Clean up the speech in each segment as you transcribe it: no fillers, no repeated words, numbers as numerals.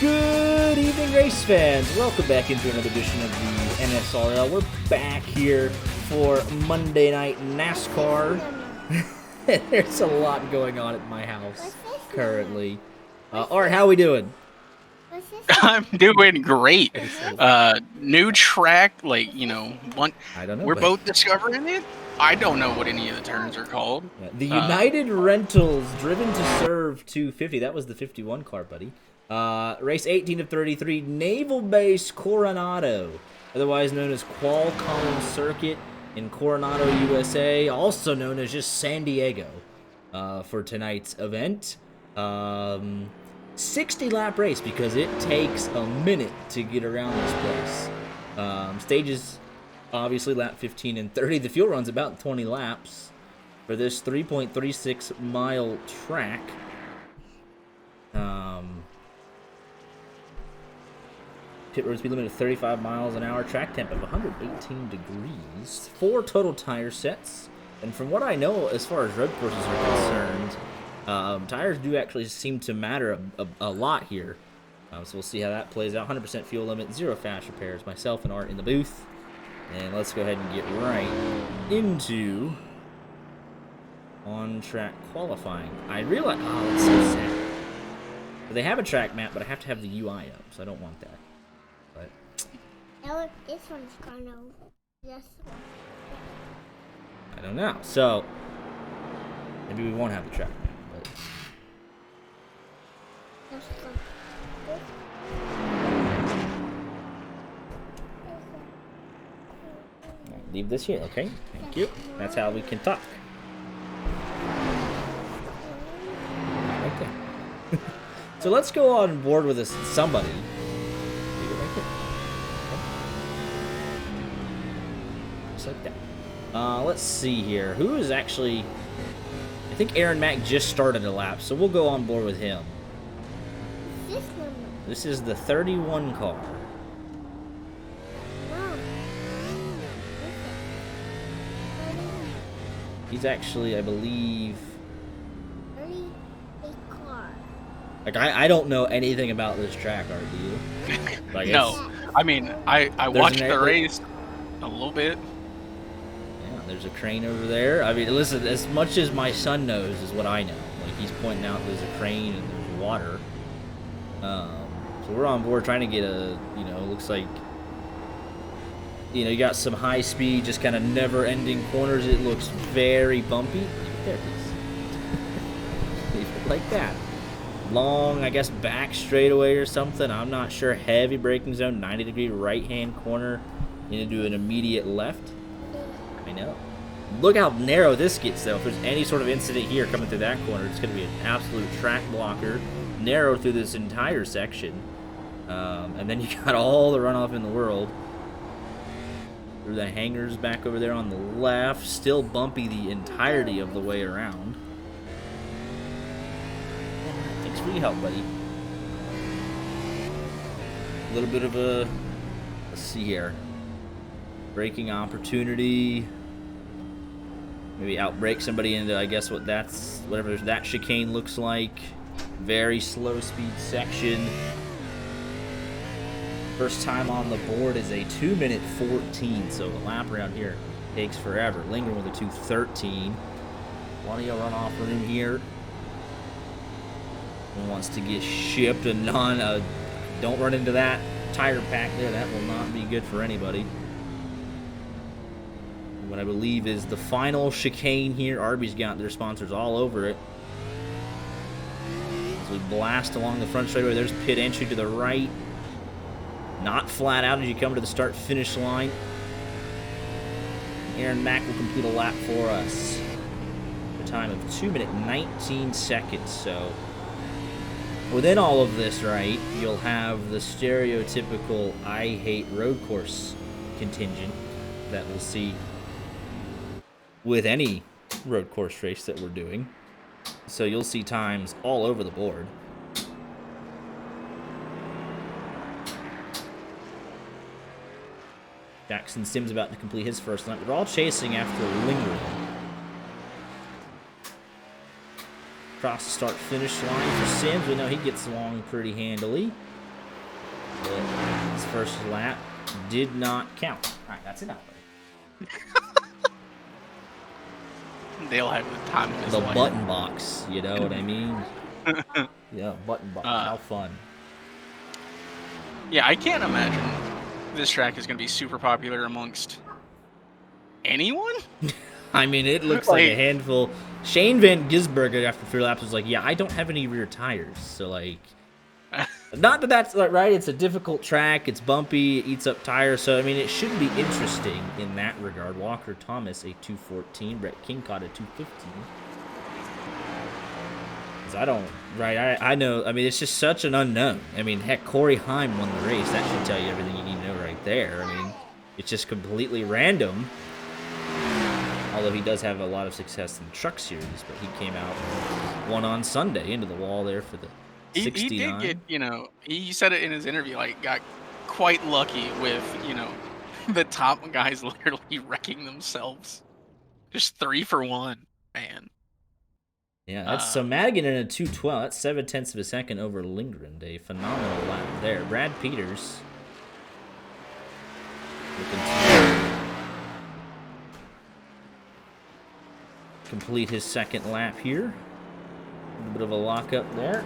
Good evening, race fans. Welcome back into another edition of the NSRL. We're back here for Monday Night NASCAR. There's a lot going on at my house currently. Art, how are we doing? I'm doing great. New track, I don't know. We're both discovering it. I don't know what any of the turns are called. Yeah, the United Rentals Driven to Serve 250. That was the 51 car, buddy. Race 18 of 33, Naval Base Coronado, otherwise known as Qualcomm Circuit in Coronado, USA, also known as just San Diego, for tonight's event. 60-lap race because it takes a minute to get around this place. Stages, obviously, lap 15 and 30. The fuel run's about 20 laps for this 3.36 mile track. Pit road speed limit of 35 miles an hour, track temp of 118 degrees, 4 total tire sets, and from what I know, as far as road courses are concerned, tires do actually seem to matter a lot here. So we'll see how that plays out. 100% fuel limit, 0 fast repairs. Myself and Art in the booth, and let's go ahead and get right into on-track qualifying. I realize, oh, it's so sad. They have a track map, but I have to have the UI up, so I don't want that. Now look, this one's kind of this one. I don't know. So maybe we won't have the track map, but leave this here, okay? Thank you. That's how we can talk. Right there. So let's go on board with this somebody. Like that. Let's see here. Who is actually... I think Aaron Mack just started a lap, so we'll go on board with him. This is the 31 car. He's actually, I believe... Like, I don't know anything about this track, Art, do you? Like, no. I mean, I watched the race a little bit. There's a crane over there. I mean, listen, as much as my son knows is what I know. Like, he's pointing out there's a crane and there's water. So we're on board trying to get a, looks like, you got some high speed, just kind of never-ending corners. It looks very bumpy. There it is. Leave it like that. Long, I guess, back straightaway or something. I'm not sure. Heavy braking zone, 90-degree right-hand corner into an immediate left. I know. Look how narrow this gets, though. If there's any sort of incident here coming through that corner, it's going to be an absolute track blocker. Narrow through this entire section. And then you got all the runoff in the world. Through the hangars back over there on the left. Still bumpy the entirety of the way around. Thanks for your help, buddy. A little bit of a... Let's see here. Braking opportunity. Maybe outbrake somebody into, I guess, whatever that chicane looks like. Very slow speed section. First time on the board is a 2-minute 14, so a lap around here takes forever. Lingering with a 2:13. Plenty of runoff room here. One wants to get shipped and don't run into that tire pack there. That will not be good for anybody. What I believe is the final chicane here. Arby's got their sponsors all over it. As we blast along the front straightaway, there's pit entry to the right. Not flat out as you come to the start-finish line. Aaron Mack will complete a lap for us. A time of 2-minute 19 seconds. So within all of this, right, you'll have the stereotypical I hate road course contingent that we'll see with any road course race that we're doing. So you'll see times all over the board. Jackson Sims about to complete his first lap. They're all chasing after lingering. Across the start-finish line for Sims. We know he gets along pretty handily. But his first lap did not count. All right, that's enough. They'll have the time of his The life. button box, you know what I mean? Yeah, button box. How fun. Yeah, I can't imagine this track is going to be super popular amongst anyone. I mean, it looks like a handful. Shane Van Gisbergen, after 3 laps, was like, yeah, I don't have any rear tires. So, like, not that that's right. It's a difficult track. It's bumpy. It eats up tires. So, I mean, it should be interesting in that regard. Walker Thomas, a 214. Brett King caught a 215. I know. I mean, it's just such an unknown. I mean, heck, Corey Heim won the race. That should tell you everything you need to know right there. I mean, it's just completely random. Although he does have a lot of success in the truck series, but he came out one on Sunday into the wall there for the 69. He did get, you know, he said it in his interview, like, got quite lucky with, you know, the top guys literally wrecking themselves. Just 3 for 1, man. Yeah, that's so Madigan in a 212. That's 0.7 of a second over Lindgren. A phenomenal lap there. Brad Peters looking to complete his second lap here. A little bit of a lockup there.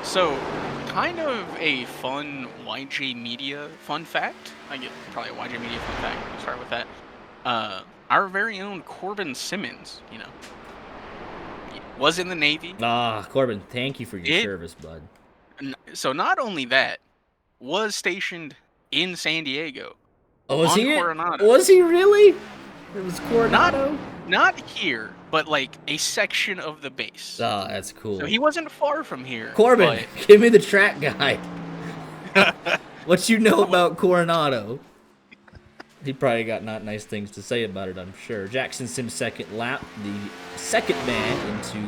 So, kind of a fun YJ Media fun fact. I get probably a YJ Media fun fact. We'll start with that. Our very own Corbin Simmons, you know, was in the Navy. Corbin, thank you for your service, bud. So not only that, was stationed in San Diego. Oh, was he? Coronado. Was he really? It was Coronado? Not here, but like a section of the base. Oh, that's cool. So he wasn't far from here. Corbin, give me the track guide. What you know about Coronado? He probably got not nice things to say about it, I'm sure. Jackson Sims' second lap, the second man into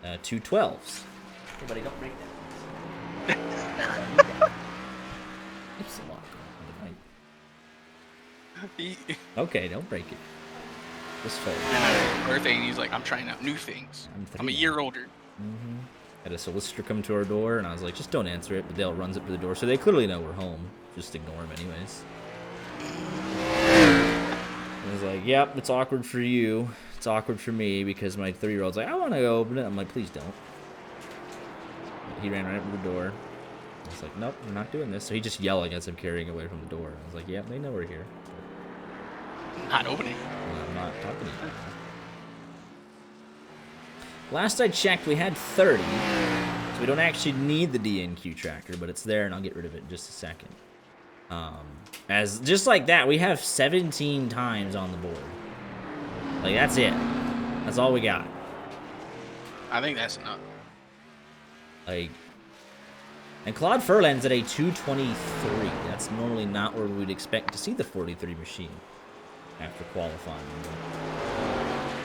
the 212s. Everybody don't break that. It's a lot going on tonight. Okay, don't break it. Just fair. Birthday, and he's like, I'm trying out new things. I'm a year older. Mm-hmm. Had a solicitor come to our door, and I was like, just don't answer it. But Dale runs up to the door, so they clearly know we're home. Just ignore him anyways. I was like, yep, it's awkward for you. It's awkward for me because my 3-year-old's like, I want to go open it. I'm like, please don't. But he ran right up to the door. I was like, nope, we're not doing this. So he just yelling as I'm carrying away from the door. I was like, yeah, they know we're here. Not opening. I'm not talking to you. Last I checked, we had 30. So we don't actually need the DNQ tracker, but it's there, and I'll get rid of it in just a second. As just like that, we have 17 times on the board. Like, that's it. That's all we got. I think that's enough. Like, and Claude Furlan's at a 223. That's normally not where we'd expect to see the 43 machine after qualifying.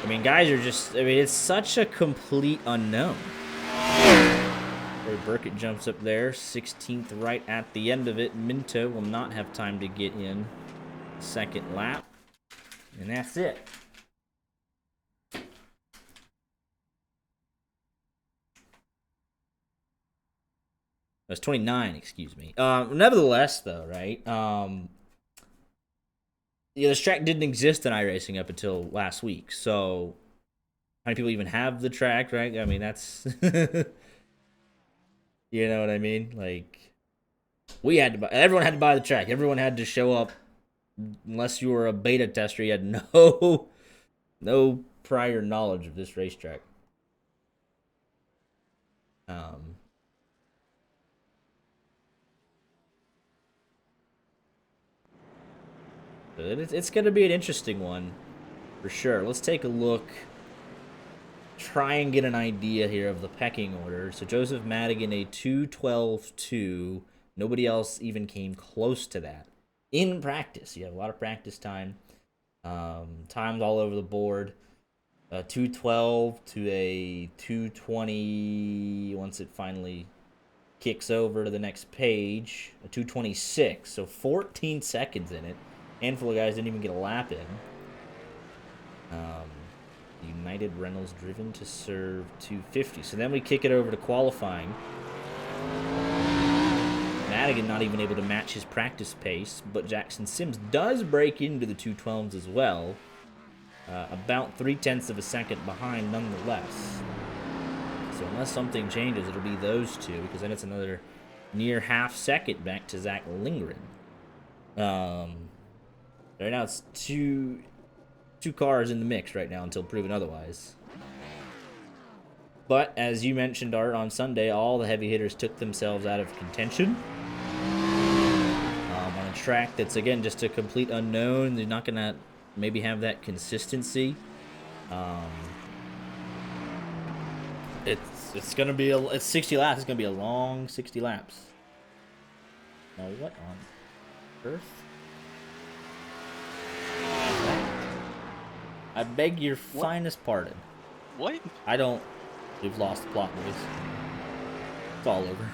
I mean, guys are just, I mean, it's such a complete unknown. Roy Burkett jumps up there, 16th right at the end of it. Minto will not have time to get in second lap. And that's it. That's 29, excuse me. Nevertheless, though, right? Yeah, this track didn't exist in iRacing up until last week. So, how many people even have the track, right? I mean, that's... You know what I mean? Like, we had to buy, everyone had to buy the track. Everyone had to show up. Unless you were a beta tester, you had no prior knowledge of this racetrack. It's going to be an interesting one, for sure. Let's take a look. Try and get an idea here of the pecking order. So Joseph Madigan, a 2:12.2. Nobody else even came close to that in practice. You have a lot of practice time. Times all over the board. 2:12 to a 2:20 once it finally kicks over to the next page. A 2:26. So 14 seconds in it. Handful of guys didn't even get a lap in. The United Reynolds driven to serve 250. So then we kick it over to qualifying. Madigan not even able to match his practice pace, but Jackson Sims does break into the 212s as well. About 0.3 of a second behind nonetheless. So unless something changes, it'll be those two, because then it's another near half second back to Zach Lindgren. Right now it's two cars in the mix right now until proven otherwise. But as you mentioned, Art, on Sunday, all the heavy hitters took themselves out of contention. On a track that's, again, just a complete unknown. They're not going to maybe have that consistency. It's going to be it's 60 laps. It's going to be a long 60 laps. Now what on earth? I beg your finest pardon. What? I don't... We've lost the plot, boys. It's all over.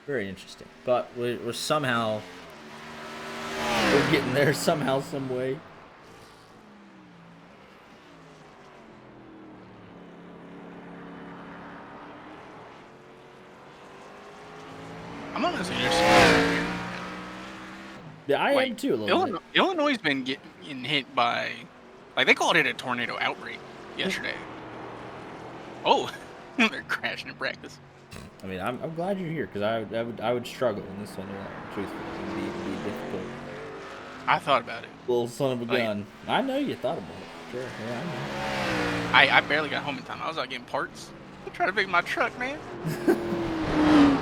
Very interesting. But we're somehow... We're getting there somehow, some way. I'm honestly just... Yeah, I am too, a little bit. Illinois has been getting hit by... Like, they called it a tornado outbreak yesterday. Oh, they're crashing in practice. I mean, I'm glad you're here, because I would struggle in this one, truthfully. It would be difficult. I thought about it. Little son of a gun. I know you thought about it. Sure, yeah, I know. I barely got home in time. I was out getting parts. I'm trying to fix my truck, man.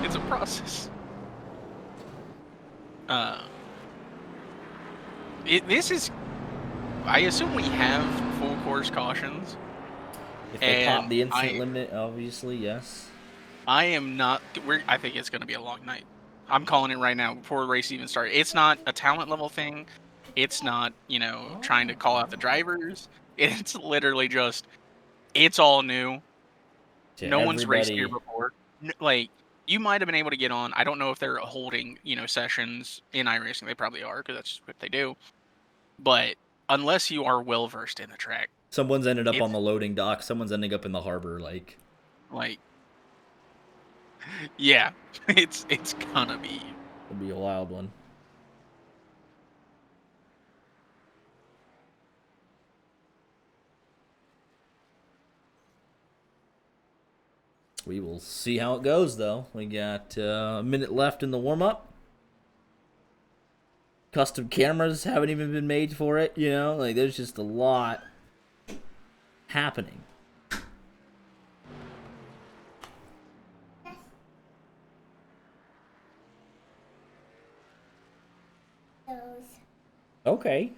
It's a process. This is... I assume we have full course cautions. If they pop the incident limit, obviously, yes. I am not... I think it's going to be a long night. I'm calling it right now before the race even started. It's not a talent level thing. It's not, trying to call out the drivers. It's literally just... It's all new. No one's raced here before. Like, you might have been able to get on. I don't know if they're holding, sessions in iRacing. They probably are, because that's what they do. But unless you are well versed in the track, someone's ended up on the loading dock. Someone's ending up in the harbor. Like, yeah, it's gonna be. It'll be a wild one. We will see how it goes, though. We got a minute left in the warm-up. Custom cameras haven't even been made for it, Like, there's just a lot happening. Okay.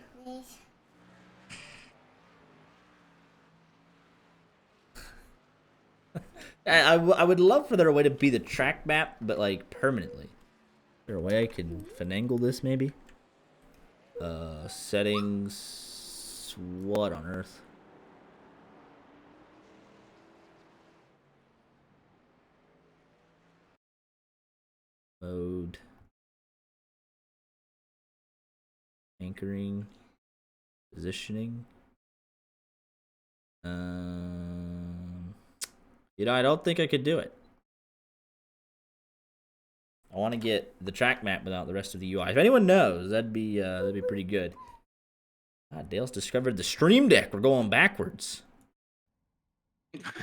I would love for there a way to be the track map, but, like, permanently. Is there a way I can finagle this, maybe? Settings... What on earth? Mode. Anchoring. Positioning. I don't think I could do it. I want to get the track map without the rest of the UI. If anyone knows, that'd be pretty good. God, Dale's discovered the stream deck. We're going backwards.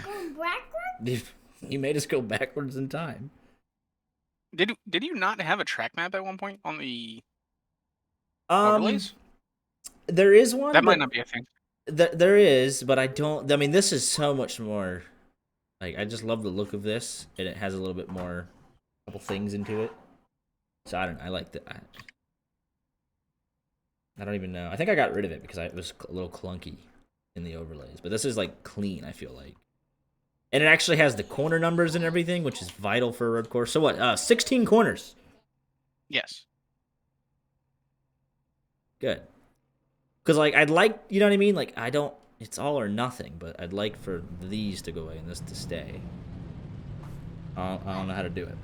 Going backwards? You made us go backwards in time. Did you not have a track map at one point on the overlays? There is one. That might not be a thing. There is, but I don't. I mean, this is so much more. Like, I just love the look of this, and it has a little bit more, couple things into it. So I don't know. I like that. I don't even know. I think I got rid of it because it was a little clunky in the overlays. But this is, like, clean, I feel like. And it actually has the corner numbers and everything, which is vital for a road course. So what? 16 corners. Yes. Good. Because, like, I'd like, you know what I mean? Like, I don't, it's all or nothing, but I'd like for these to go away and this to stay. I don't know how to do it.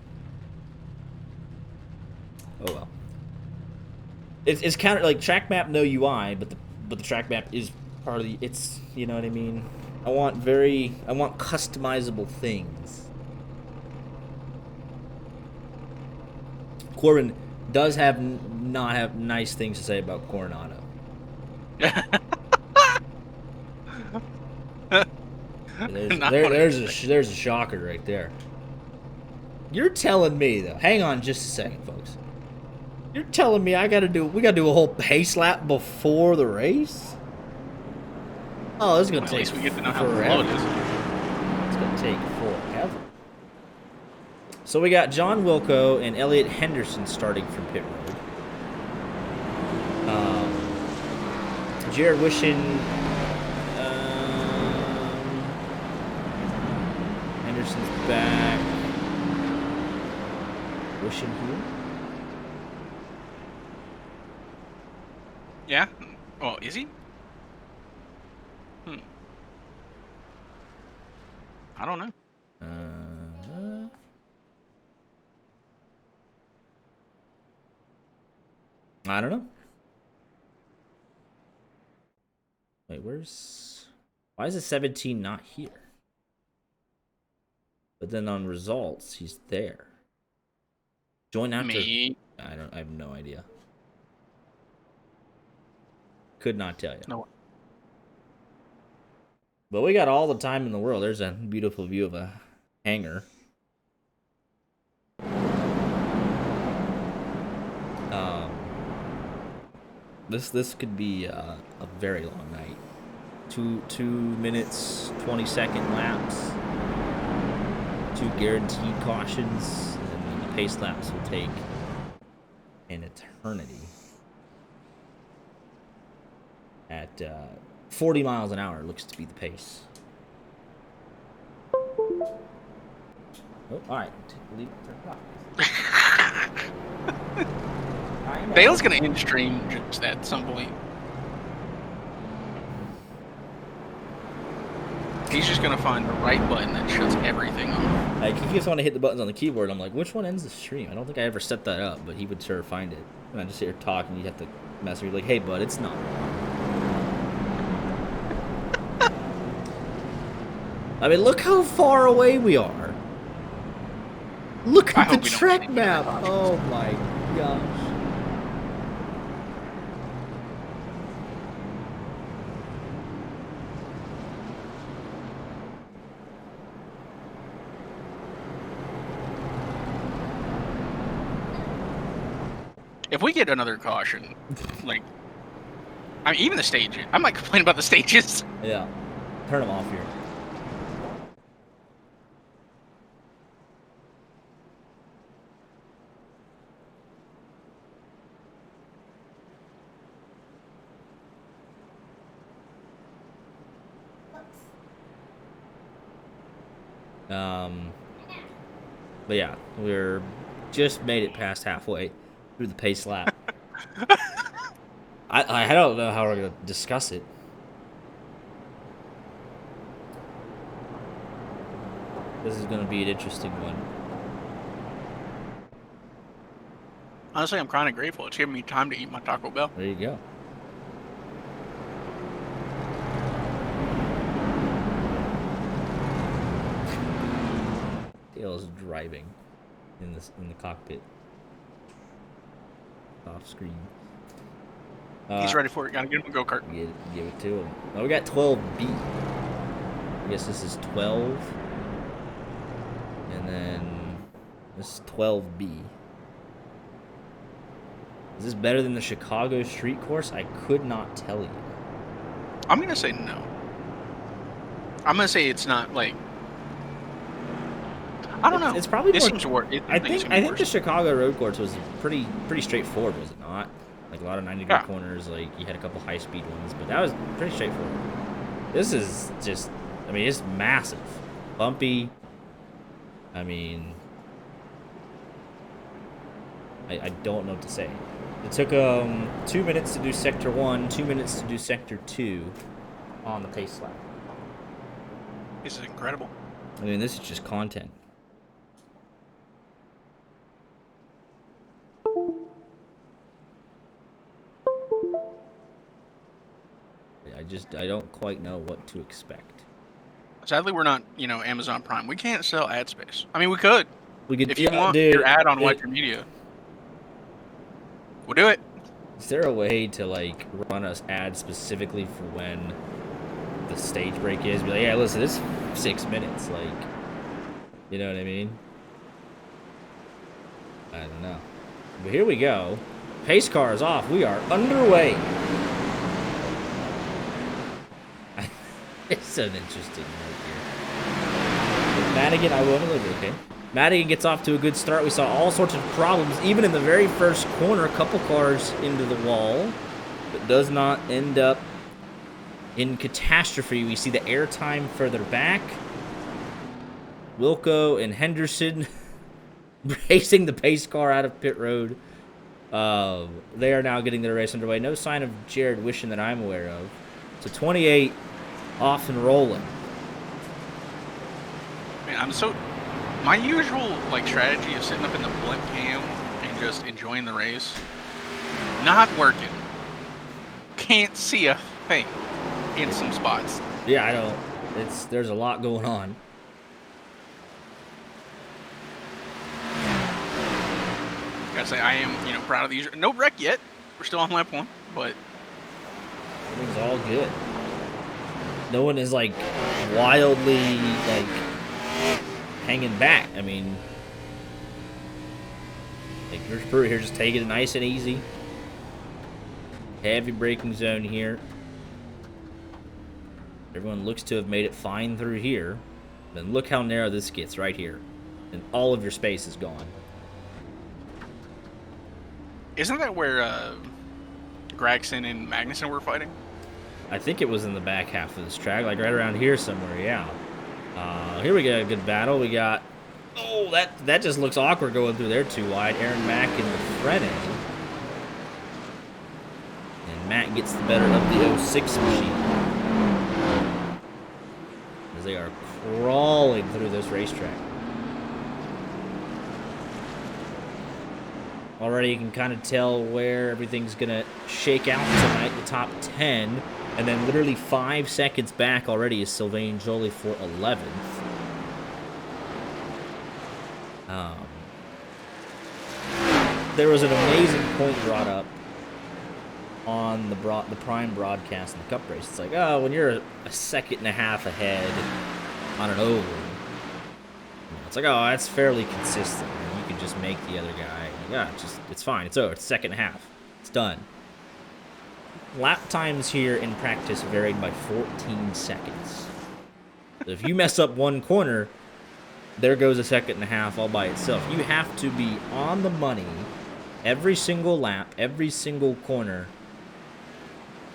Oh, well. It's kind of like track map, no UI, but the track map is part of the. It's, you know what I mean. I want customizable things. Corbin does not have nice things to say about Coronado. Not what I expected. There's a shocker right there. You're telling me though. Hang on just a second, folks. You're telling me we gotta do a whole pace lap before the race? Oh, this is gonna Well, take at least we get to know how forever. slow it is. It's gonna take forever. So we got John Wilco and Elliot Henderson starting from pit road. Jared Wishing, Henderson's back. Wishing here. Yeah. Oh, is he? I don't know. I don't know. Wait, why is the 17 not here? But then on results, he's there. Join after. Me. I have no idea. Could not tell you. No. But we got all the time in the world. There's a beautiful view of a hangar. This could be a very long night. 2 minutes 20-second laps. 2 guaranteed cautions, and then the pace laps will take an eternity. At 40 miles an hour looks to be the pace. Oh, all right. Leave it. Dale's gonna end stream just at some point. He's just gonna find the right button that shuts everything off. Like, he keeps wanting to hit the buttons on the keyboard. I'm like, which one ends the stream? I don't think I ever set that up, but he would sure find it. And I just hear talking. You have to mess with me like, hey, bud, it's not. I mean, look how far away we are. Look at the track map. Oh my gosh. If we get another caution, like, I mean, even the stage, I might complain about the stages. Yeah. Turn them off here. But yeah, we're just made it past halfway through the pace lap. I don't know how we're gonna discuss it. This is gonna be an interesting one. Honestly, I'm kind of grateful. It's giving me time to eat my Taco Bell. There you go. Dale's driving in the cockpit. Off screen. He's ready for it. Gotta get him a go-kart. Give it to him. Oh, we got 12B. I guess this is 12. And then this is 12B. Is this better than the Chicago street course? I could not tell you. I'm gonna say no. I'm gonna say it's not like. I don't know. It's probably this more. Seems worse. I think the Chicago road course was pretty straightforward, was it not? Like a lot of 90-degree corners. Like you had a couple high-speed ones, but that was pretty straightforward. This is just. I mean, it's massive, bumpy. I mean, I don't know what to say. It took 2 minutes to do sector 1, 2 minutes to do sector 2 on the pace lap. This is incredible. I mean, this is just content. I don't quite know what to expect. Sadly, we're not, Amazon Prime. We can't sell ad space. I mean, we could. We could, If you want dude, your ad on Watcher Media, we'll do it. Is there a way to like run us ads specifically for when the stage break is? Be like, yeah, listen, it's 6 minutes. Like, you know what I mean? I don't know. But here we go. Pace car is off. We are underway. It's an interesting right here. Madigan, I will look okay. Madigan gets off to a good start. We saw all sorts of problems, even in the very first corner. A couple cars into the wall, but does not end up in catastrophe. We see the airtime further back. Wilco and Henderson racing the pace car out of pit road. They are now getting their race underway. No sign of Jared Wishing that I'm aware of. So 28 off and rolling. Man, my usual strategy is sitting up in the blimp cam and just enjoying the race. Not working. Can't see a thing in some spots. Yeah, I don't. There's a lot going on. Gotta say, I am, proud of these. No wreck yet. We're still on lap 1, but everything's all good. No one is wildly hanging back. I mean, Chris Pruitt here just taking it nice and easy. Heavy braking zone here. Everyone looks to have made it fine through here. Then look how narrow this gets right here. And all of your space is gone. Isn't that where Gregson and Magnussen were fighting? I think it was in the back half of this track, right around here somewhere, yeah. Here we got a good battle. We got... Oh, that just looks awkward going through there too wide. Aaron Mack in the front end. And Matt gets the better of the 06 machine. As they are crawling through this racetrack. Already you can kind of tell where everything's going to shake out tonight, the top 10. And then literally 5 seconds back already is Sylvain Joly for 11th. There was an amazing point brought up on the Prime broadcast in the Cup race. It's like, oh, when you're a second and a half ahead on an oval, it's like, oh, that's fairly consistent. You can just make the other guy. Yeah, it's fine. It's over. It's second half. It's done. Lap times here in practice varied by 14 seconds. So if you mess up one corner, there goes a second and a half all by itself. You have to be on the money every single lap, every single corner,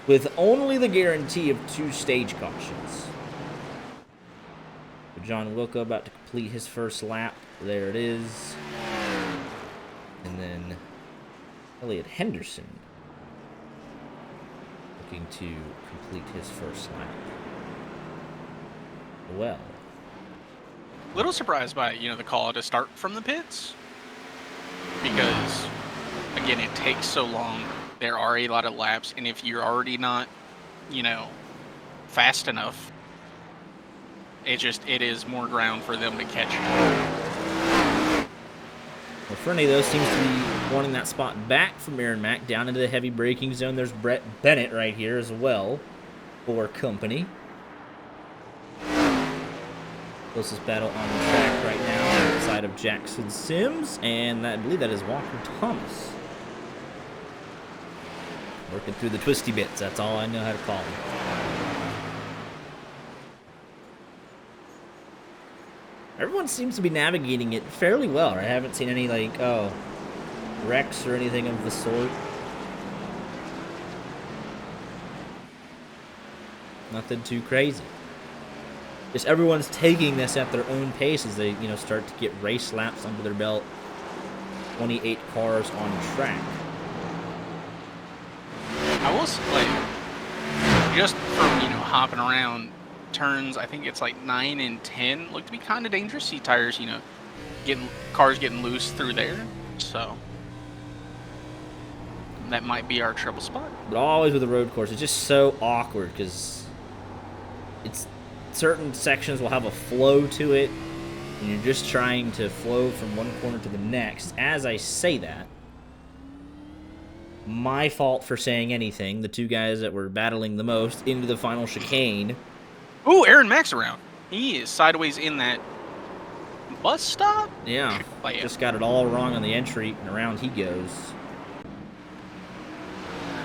with only the guarantee of 2 stage cautions. John Wilco about to complete his first lap. There it is. And then Elliot Henderson looking to complete his first lap. Well. A little surprised by, the call to start from the pits. Because, again, it takes so long. There are a lot of laps. And if you're already not, fast enough, it is more ground for them to catch you. Well, Fernie, though, seems to be wanting that spot back from Aaron Mack down into the heavy braking zone. There's Brett Bennett right here as well for company. Closest battle on the track right now outside of Jackson Sims, and I believe that is Walker Thomas. Working through the twisty bits, that's all I know how to call them. Everyone seems to be navigating it fairly well, right? I haven't seen any, wrecks or anything of the sort. Nothing too crazy. Just everyone's taking this at their own pace as they, start to get race laps under their belt. 28 cars on track. I will say, just from, hopping around turns, I think it's 9 and 10, look to be kind of dangerous. See tires, cars getting loose through there. So that might be our trouble spot. But always with a road course, it's just so awkward because it's certain sections will have a flow to it, and you're just trying to flow from one corner to the next. As I say that, my fault for saying anything. The two guys that were battling the most into the final chicane. Ooh, Aaron Max around. He is sideways in that bus stop. Yeah, Like, just got it all wrong on the entry, and around he goes.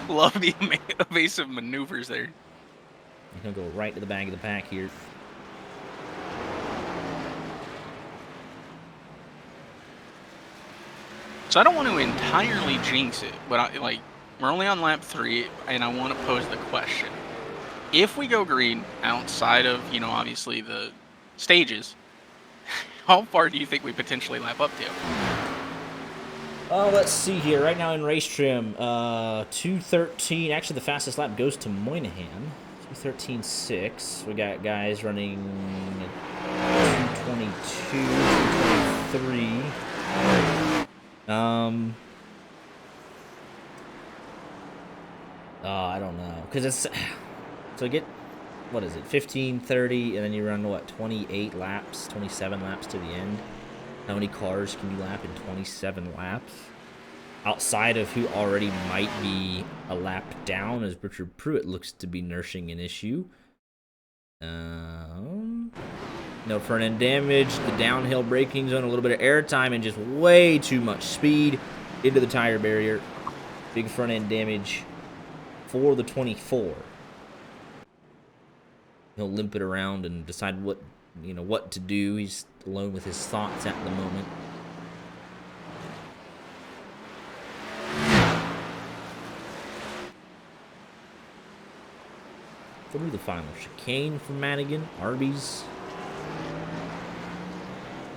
love the evasive maneuvers there. He'll go right to the back of the pack here. So I don't want to entirely jinx it, but we're only on lap 3, and I want to pose the question: if we go green outside of, obviously the stages, how far do you think we potentially lap up to? Let's see here. Right now in race trim, 2:13. Actually, the fastest lap goes to Moynihan. 2:13.6. We got guys running 2:22, 2:23. I don't know, because it's so get, what is it, 15:30, and then you run what, 28 laps, 27 laps to the end. How many cars can you lap in 27 laps? Outside of who already might be a lap down, as Richard Pruitt looks to be nursing an issue. No front end damage, the downhill braking zone, a little bit of air time, and just way too much speed into the tire barrier. Big front end damage for the 24. He'll limp it around and decide what to do. He's alone with his thoughts at the moment. Through the final chicane from Madigan, Arby's.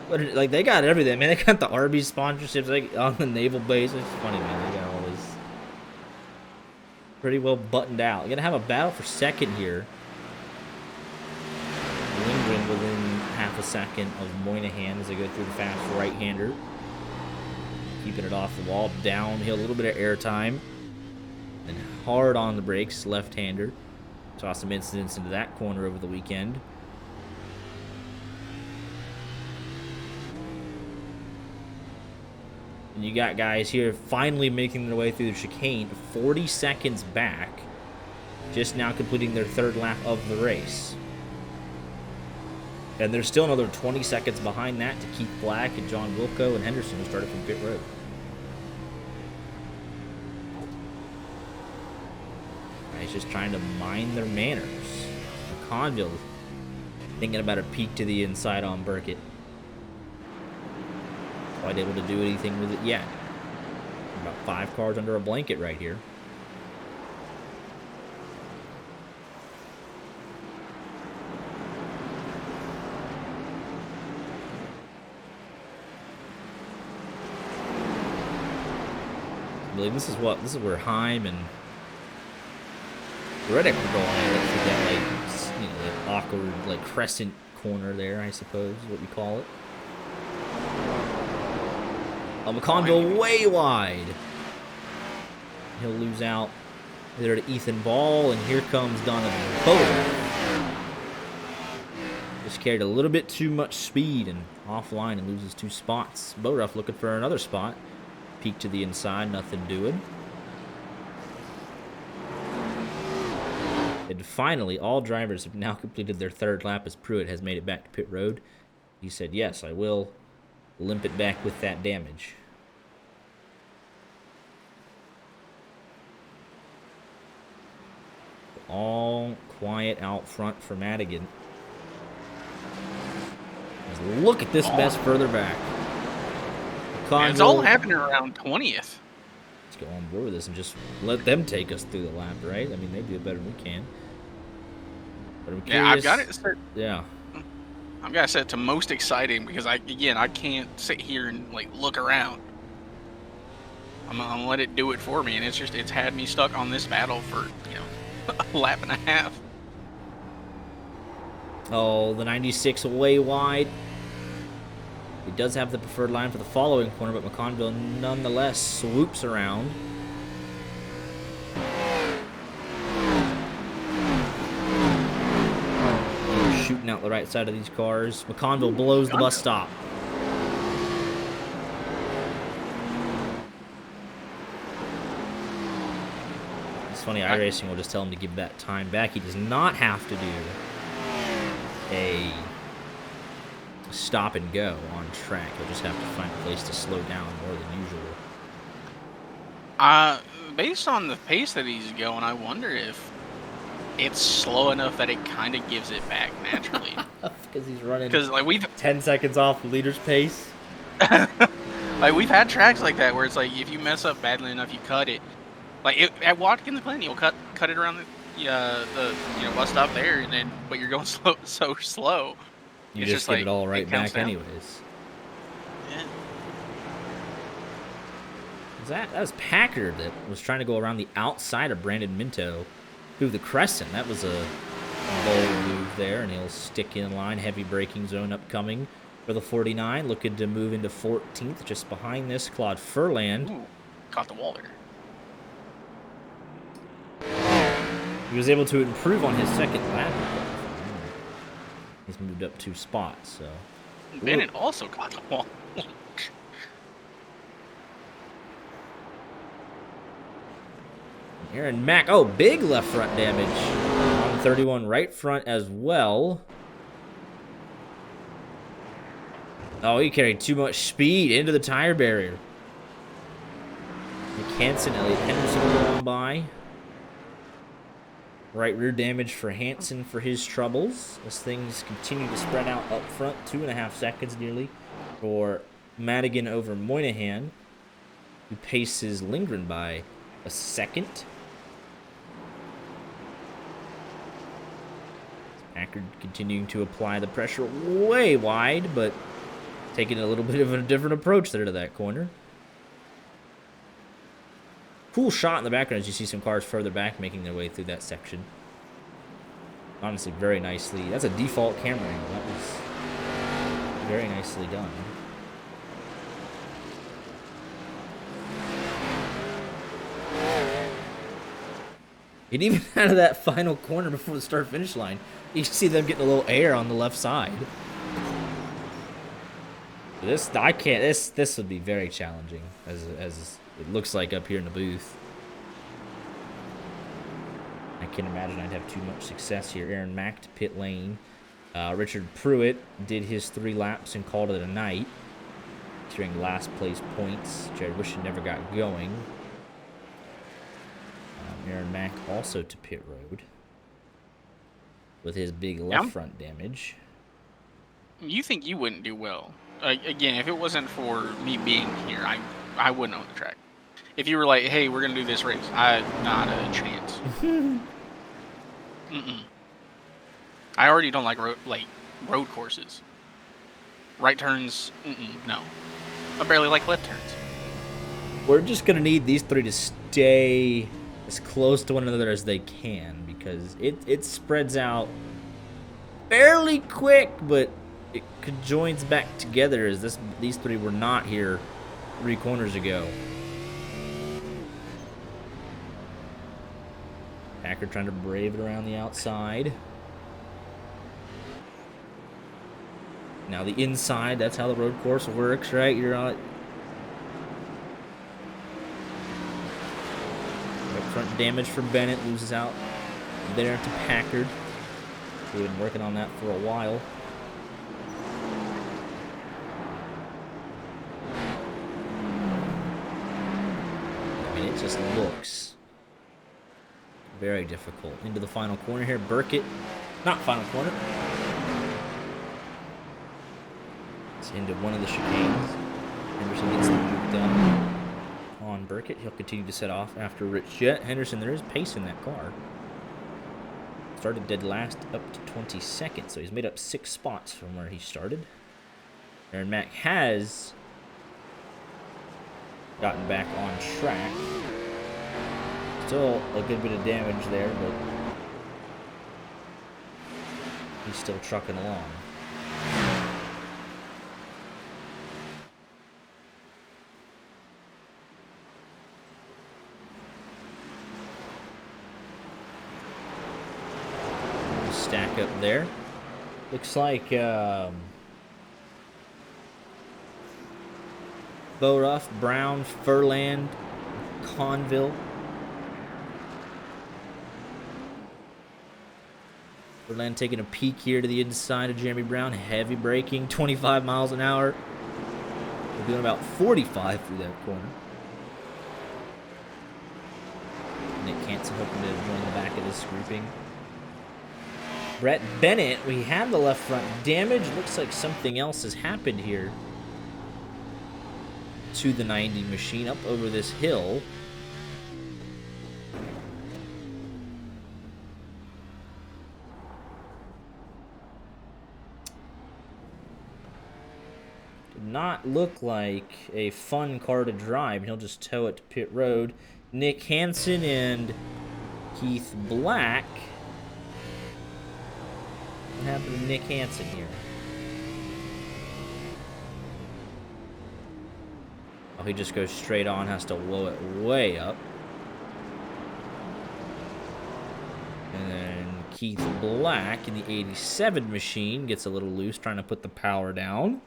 But like, they got everything, man. They got the Arby's sponsorships like on the naval base. It's funny, man. They got all this pretty well buttoned out. You're gonna have a battle for second here. Lingering within half a second of Moynihan as they go through the fast right-hander. Keeping it off the wall, downhill, a little bit of air time. And hard on the brakes, left-hander. Saw some incidents into that corner over the weekend. And you got guys here finally making their way through the chicane, 40 seconds back, just now completing their third lap of the race. And there's still another 20 seconds behind that to Keith Black and John Wilco and Henderson, who started from pit road. Guys just trying to mind their manners. Conville thinking about a peek to the inside on Burkett. Quite able to do anything with it yet. About 5 cars under a blanket right here. I believe this is where Heim and Reddick were going at it for that, that awkward, crescent corner there, I suppose is what you call it. McConville way wide. He'll lose out there to Ethan Ball, and here comes Donovan Bowe. Just carried a little bit too much speed and offline and loses 2 spots. Boruff looking for another spot. Peek to the inside, nothing doing. And finally, all drivers have now completed their third lap as Pruitt has made it back to pit road. He said, yes, I will limp it back with that damage. All quiet out front for Madigan. Just look at this mess further back. It's all happening around 20th. Let's go on board with this and just let them take us through the lap, right? I mean, they do it better than we can. But I'm curious. Yeah, I've got it set. Yeah. I've got it set to most exciting because I can't sit here and look around. I'm gonna let it do it for me, and it's had me stuck on this battle for a lap and a half. Oh, the 96 way wide. He does have the preferred line for the following corner, but McConville nonetheless swoops around. waiting out the right side of these cars. McConville blows the bus stop. It's funny, iRacing will just tell him to give that time back. He does not have to do a stop and go on track. He'll just have to find a place to slow down more than usual. Based on the pace that he's going, I wonder if it's slow enough that it kind of gives it back naturally. Because he's running. Because like we've 10 seconds off the leader's pace. like we've had tracks like that where it's like if you mess up badly enough, you cut it. Like at Watkins Glen, you'll cut it around the bus stop there, and then but you're going so slow. You just get it all right back down. anyways. Yeah. That was Packard that was trying to go around the outside of Brandon Minto through the crescent. That was a bold move there, and he'll stick in line. Heavy braking zone upcoming for the 49, looking to move into 14th. Just behind this, Claude Furland. Ooh, caught the wall there. He was able to improve on his second lap. He's moved up 2 spots, so. Bennett also caught the wall. Aaron Mack. Oh, big left front damage on 31 right front as well. Oh, he carried too much speed into the tire barrier. Hansen, Elliott Henderson will go on by. Right rear damage for Hansen for his troubles as things continue to spread out up front. 2.5 seconds nearly for Madigan over Moynihan, who paces Lindgren by a second. Packard continuing to apply the pressure way wide, but taking a little bit of a different approach there to that corner. Cool shot in the background as you see some cars further back making their way through that section. Honestly, very nicely. That's a default camera angle. That was very nicely done. And even out of that final corner before the start-finish line, you can see them getting a little air on the left side. This would be very challenging, as it looks like up here in the booth. I can't imagine I'd have too much success here. Aaron Mack to pit lane. Richard Pruitt did his 3 laps and called it a night, securing last place points. Jared Wishon never got going. Aaron Mack also to pit road with his big left front damage. You think you wouldn't do well? Again, if it wasn't for me being here, I wouldn't own the track. If you were like, hey, we're gonna do this race, not a chance. I already don't like road courses. Right turns, no. I barely like left turns. We're just gonna need these 3 to stay as close to one another as they can, because it spreads out fairly quick, but it conjoins back together as these 3 were not here 3 corners ago. Packard trying to brave it around the outside. Now the inside, that's how the road course works, right? You're on it. Front damage for Bennett, loses out there to Packard. We've been working on that for a while. I mean, it just looks very difficult. Into the final corner here, Burkett. Not final corner. It's into one of the chicanes. Henderson gets the move done on Burkett. He'll continue to set off after Rich Jett. Henderson, there is pace in that car. Started dead last up to 22nd, so he's made up 6 spots from where he started. Aaron Mack has gotten back on track. Still a good bit of damage there, but he's still trucking along. Stack up there. Looks like Beauruff, Brown, Furland, Conville. Furland taking a peek here to the inside of Jeremy Brown. Heavy braking, 25 miles an hour. We're doing about 45 through that corner. Nick Hansen hoping to join the back of this grouping. Brett Bennett, we have the left front damage. Looks like something else has happened here to the 90 machine up over this hill. Did not look like a fun car to drive. He'll just tow it to pit road. Nick Hansen and Keith Black. What happened to Nick Hansen here? Oh, he just goes straight on, has to blow it way up. And then Keith Black in the 87 machine gets a little loose, trying to put the power down.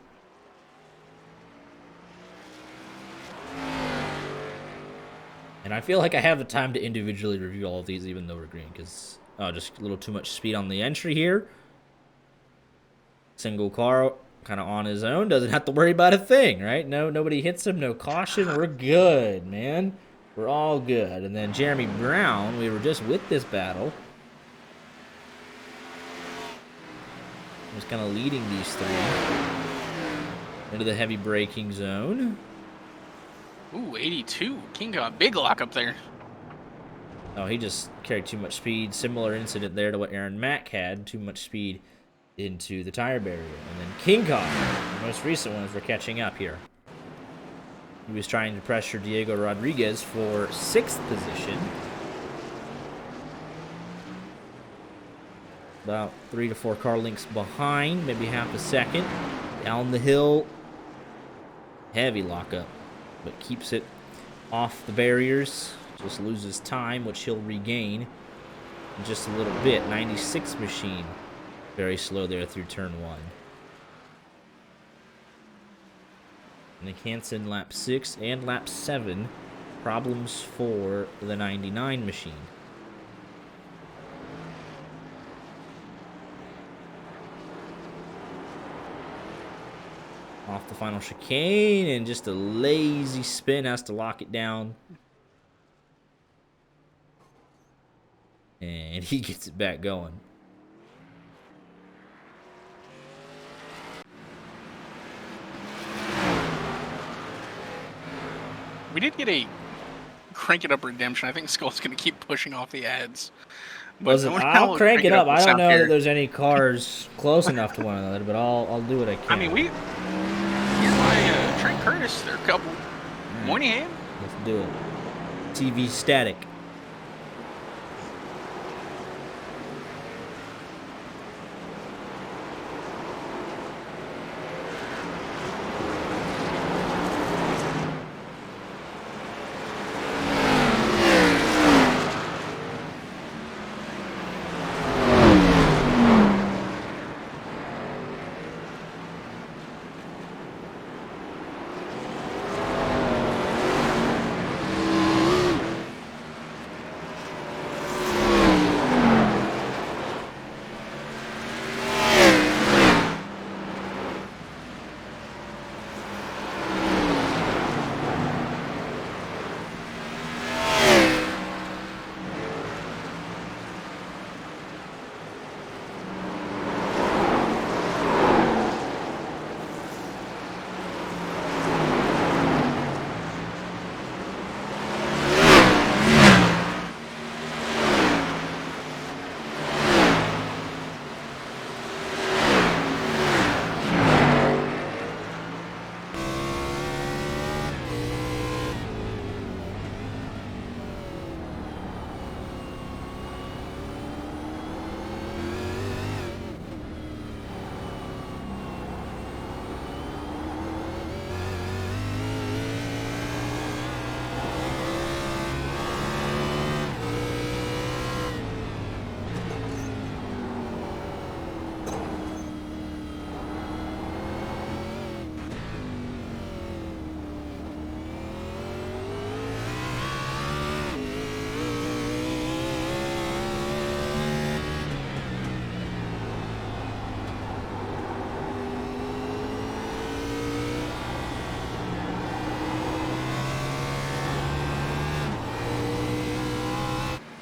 And I feel like I have the time to individually review all of these, even though we're green, because just a little too much speed on the entry here. Single car, kind of on his own, doesn't have to worry about a thing, right? Nobody hits him, no caution. We're good, man. We're all good. And then Jeremy Brown, we were just with this battle. He was kind of leading these three into the heavy braking zone. Ooh, 82. King got a big lock up there. Oh, he just carried too much speed. Similar incident there to what Aaron Mack had. Too much speed into the tire barrier. And then King Kong, the most recent ones, were catching up here. He was trying to pressure Diego Rodriguez for 6th position. About 3 to 4 car lengths behind, maybe half a second. Down the hill. Heavy lockup, but keeps it off the barriers. Just loses time, which he'll regain in just a little bit. 96 machine. Very slow there through turn 1. Nick Hansen lap 6 and lap 7. Problems for the 99 machine. Off the final chicane, and just a lazy spin, has to lock it down. And he gets it back going. We did get a crank it up redemption. I think Skull's going to keep pushing off the ads. But I'll crank it up. I don't know that there's any cars close enough to one another, but I'll do what I can. I mean, here's my Trent Curtis. They're a couple. Moynihan. Let's do it. TV static.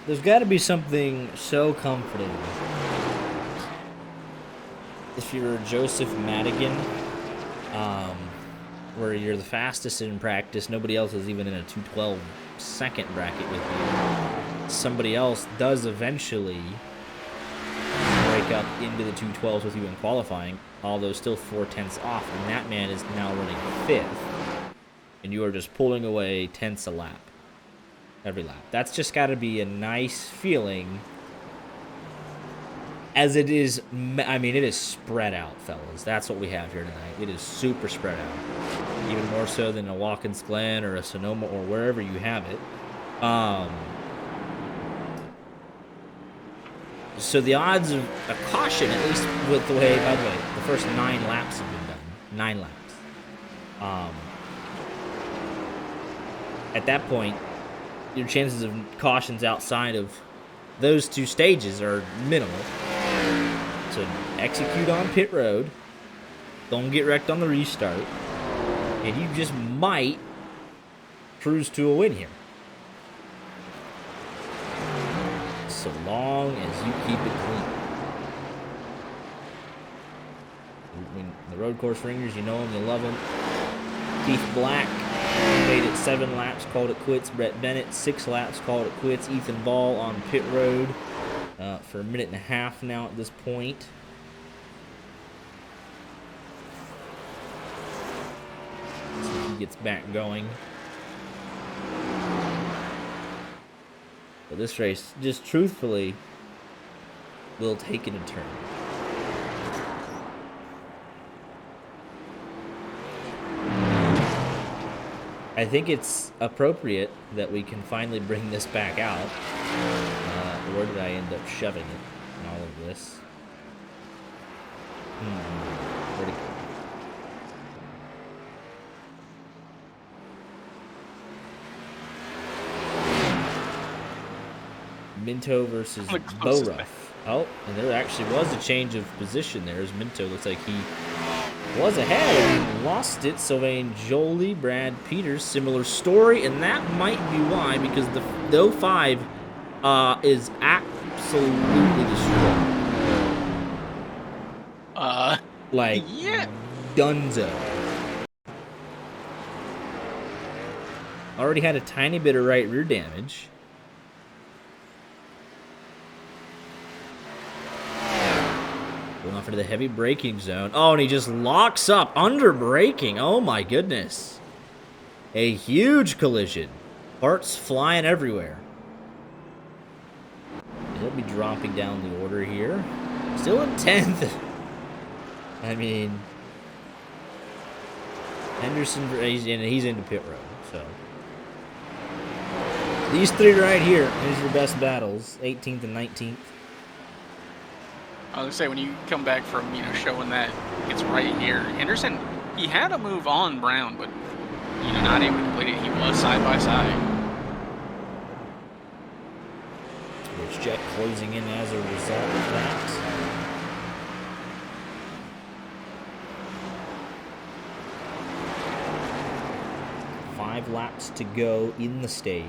There's got to be something so comforting if you're Joseph Madigan, where you're the fastest in practice, nobody else is even in a 2:12 second bracket with you. Somebody else does eventually break up into the 2:12s with you in qualifying, although still 4/10 off, and that man is now running 5th, and you are just pulling away tenths a lap. Every lap. That's just got to be a nice feeling. As it is, I mean, it is spread out, fellas. That's what we have here tonight. It is super spread out. Even more so than a Watkins Glen or a Sonoma or wherever you have it. So the odds of a caution, at least with the way, by the way, the first 9 laps have been done. 9 laps. At that point, your chances of cautions outside of those 2 stages are minimal. So execute on pit road. Don't get wrecked on the restart. And you just might cruise to a win here. So long as you keep it clean. I mean, the road course ringers, you know them, you love them. Keith Black made it 7 laps, called it quits. Brett Bennett, 6 laps, called it quits. Ethan Ball on pit road for 1.5 minutes now at this point. So he gets back going. But this race, just truthfully, will take it a turn. I think it's appropriate that we can finally bring this back out. Where did I end up shoving it in all of this? Where'd it go? Minto versus Boruff. Oh, and there actually was a change of position there, as Minto looks like he was ahead and lost it. Sylvain Joly, Brad Peters, similar story, and that might be why, because the 05 is absolutely destroyed. Like, yeah. Dunzo. Already had a tiny bit of right rear damage. Going off into the heavy braking zone. Oh, and he just locks up under braking. Oh my goodness. A huge collision. Parts flying everywhere. He'll be dropping down the order here. Still in 10th. I mean, Henderson, he's into pit road, so. These 3 right here, these are your best battles, 18th and 19th. I was gonna say, when you come back from, showing that it's right here, Henderson, he had a move on Brown, but, not able to complete it. He was side by side. Rich Jet closing in as a result of that. Five laps to go in the stage.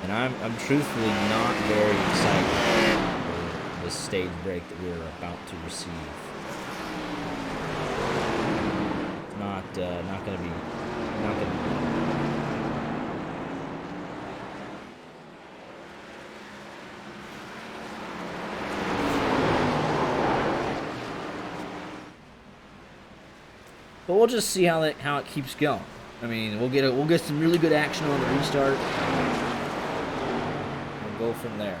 And I'm truthfully not very excited for this stage break that we're about to receive. It's not gonna be. But we'll just see how it keeps going. I mean, we'll get some really good action on the restart. We'll go from there.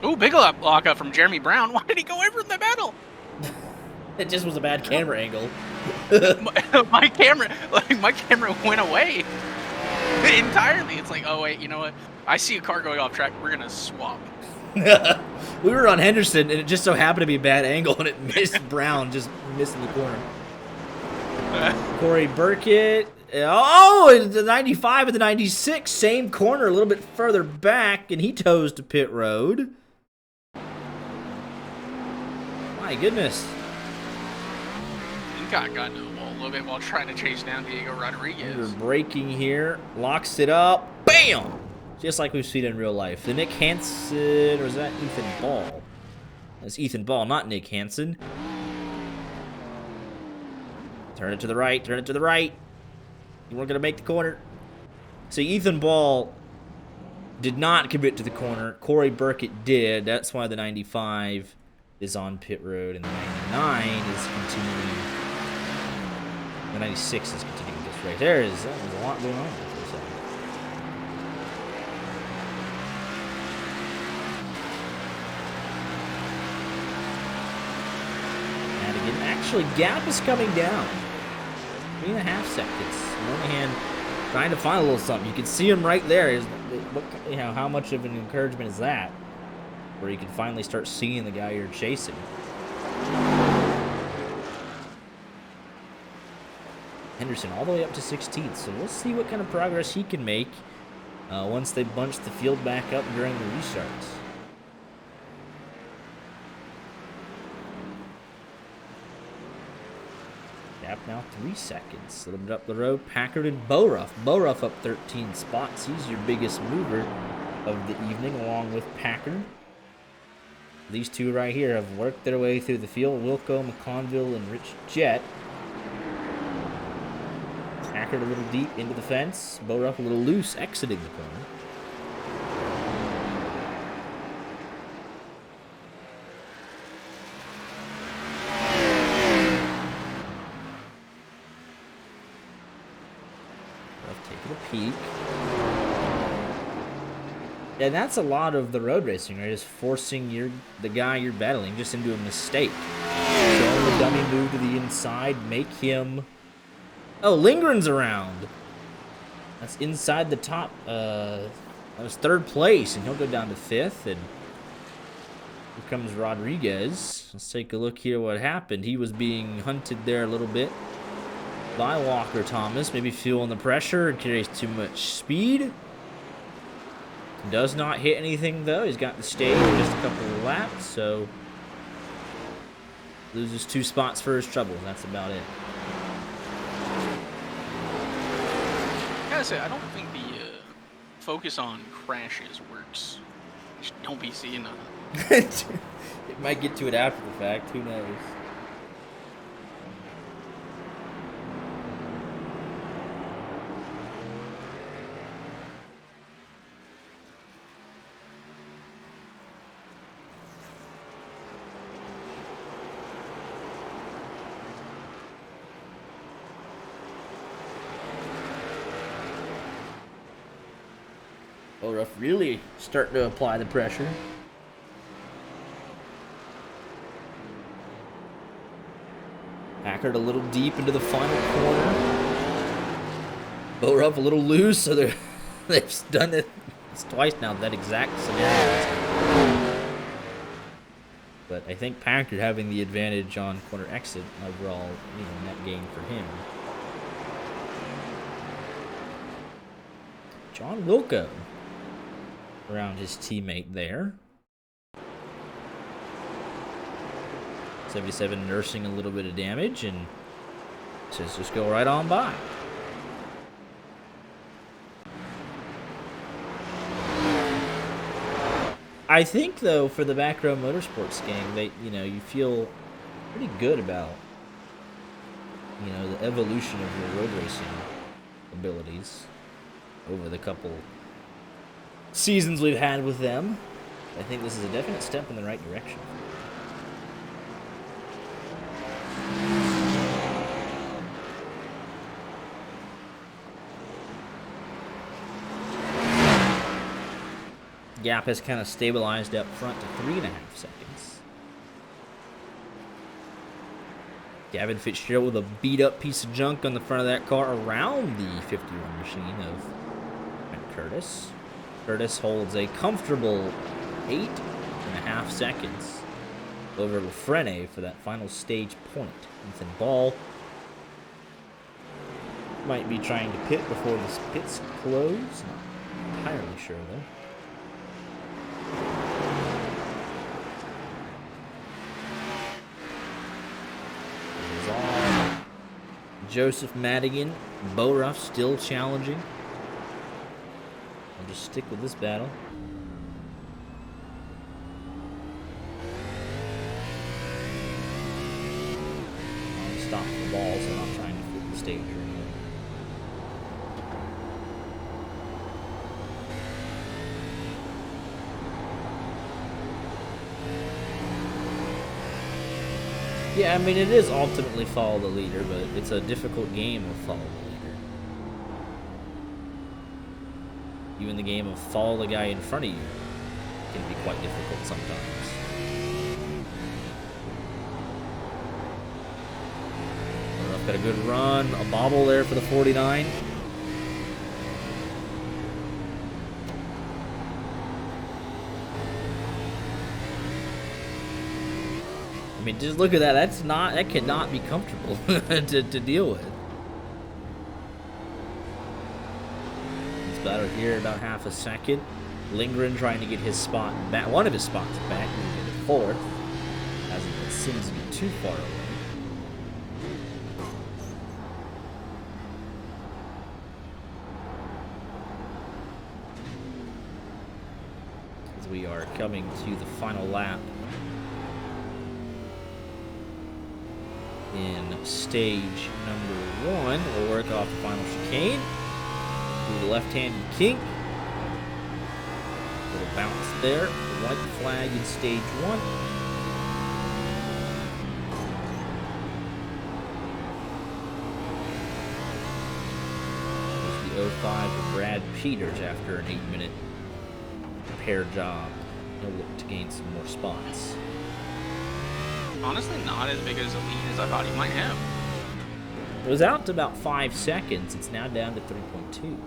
Ooh, big lockup from Jeremy Brown. Why did he go over in the battle? It just was a bad camera angle. my camera went away entirely. It's like, oh wait, you know what? I see a car going off track. We're gonna swap. We were on Henderson, and it just so happened to be a bad angle, and it missed Brown, just missing the corner. Corey Burkett. Oh, the 95 and the 96, same corner, a little bit further back, and he toes to pit road. My goodness. Got into the wall. little bit while trying to chase down Diego Under Rodriguez. braking here, locks it up, bam! Just like we've seen in real life. The Nick Hansen, or is that Ethan Ball? That's Ethan Ball, not Nick Hansen. Turn it to the right, turn it to the right. You weren't gonna make the corner. See, Ethan Ball did not commit to the corner. Corey Burkett did. That's why the 95 is on pit road, and the 99 is continuing. The 96 is continuing this race. There's a lot going on there for a second. And again, actually, gap is coming down. 3.5 seconds. Monahan trying to find a little something. You can see him right there. How much of an encouragement is that? Where you can finally start seeing the guy you're chasing. Henderson all the way up to 16th, so we'll see what kind of progress he can make once they bunch the field back up during the restarts. Gap now 3 seconds. A little bit up the road, Packard and Boruff. Boruff up 13 spots. He's your biggest mover of the evening, along with Packard. These two right here have worked their way through the field. Wilco, McConville, and Rich Jett. Packard a little deep into the fence. Boruff a little loose, exiting the corner. Taking a peek. And that's a lot of the road racing, right? Is forcing the guy you're battling just into a mistake. Showing the dummy move to the inside, make him... Oh, Lindgren's around. That's inside the top. That was 3rd place, and he'll go down to 5th. And here comes Rodriguez. Let's take a look here what happened. He was being hunted there a little bit by Walker Thomas, maybe feeling the pressure and carries too much speed. Does not hit anything though. He's got the stage just a couple of laps, so loses 2 spots for his trouble. That's about it. I gotta say, I don't think the focus on crashes works. Just don't be seeing them. It might get to it after the fact. Who knows? Boruff really starting to apply the pressure. Packard a little deep into the final corner. Boruff a little loose, so they've done it twice now, that exact scenario. But I think Packard having the advantage on corner exit overall, net gain for him. John Wilco around his teammate there. 77 nursing a little bit of damage and says just go right on by. I think though for the Back Row Motorsports gang, they you feel pretty good about the evolution of your road racing abilities over the couple seasons we've had with them. I think this is a definite step in the right direction. Gap has kind of stabilized up front to 3.5 seconds. Gavin Fitzgerald with a beat-up piece of junk on the front of that car around the 51 machine of Matt Curtis. Curtis holds a comfortable 8.5 seconds over Lafrene for that final stage point. Ethan Ball might be trying to pit before the pits close. Not entirely sure though. Joseph Madigan. Bo Ruff still challenging. I'll just stick with this battle. I'll stop the ball, so I'm not trying to flip the stage or anything. Yeah, I mean, it is ultimately follow the leader, but it's a difficult game of follow the leader. Even the game of follow the guy in front of you can be quite difficult sometimes. I've got a good run, a bobble there for the 49. I mean, just look at that. That cannot be comfortable to deal with. This battle here about half a second. Lindgren trying to get his spot back, one of his spots back, moving to fourth, as it seems to be too far away. As we are coming to the final lap in stage number 1. We'll work off the final chicane. Do the left-handed kink. Little bounce there. White flag in stage 1. There's the 05 of Brad Peters after an 8-minute repair job. He'll look to gain some more spots. Honestly, not as big as a lead as I thought he might have. It was out to about 5 seconds. It's now down to 3.2.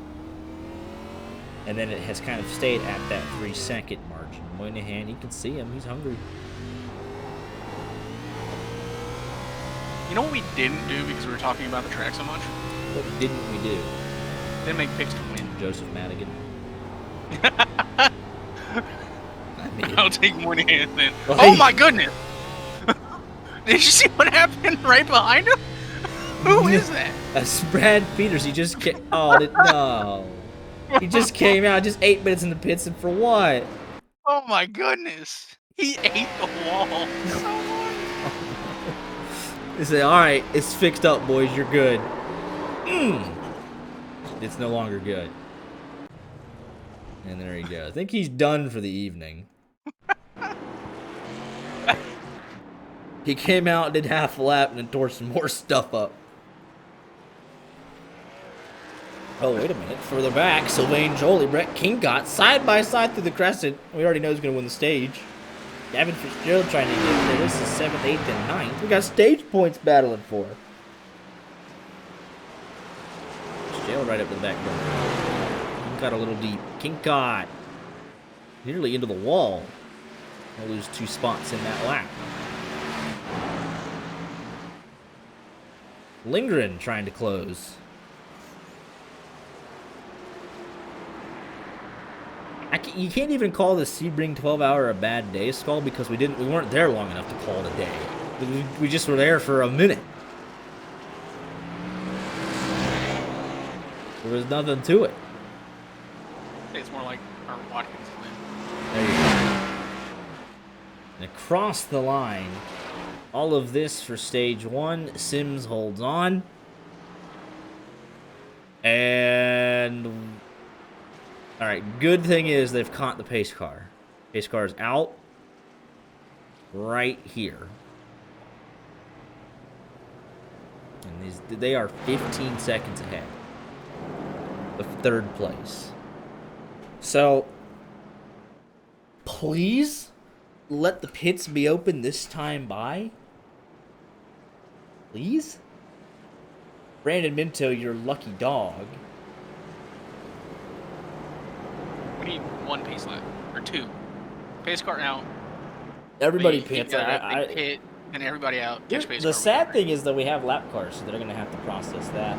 And then it has kind of stayed at that 3-second margin. Moynihan, you can see him. He's hungry. You know what we didn't do because we were talking about the track so much? What didn't we do? Didn't make picks to win. Joseph Madigan. I mean, I'll take Moynihan then. Well, Oh my goodness! Did you see what happened right behind him? Who is that? That's Brad Peters. He just came. Oh, no. He just came out just 8 minutes in the pits, and for what? Oh my goodness! He ate the wall. They say, all right, it's fixed up, boys. You're good. It's no longer good. And there he goes. I think he's done for the evening. He came out, did half a lap, and then tore some more stuff up. Oh, wait a minute. Further back, Sylvain Jolie, Brett Kinkott, side by side through the crescent. We already know who's going to win the stage. Gavin Fitzgerald trying to get there. This is 7th, 8th, and 9th. We got stage points battling for. Fitzgerald right up to the back door. Kinkott a little deep. Kinkott nearly into the wall. He'll lose 2 spots in that lap. Lindgren trying to close. You can't even call the Sebring 12-hour a bad day, Skull, because we weren't there long enough to call it a day. We just were there for a minute. There was nothing to it. I think it's more like our Watkins win. There you go. And across the line, all of this for stage 1. Sims holds on. And all right, good thing is they've caught the pace car. Pace car is out right here. And they are 15 seconds ahead of 3rd place. So, please let the pits be open this time by. Please? Brandon Minto, your lucky dog. We need 1 pace lap or 2. Pace car out. Everybody They pits. got a pit and everybody out. Catch pace The car, sad thing is that we have lap cars, so they're going to have to process that.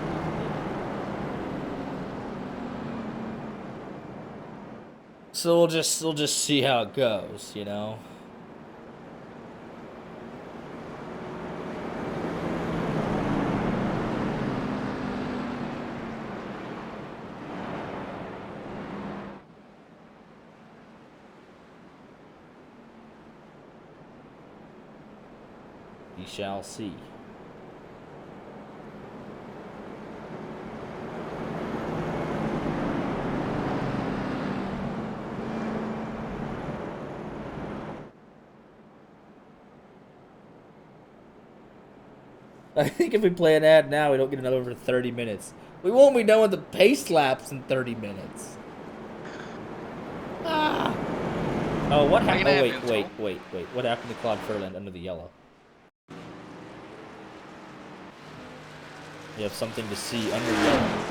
So we'll just see how it goes, you know. We shall see. I think if we play an ad now, we don't get another over 30 minutes. We won't be done with the pace laps in 30 minutes. Ah. Oh, what happened? Oh, wait. What happened to Claude Furland under the yellow? You have something to see under yellow.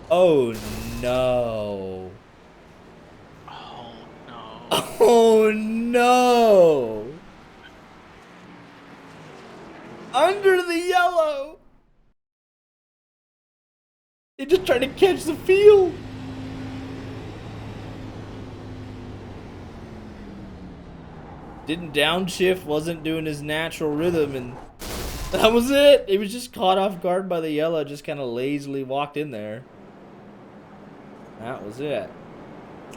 Oh no. Oh no. Oh no. Under the yellow. They're just trying to catch the field. Didn't downshift, wasn't doing his natural rhythm, and that was it. He was just caught off guard by the yellow, just kind of lazily walked in there. That was it.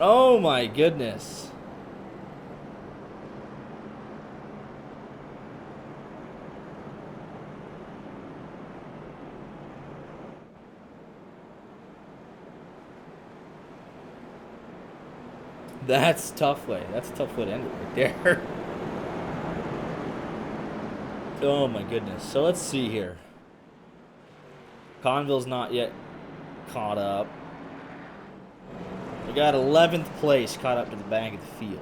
Oh my goodness. That's a tough way. That's a tough way to end it right there. Oh my goodness. So let's see here. Conville's not yet caught up. We got 11th place caught up to the back of the field.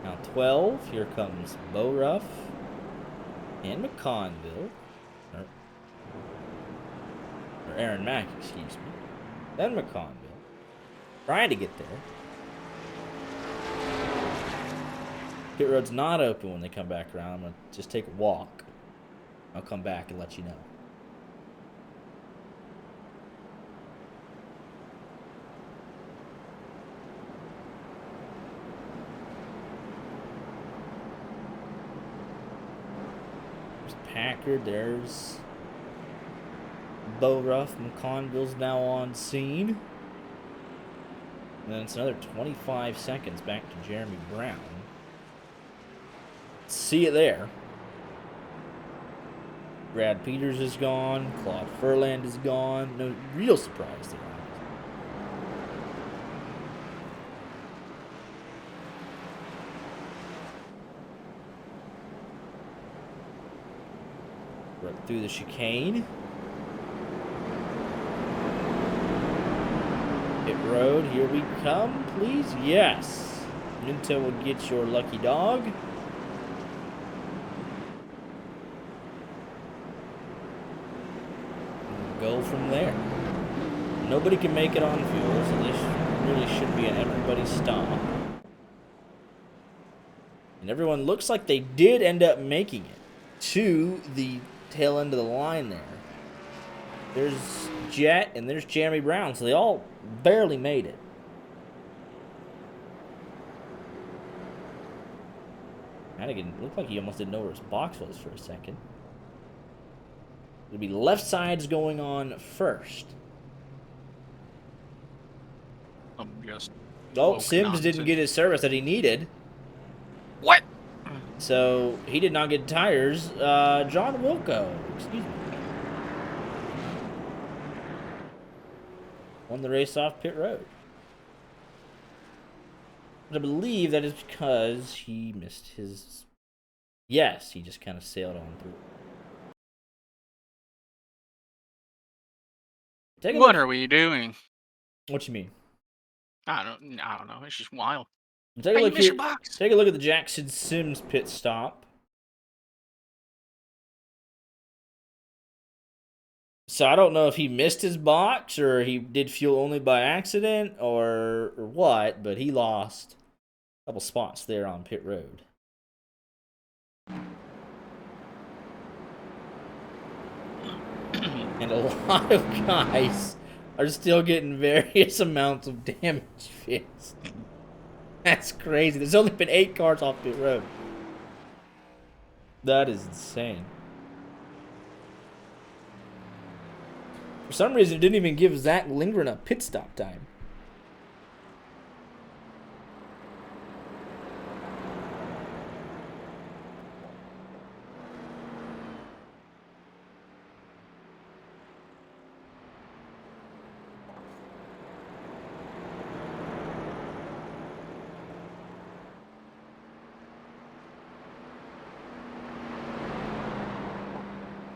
Now 12. Here comes Bo Ruff and McConville. Or Aaron Mack, excuse me. Then McConville. Trying to get there. Pit road's not open when they come back around. I'm going to just take a walk. I'll come back and let you know. There's Packard. There's Bo Ruff. McConville's now on scene. And then it's another 25 seconds back to Jeremy Brown. See it there. Brad Peters is gone. Claude Furland is gone. No real surprise there. Right through the chicane. Pit road, here we come, please. Yes. Minto will get your lucky dog. Go from there. Nobody can make it on fuel, so this really should be an everybody stop. And everyone looks like they did end up making it to the tail end of the line there. There's Jet and there's Jeremy Brown, so they all barely made it. Hannigan looked like he almost didn't know where his box was for a second. It'll be left sides going on first. Oh, Sims didn't get his service that he needed. What? So he did not get tires. John Wilco, excuse me, won the race off pit road. But I believe that is because he missed his... Yes, he just kind of sailed on through. What are we doing? What you mean? I don't know. It's just wild. Take a look here. Take a look at the Jackson Sims pit stop. So I don't know if he missed his box or he did fuel only by accident or what, but he lost a couple spots there on pit road. And a lot of guys are still getting various amounts of damage fixed. That's crazy. There's only been 8 cars off pit road. That is insane. For some reason, it didn't even give Zach Lindgren a pit stop time.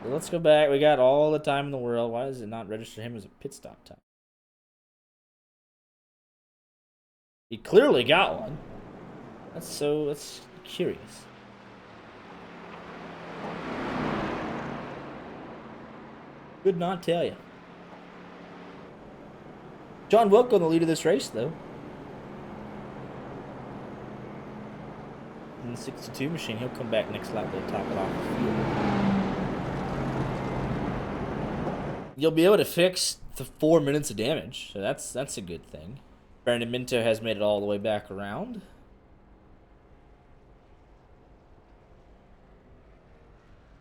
Let's go back. We got all the time in the world. Why does it not register him as a pit stop time? He clearly got one. That's curious. Could not tell you. John Wilk on the lead of this race, though. In the 62 machine, he'll come back next lap. They'll top it off the field. You'll be able to fix the 4 minutes of damage, so that's a good thing. Brandon Minto has made it all the way back around.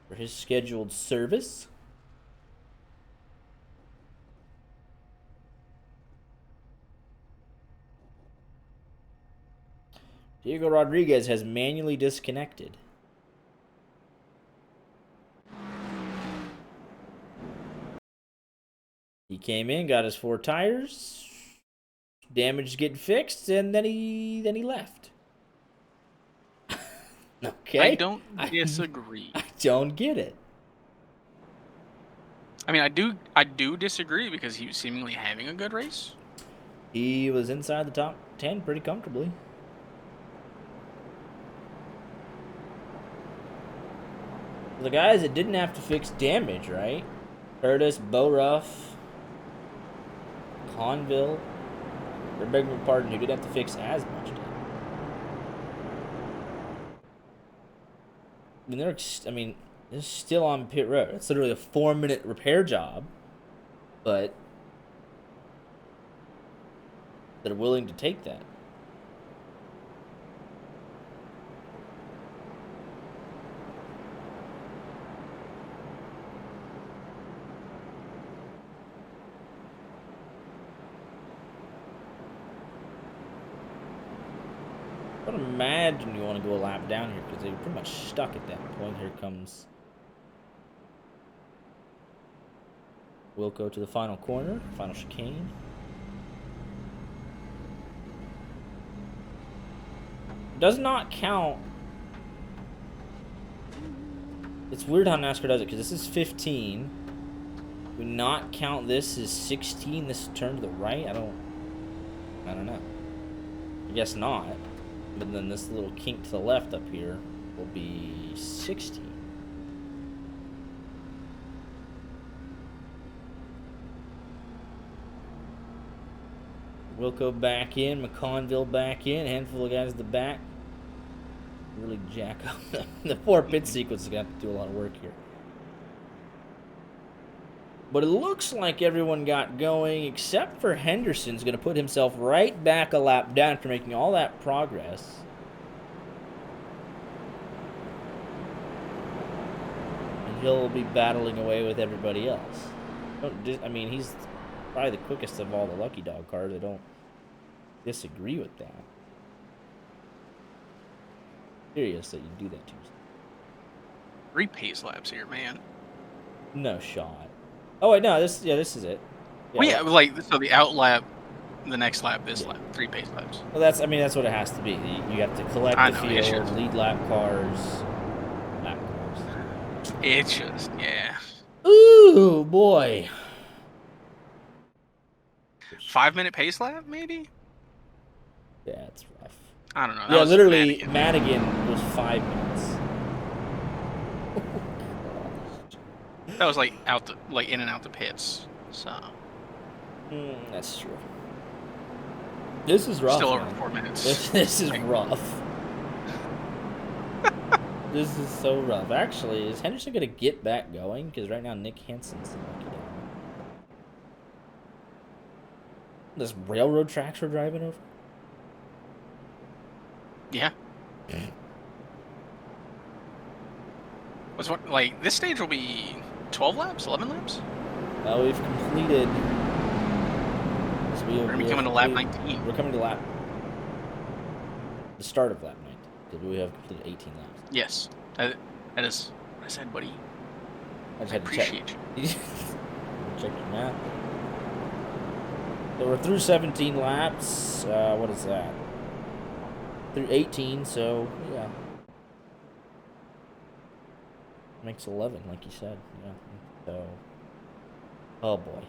For his scheduled service. Diego Rodriguez has manually disconnected. He came in, got his 4 tires, damage getting fixed, and then he left. Okay. I don't disagree. I don't get it. I mean, I do disagree because he was seemingly having a good race. He was inside the top 10 pretty comfortably. The guys that didn't have to fix damage, right? Curtis, Bo Ruff, Conville, or beg your pardon, who didn't have to fix as much damage. They're still on pit road. It's literally a 4-minute repair job, but they're willing to take that. I would imagine you want to go a lap down here because they were pretty much stuck at that point. Here comes Wilco to the final corner, final chicane. Does not count. It's weird how NASCAR does it because this is 15. We not count this as 16. This turn to the right. I don't know. I guess not. But then this little kink to the left up here will be 60. Wilco back in, McConville back in, handful of guys at the back. Really jack up the 4 pit sequence is going to have to do a lot of work here. But it looks like everyone got going, except for Henderson's going to put himself right back a lap down after making all that progress. And he'll be battling away with everybody else. He's probably the quickest of all the Lucky Dog cars. I don't disagree with that. Curious that you do that Tuesday. 3 pace laps here, man. No shot. Oh wait, no, this is it. Yeah, so the out lap, the next lap, this lap, 3 pace laps. Well, that's what it has to be. You have to collect the field, lead lap cars, lap cars. It's just, yeah. Ooh, boy. 5-minute pace lap, maybe? Yeah, it's rough. I don't know. Yeah, literally, Madigan was 5 minutes. That was like in and out the pits. So. That's true. This is rough. Still man. over 4 minutes. This is rough. This is so rough. Actually, is Henderson gonna get back going? Because right now Nick Hansen's the lucky dog. This railroad tracks we're driving over. Yeah. Was what like this stage will be 12 laps, 11 laps? We've completed. So We're gonna be coming to lap 19. We're coming to the start of lap 19 because we have completed 18 laps. Yes, that is what I said, buddy. I just I had to check. appreciate you. Check your math. So we're through 17 laps. What is that? Through 18, so yeah. Makes 11, like you said. Yeah. So, oh boy.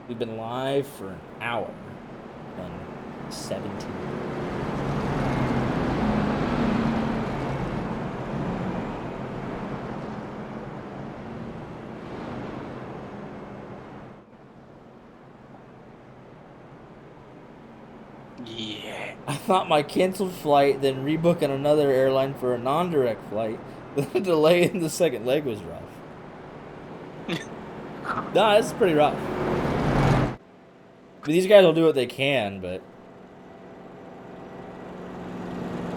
We've been live for an hour. Done 17. Yeah. I thought my canceled flight, then rebooking another airline for a non-direct flight. The delay in the second leg was rough. Nah, it's pretty rough. I mean, these guys will do what they can, but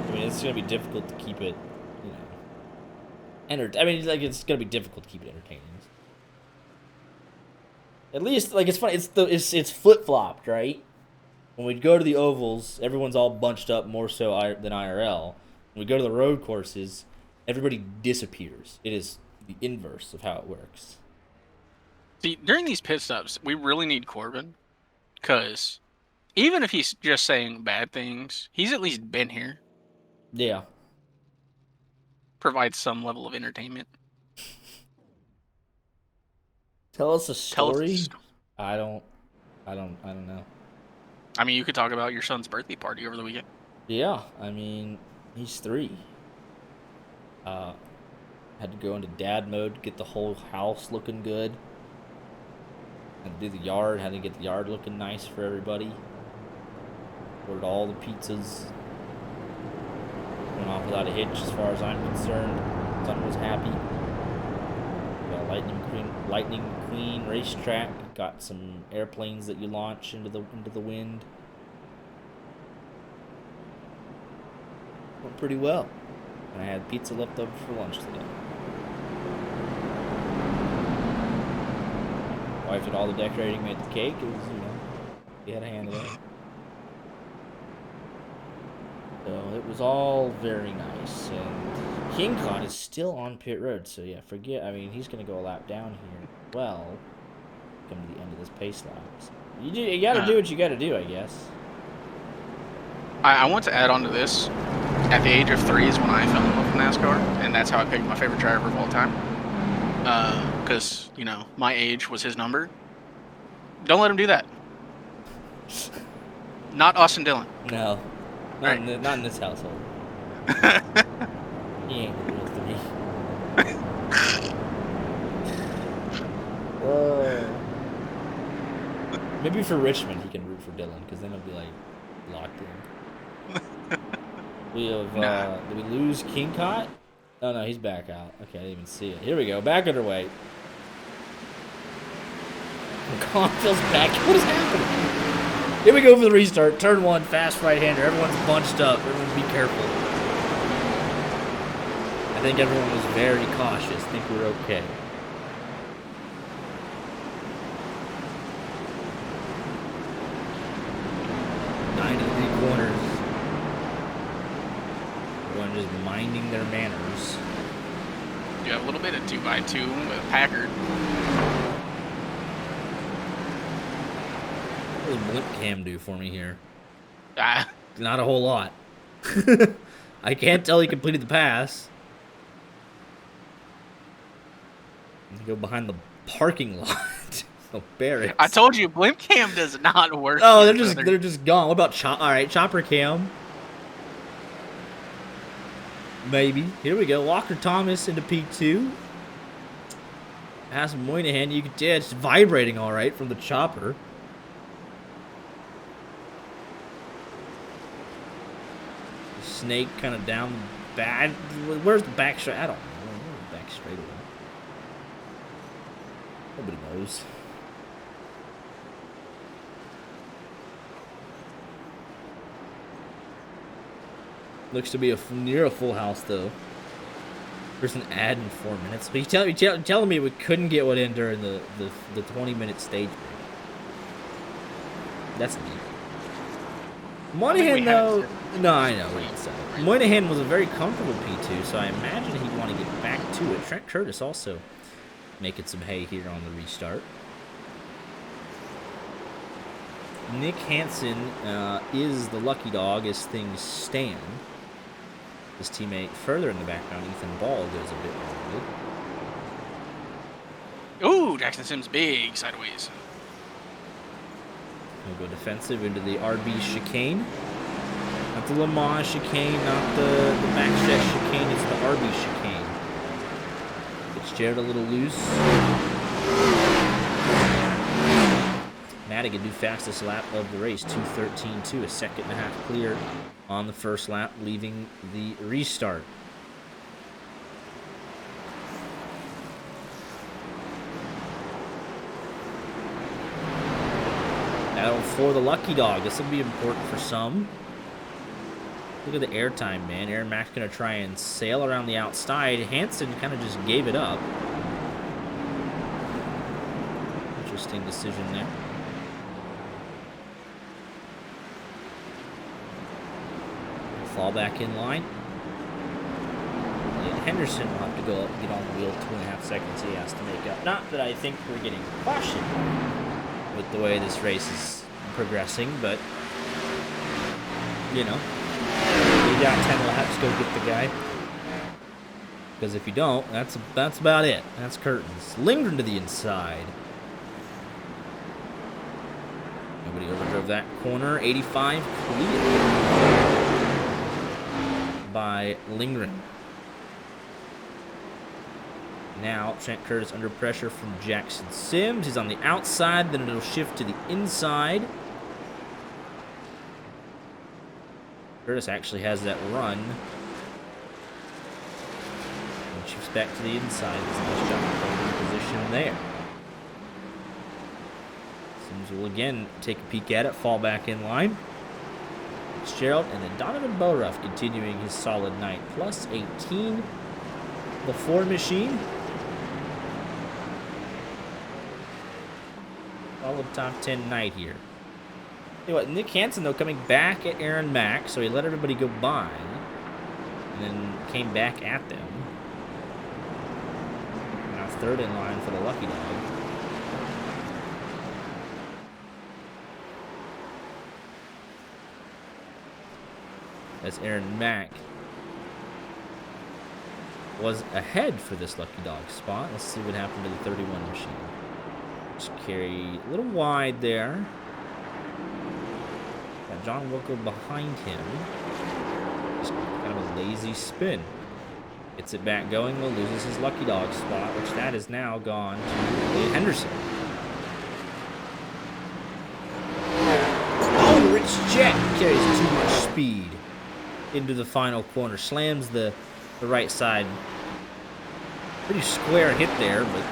I mean, it's gonna be difficult to keep it, you know, I mean, like it's gonna be difficult to keep it entertaining. At least, like it's funny. It's flip flopped, right? When we go to the ovals, everyone's all bunched up more so than IRL. When we go to the road courses, everybody disappears. It is the inverse of how it works. See, during these pit stops, we really need Corbin, because even if he's just saying bad things, he's at least been here. Yeah. Provides some level of entertainment. Tell us a Tell us. story. I don't know. I mean, you could talk about your son's birthday party over the weekend. Yeah, I mean, he's 3. Had to go into dad mode, get the whole house looking good. Had to do the yard, had to get the yard looking nice for everybody. Ordered all the pizzas. Went off without a hitch as far as I'm concerned. Son was happy. Got Lightning Queen racetrack. Got some airplanes that you launch into the wind. Went pretty well. And I had pizza left over for lunch today. Wife did all the decorating, made the cake. It was, you had a hand in it. So it was all very nice. And King Kong is still on pit road. So yeah, I mean, he's going to go a lap down here. Well, come to the end of this pace lap. So you got to do what you got to do, I guess. I want to add on to this. At the age of 3 is when I fell in love with NASCAR, and that's how I picked my favorite driver of all time. Because, my age was his number. Don't let him do that. Not Austin Dillon. No. Not in this household. He ain't the real to me. Maybe for Richmond he can root for Dillon, because then he'll be like locked in. We have did we lose King Cot? Oh no, he's back out. Okay, I didn't even see it. Here we go, back underway. Confield's back. What is happening? Here we go for the restart. Turn 1, fast right-hander. Everyone's bunched up. Everyone be careful. I think everyone was very cautious. I think we're okay. Nine and 3 corners. Everyone just minding their manners. You have a little bit of 2x2 with Packard. What does Blimp Cam do for me here? Ah. Not a whole lot. I can't tell he completed the pass. Go behind the parking lot. Oh, barracks. I told you, Blimp Cam does not work. Oh, they're just gone. What about all right, Chopper Cam? Maybe. Here we go. Walker Thomas into P2. Pass Moynihan. You can tell it's vibrating all right from the chopper. Snake kind of down bad. Where's the back straight? I don't know. Where's the back straight? Nobody knows. Looks to be near a full house, though. There's an ad in 4 minutes. But you telling me we couldn't get one in during the 20-minute stage break. That's deep. Moynihan, though... No, I know. Moynihan was a very comfortable P2, so I imagine he'd want to get back to it. Trent Curtis also making some hay here on the restart. Nick Hansen is the lucky dog as things stand. His teammate further in the background, Ethan Ball, goes a bit wrong. Ooh, Jackson Sims big sideways. He'll go defensive into the RB chicane. Not the Le Mans chicane, not the backstretch chicane, it's the RB chicane. Fitzgerald a little loose. Madigan do fastest lap of the race, 2:13.2, a second and a half clear on the first lap, leaving the restart. Now for the lucky dog, this will be important for some. Look at the airtime, man. Aaron Mack's going to try and sail around the outside. Hansen kind of just gave it up. Interesting decision there. Fall back in line. And Henderson will have to go up and get on the wheel. 2.5 seconds he has to make up. Not that I think we're getting caution with the way this race is progressing, but you know, you got 10 laps, go get the guy. Because if you don't, that's about it. That's curtains. Lindgren to the inside. Nobody overdrove that corner. 85 clear by Lindgren. Now Trent Curtis under pressure from Jackson Sims. He's on the outside, then it'll shift to the inside. Curtis actually has that run. And shifts back to the inside. It's a nice job of position there. Sims will again take a peek at it, fall back in line. Fitzgerald, and then Donovan Boruff continuing his solid night. Plus 18. The Ford machine. Solid top 10 night here. You know what, Nick Hansen, though, coming back at Aaron Mack, so he let everybody go by. And then came back at them. Now third in line for the lucky dog. As Aaron Mack was ahead for this lucky dog spot. Let's see what happened to the 31 machine. Just carry a little wide there. Got John Wilco behind him. Just kind of a lazy spin. Gets it back going, though, loses his lucky dog spot, which that is now gone to Lee Henderson. Oh, Rich Jet carries too much speed into the final corner, slams the right side. Pretty square hit there, but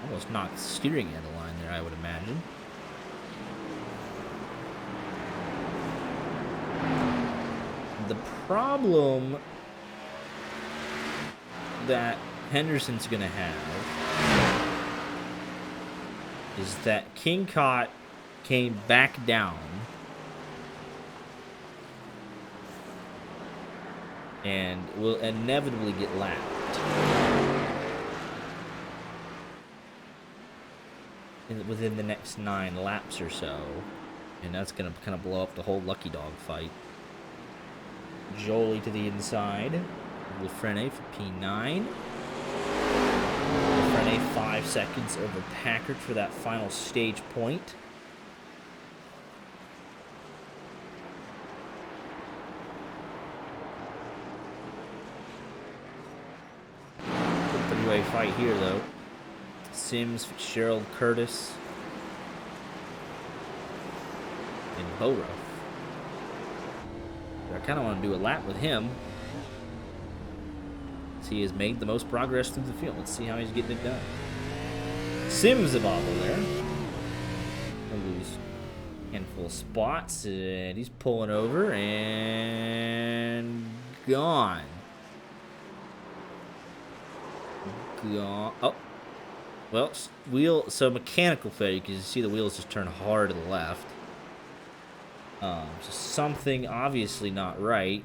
almost knocked the steering out of the line there, I would imagine. The problem that Henderson's going to have is that King Cott came back down and will inevitably get lapped within the next 9 laps or so, and that's going to kind of blow up the whole lucky dog fight. Jolie to the inside, Lafrene for P9. Lafrene 5 seconds over Packard for that final stage point. Three-way fight here, though. Sims, Fitzgerald, Curtis, and Boruff. I kind of want to do a lap with him. He has made the most progress through the field. Let's see how he's getting it done. Sims a bobble there. No lose. Handful of spots, and he's pulling over and gone. Gone. Oh, well, so mechanical failure. You can see the wheels just turn hard to the left. So something obviously not right.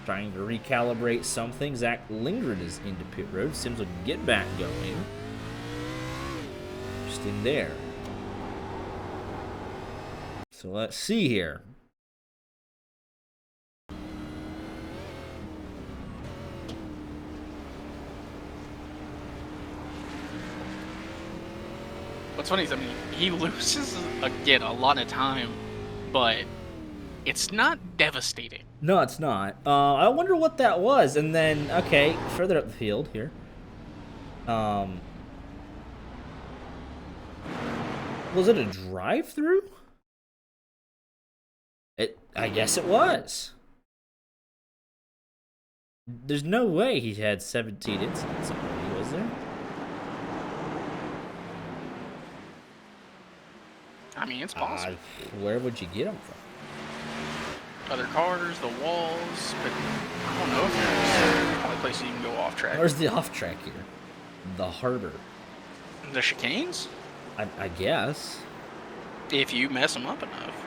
Trying to recalibrate something. Zach Lindgren is into pit road. Sims will get back going. Interesting there. So let's see here. What's funny is, I mean, he loses, again, a lot of time, but it's not devastating. No, it's not. I wonder what that was. And then, okay, further up the field here. Was it a drive-through? I guess it was. There's no way he had 17 incidents already, was there? I mean, it's possible. Where would you get them from? Other cars, the walls, but I don't know if there's probably places you can go off track. Where's the off track here? The harbor. The chicanes? I guess. If you mess them up enough.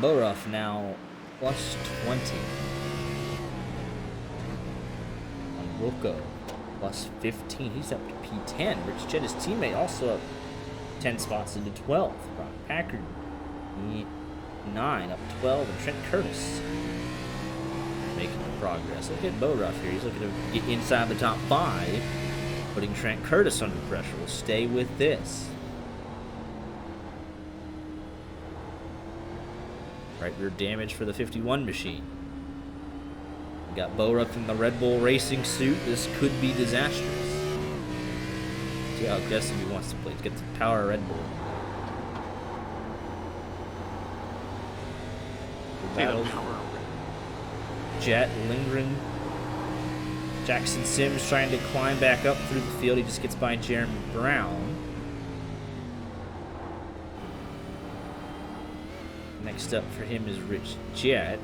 Boruff now plus 20. On Wilco plus 15. He's up to P10. Rich Jett, his teammate, also up 10 spots into 12th. Brock Packard, 9 up 12. And Trent Curtis making the progress. Look at Boruff here. He's looking to get inside the top 5. Putting Trent Curtis under pressure. We'll stay with this. Right rear damage for the 51 machine. We got Boruff in the Red Bull racing suit. This could be disastrous. See how aggressive he wants to play. Let's get the power of Red Bull. Battles. Jett, Lindgren, Jackson Sims trying to climb back up through the field. He just gets by Jeremy Brown. Next up for him is Rich Jett.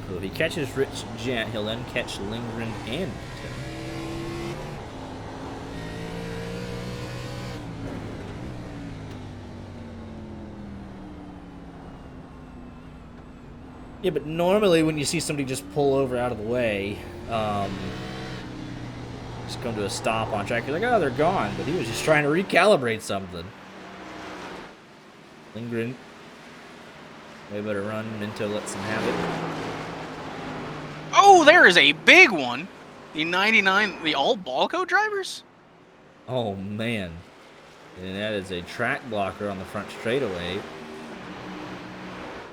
So if he catches Rich Jett, he'll then catch Lindgren and Tim. Yeah, but normally when you see somebody just pull over out of the way, just come to a stop on track, you're like, oh, they're gone. But he was just trying to recalibrate something. Lindgren, way better run. Minto lets him have it. Oh, there is a big one. The 99, the all Balco drivers? Oh, man. And that is a track blocker on the front straightaway.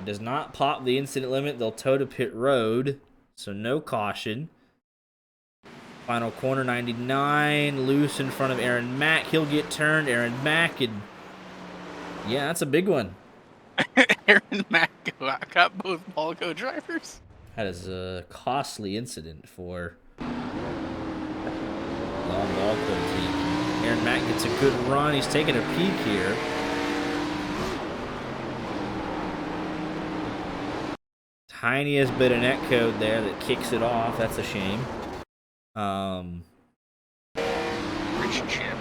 Does not pop the incident limit. They'll tow to pit road, so no caution. Final corner, 99, loose in front of Aaron Mack. He'll get turned. Aaron Mack, and yeah, that's a big one. Aaron Mack got both Balco drivers. That is a costly incident for the Balco team. Aaron Mack gets a good run. He's taking a peek here. Tiniest bit of netcode there that kicks it off. That's a shame. Rich Jett.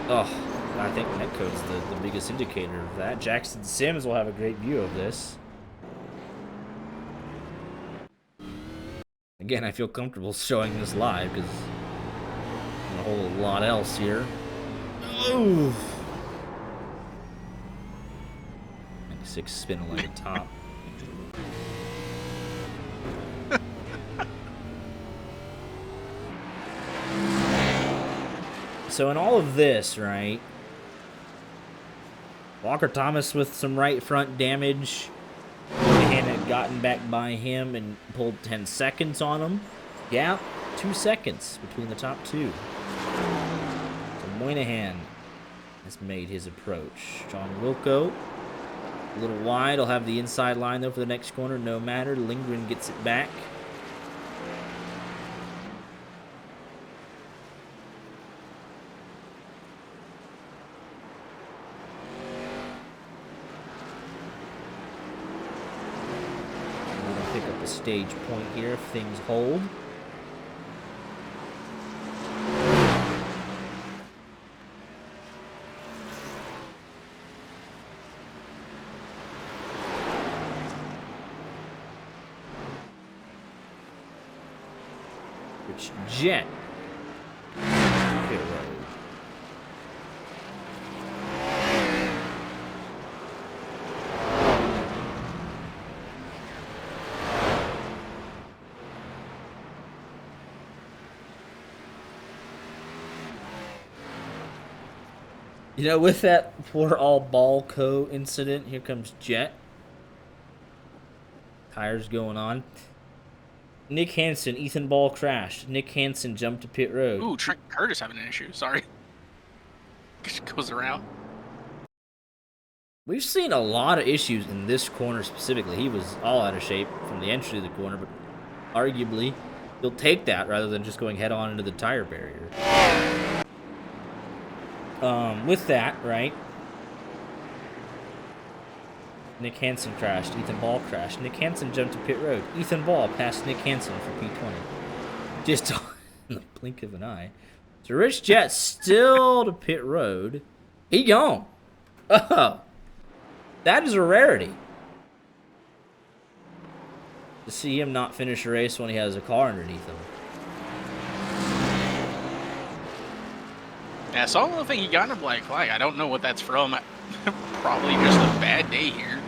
Oh, I think netcode's the biggest indicator of that. Jackson Sims will have a great view of this. Again, I feel comfortable showing this live because a whole lot else here. Ooh. 96 spin like a top. So in all of this, right, Walker Thomas with some right front damage. Moynihan had gotten back by him and pulled 10 seconds on him. Gap, 2 seconds between the top two. So Moynihan has made his approach. John Wilco A little wide. I'll have the inside line, though, for the next corner. No matter. Lindgren gets it back. We're going to pick up a stage point here if things hold. Rich Jet. Pit road. You know, with that poor all ball co incident, here comes Jet. Tires going on. Nick Hansen, Ethan Ball crashed. Nick Hansen jumped to pit road. Ooh, Trent Curtis having an issue. Sorry. Just goes around. We've seen a lot of issues in this corner specifically. He was all out of shape from the entry of the corner, but arguably he'll take that rather than just going head on into the tire barrier. With that, right? Nick Hansen crashed. Ethan Ball crashed. Nick Hansen jumped to pit road. Ethan Ball passed Nick Hansen for P20. Just in the blink of an eye. So Rich Jet still to pit road. He gone. Oh. That is a rarity. To see him not finish a race when he has a car underneath him. Yeah, so I don't think he got a black flag. I don't know what that's from. Probably just a bad day here.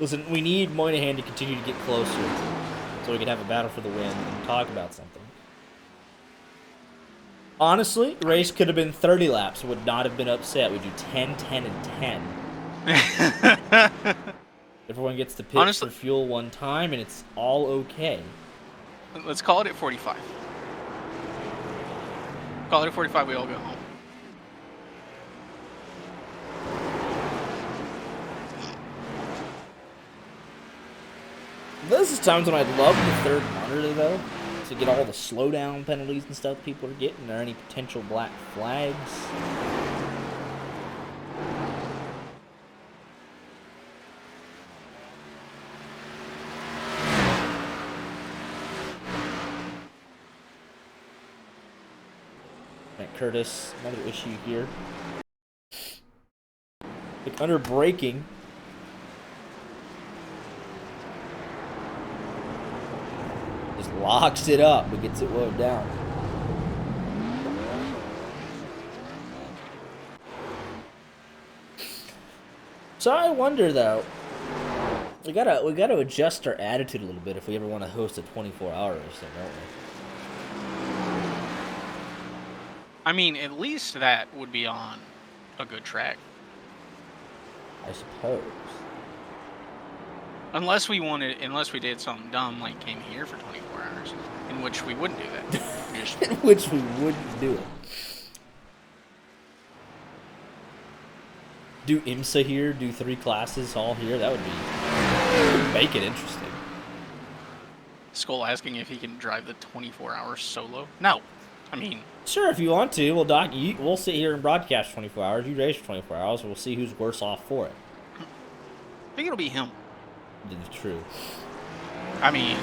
Listen, we need Moynihan to continue to get closer so we can have a battle for the win and talk about something. Honestly, the race could have been 30 laps. Would not have been upset. We do 10, 10, and 10. Everyone gets to pit for fuel one time, and it's all okay. Let's call it at 45. Call it at 45, we all go home. This is times when I'd love the third monitor, though, to get all the slowdown penalties and stuff people are getting, or any potential black flags. Trent Curtis, another issue here. Like under braking. Just locks it up but gets it wound down. So I wonder though, we gotta adjust our attitude a little bit if we ever want to host a 24-hour race, don't we? I mean, at least that would be on a good track. I suppose. Unless we did something dumb like came here for 24 hours, in which we wouldn't do that. In which we wouldn't do it. Do IMSA here, do 3 classes all here, that would make it interesting. Skull asking if he can drive the 24 hours solo. No. I mean, sure, if you want to, we'll sit here and broadcast 24 hours. You race for 24 hours, and we'll see who's worse off for it. I think it'll be him. It's true. I mean,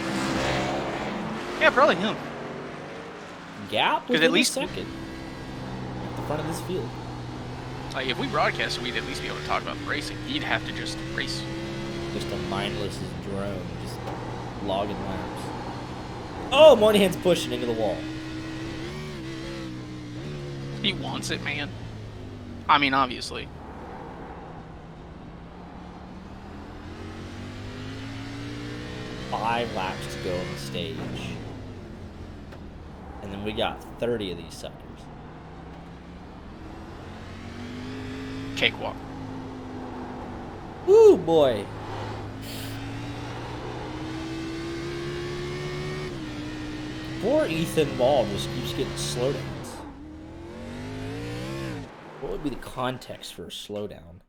yeah, probably him. Gap was at least second at the front of this field. Like, if we broadcast, we'd at least be able to talk about the racing. He'd have to just race. Just a mindless drone, just logging laps. Oh, Moynihan's pushing into the wall. He wants it, man. I mean, obviously. Five laps to go on the stage. And then we got 30 of these suckers. Cakewalk. Ooh, boy. Poor Ethan Ball just keeps getting slow downs. What would be the context for a slowdown?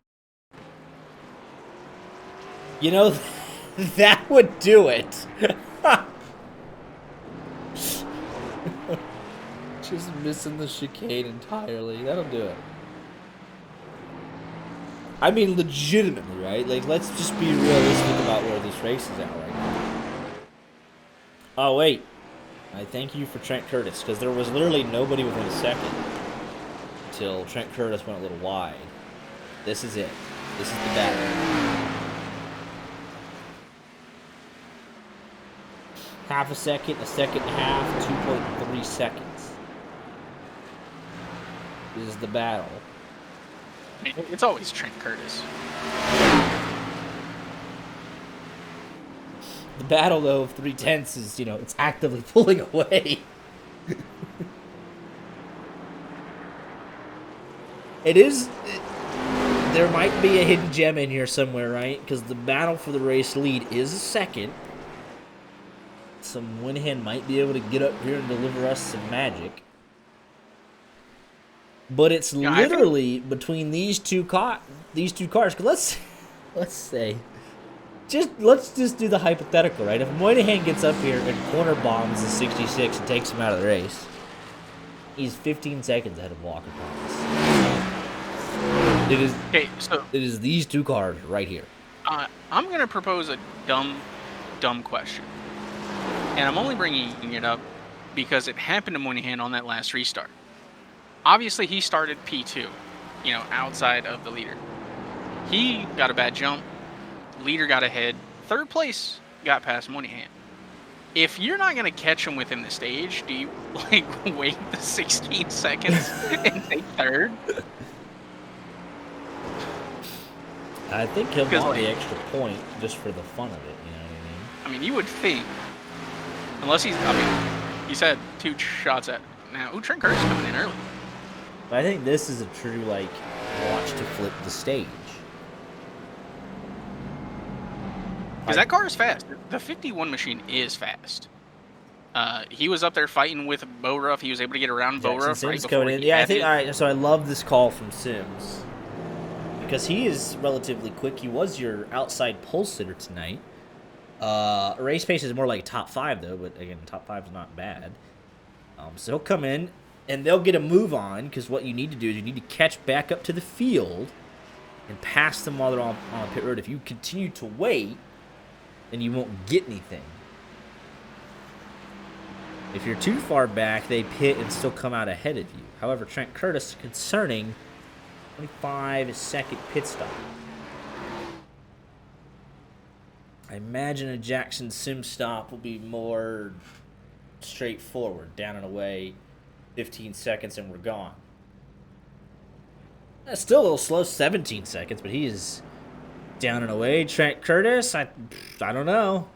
You know, that would do it. Just missing the chicane entirely. That'll do it. I mean, legitimately, right? Like, let's just be realistic about where this race is at right now. Oh, wait. I thank you for Trent Curtis, because there was literally nobody within a second until Trent Curtis went a little wide. This is it. This is the battle. Half a second and a half, 2.3 seconds. This is the battle. It's always Trent Curtis. The battle, though, of 3/10 is, you know, it's actively pulling away. There might be a hidden gem in here somewhere, right? Because the battle for the race lead is a second. Some Winahan might be able to get up here and deliver us some magic. But it's literally between these two cars. Because let's say, let's just do the hypothetical, right? If Moynihan gets up here and corner bombs the 66 and takes him out of the race, he's 15 seconds ahead of Walker Thomas. It is these two cars right here. I'm gonna propose a dumb question, and I'm only bringing it up because it happened to Moynihan on that last restart. Obviously, he started P2, you know, outside of the leader. He got a bad jump. Leader got ahead. Third place got past Moynihan. If you're not going to catch him within the stage, do you, like, wait the 16 seconds and take third? I think he'll want the extra point just for the fun of it, you know what I mean, you would think. Unless he's had 2 shots at... Now, Trent Curtis coming in early. But I think this is a true, like, watch to flip the stage. Because that car is fast. The 51 machine is fast. He was up there fighting with Bo Ruff. He was able to get around Bo Ruff right before he Yeah, I think, all right, so I love this call from Sims. Because he is relatively quick. He was your outside pole sitter tonight. Race pace is more like top 5, though. But, again, top 5 is not bad. So he'll come in, and they'll get a move on. Because what you need to do is you need to catch back up to the field and pass them while they're on pit road. If you continue to wait, then you won't get anything. If you're too far back, they pit and still come out ahead of you. However, Trent Curtis, concerning 25-second pit stop. I imagine a Jackson Sim stop will be more straightforward. Down and away, 15 seconds and we're gone. That's still a little slow, 17 seconds, but he is down and away. Trent Curtis, I don't know.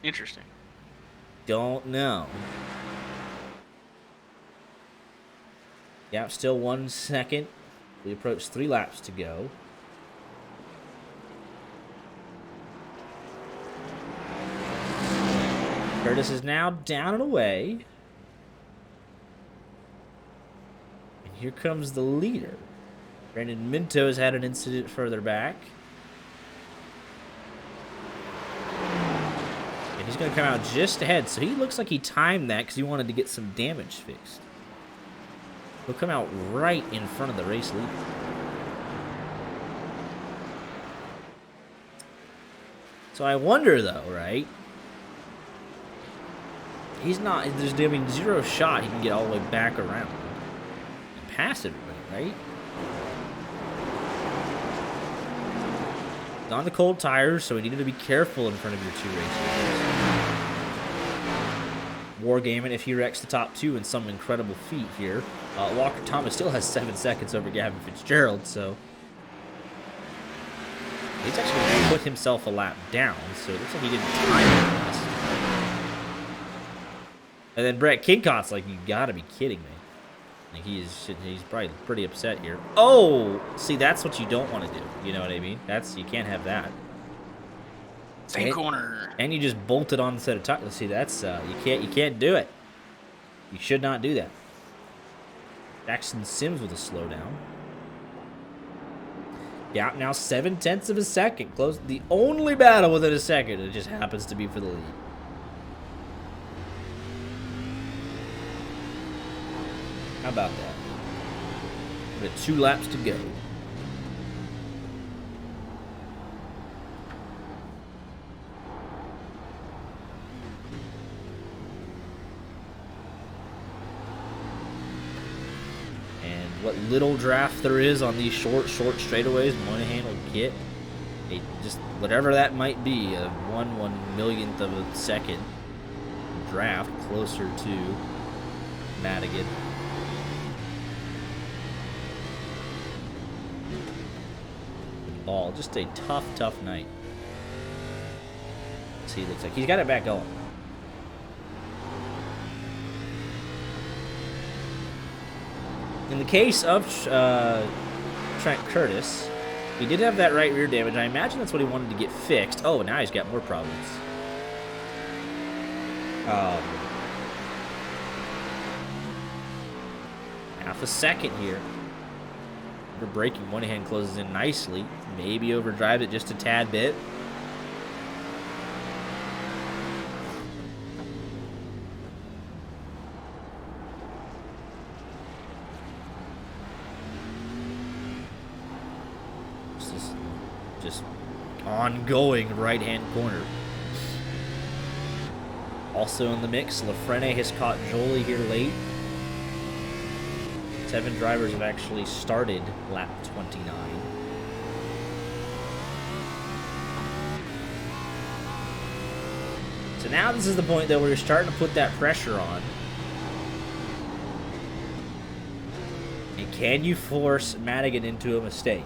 Interesting. Don't know. Yeah, still 1 second. We approach 3 laps to go. Curtis is now down and away. And here comes the leader. Brandon Minto has had an incident further back. And he's going to come out just ahead. So he looks like he timed that because he wanted to get some damage fixed. He'll come out right in front of the race leader. So I wonder, though, right? He's not... There's, I mean, 0 shot he can get all the way back around. And pass everybody, right? He's on the cold tires, so we needed to be careful in front of your 2 race leaders. Wargaming if he wrecks the top 2 in some incredible feat here. Walker Thomas still has 7 seconds over Gavin Fitzgerald, so he's actually going to put himself a lap down, so it looks like he didn't time it last. And then Brett Kidcott's like, you gotta be kidding me. Like he's probably pretty upset here. Oh, see, that's what you don't want to do. You know what I mean? You can't have that. Same corner. And you just bolted on the set of tires. See, that's you can't do it. You should not do that. Jackson Sims with a slowdown. Yeah, now 7/10 of a second. Close. The only battle within a second. It just happens to be for the lead. How about that? We got 2 laps to go. What little draft there is on these short straightaways, Moynihan will get just whatever that might be, a 1/1,000,000th of a second draft closer to Madigan. Ball, just a tough night. See, it looks like he's got it back going. In the case of Trent Curtis, he did have that right rear damage. I imagine that's what he wanted to get fixed. Oh, now he's got more problems. Half a second here. Over braking, Moynihan closes in nicely. Maybe overdrive it just a tad bit. Just ongoing right-hand corner. Also in the mix, Lafrene has caught Jolie here late. 7 drivers have actually started lap 29. So now this is the point, though, where you're starting to put that pressure on. And can you force Madigan into a mistake?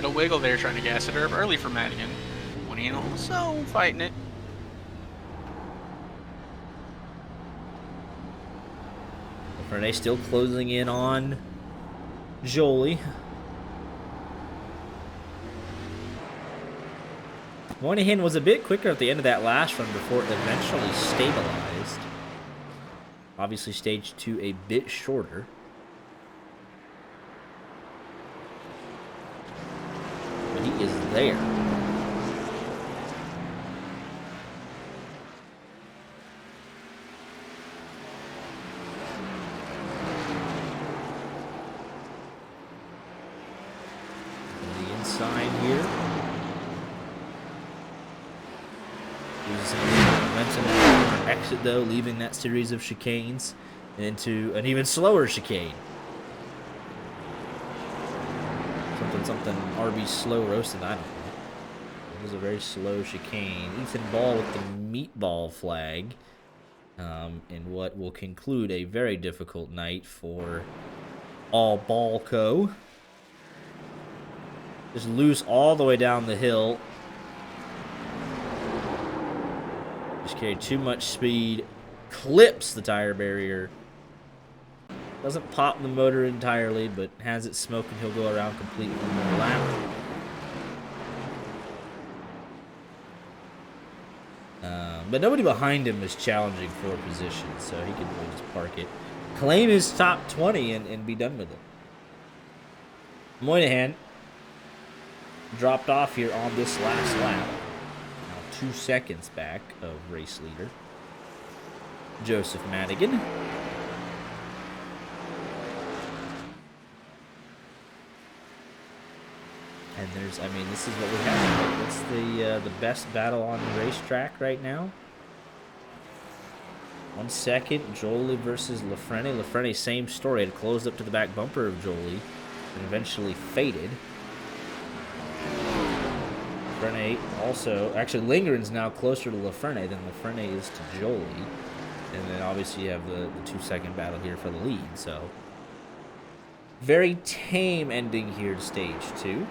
A wiggle there trying to gas it up early for Madigan. Moynihan also fighting it. Renee still closing in on Jolie. Moynihan was a bit quicker at the end of that last run before it eventually stabilized. Obviously stage 2 a bit shorter. But he is there. On the inside here. Loses momentum exit though, leaving that series of chicanes into an even slower chicane. Something RB slow roasted, I don't know. It was a very slow chicane. Ethan Ball with the meatball flag. In what will conclude a very difficult night for All Ball Co. Just loose all the way down the hill. Just carried too much speed. Clips the tire barrier. Doesn't pop the motor entirely, but has it smoking. He'll go around completely one more lap. But nobody behind him is challenging for a position, so he can really just park it. Claim his top 20 and be done with it. Moynihan dropped off here on this last lap. Now 2 seconds back of race leader Joseph Madigan. And there's, I mean, this is what we have. What's the best battle on the racetrack right now? 1 second, Jolie versus Lafrene. Lafrene, same story. Had closed up to the back bumper of Jolie and eventually faded. Lafrene also, actually Lindgren's now closer to Lafrene than Lafrene is to Jolie. And then obviously you have the 2 second battle here for the lead. So very tame ending here to stage 2.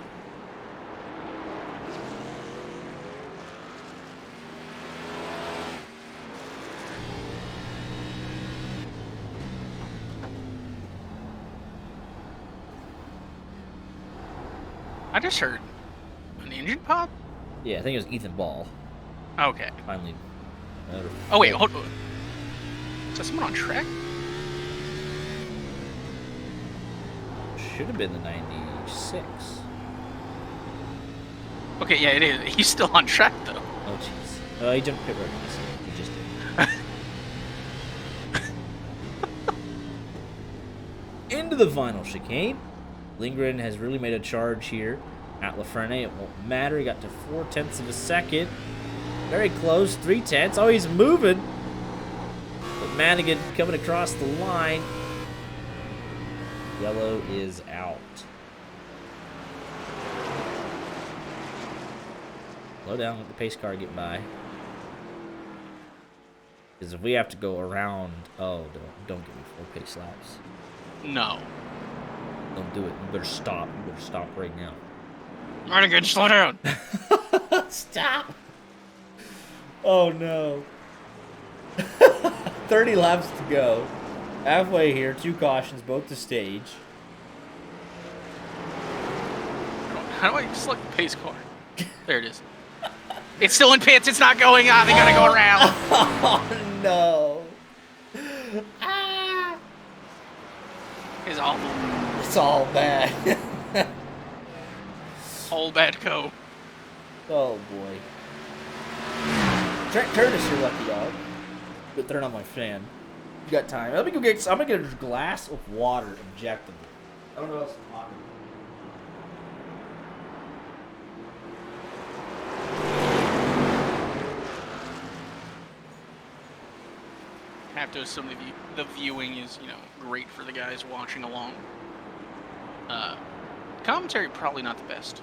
I just heard an engine pop. Yeah, I think it was Ethan Ball. Okay. Finally Oh wait, hold on. Is that someone on track? Should have been the 96. Okay, yeah, it is. He's still on track though. Oh jeez. Oh, he jumped pit road. He just did. Into the final chicane. Lindgren has really made a charge here at LaFrenne. It won't matter. He got to 0.4 of a second. Very close. 0.3. Oh, he's moving. But Madigan coming across the line. Yellow is out. Slow down, let the pace car get by. Because if we have to go around... Oh, don't give me 4 pace laps. No. Don't do it. You better stop. You better stop right now. Madigan, slow down. Stop! Oh, no. 30 laps to go. Halfway here, 2 cautions, both to stage. How do I select the pace car? There it is. It's still in pits. It's not going on. They gotta go around. Oh, no. Ah. It's awful. It's all bad. All bad co. Oh, boy. Trent Curtis, your lucky dog. But turn on my fan. You got time. Let me go get... I'm going to get a glass of water injectable. I don't know what else I'm talking about. Have to assume the viewing is, great for the guys watching along. Commentary probably not the best.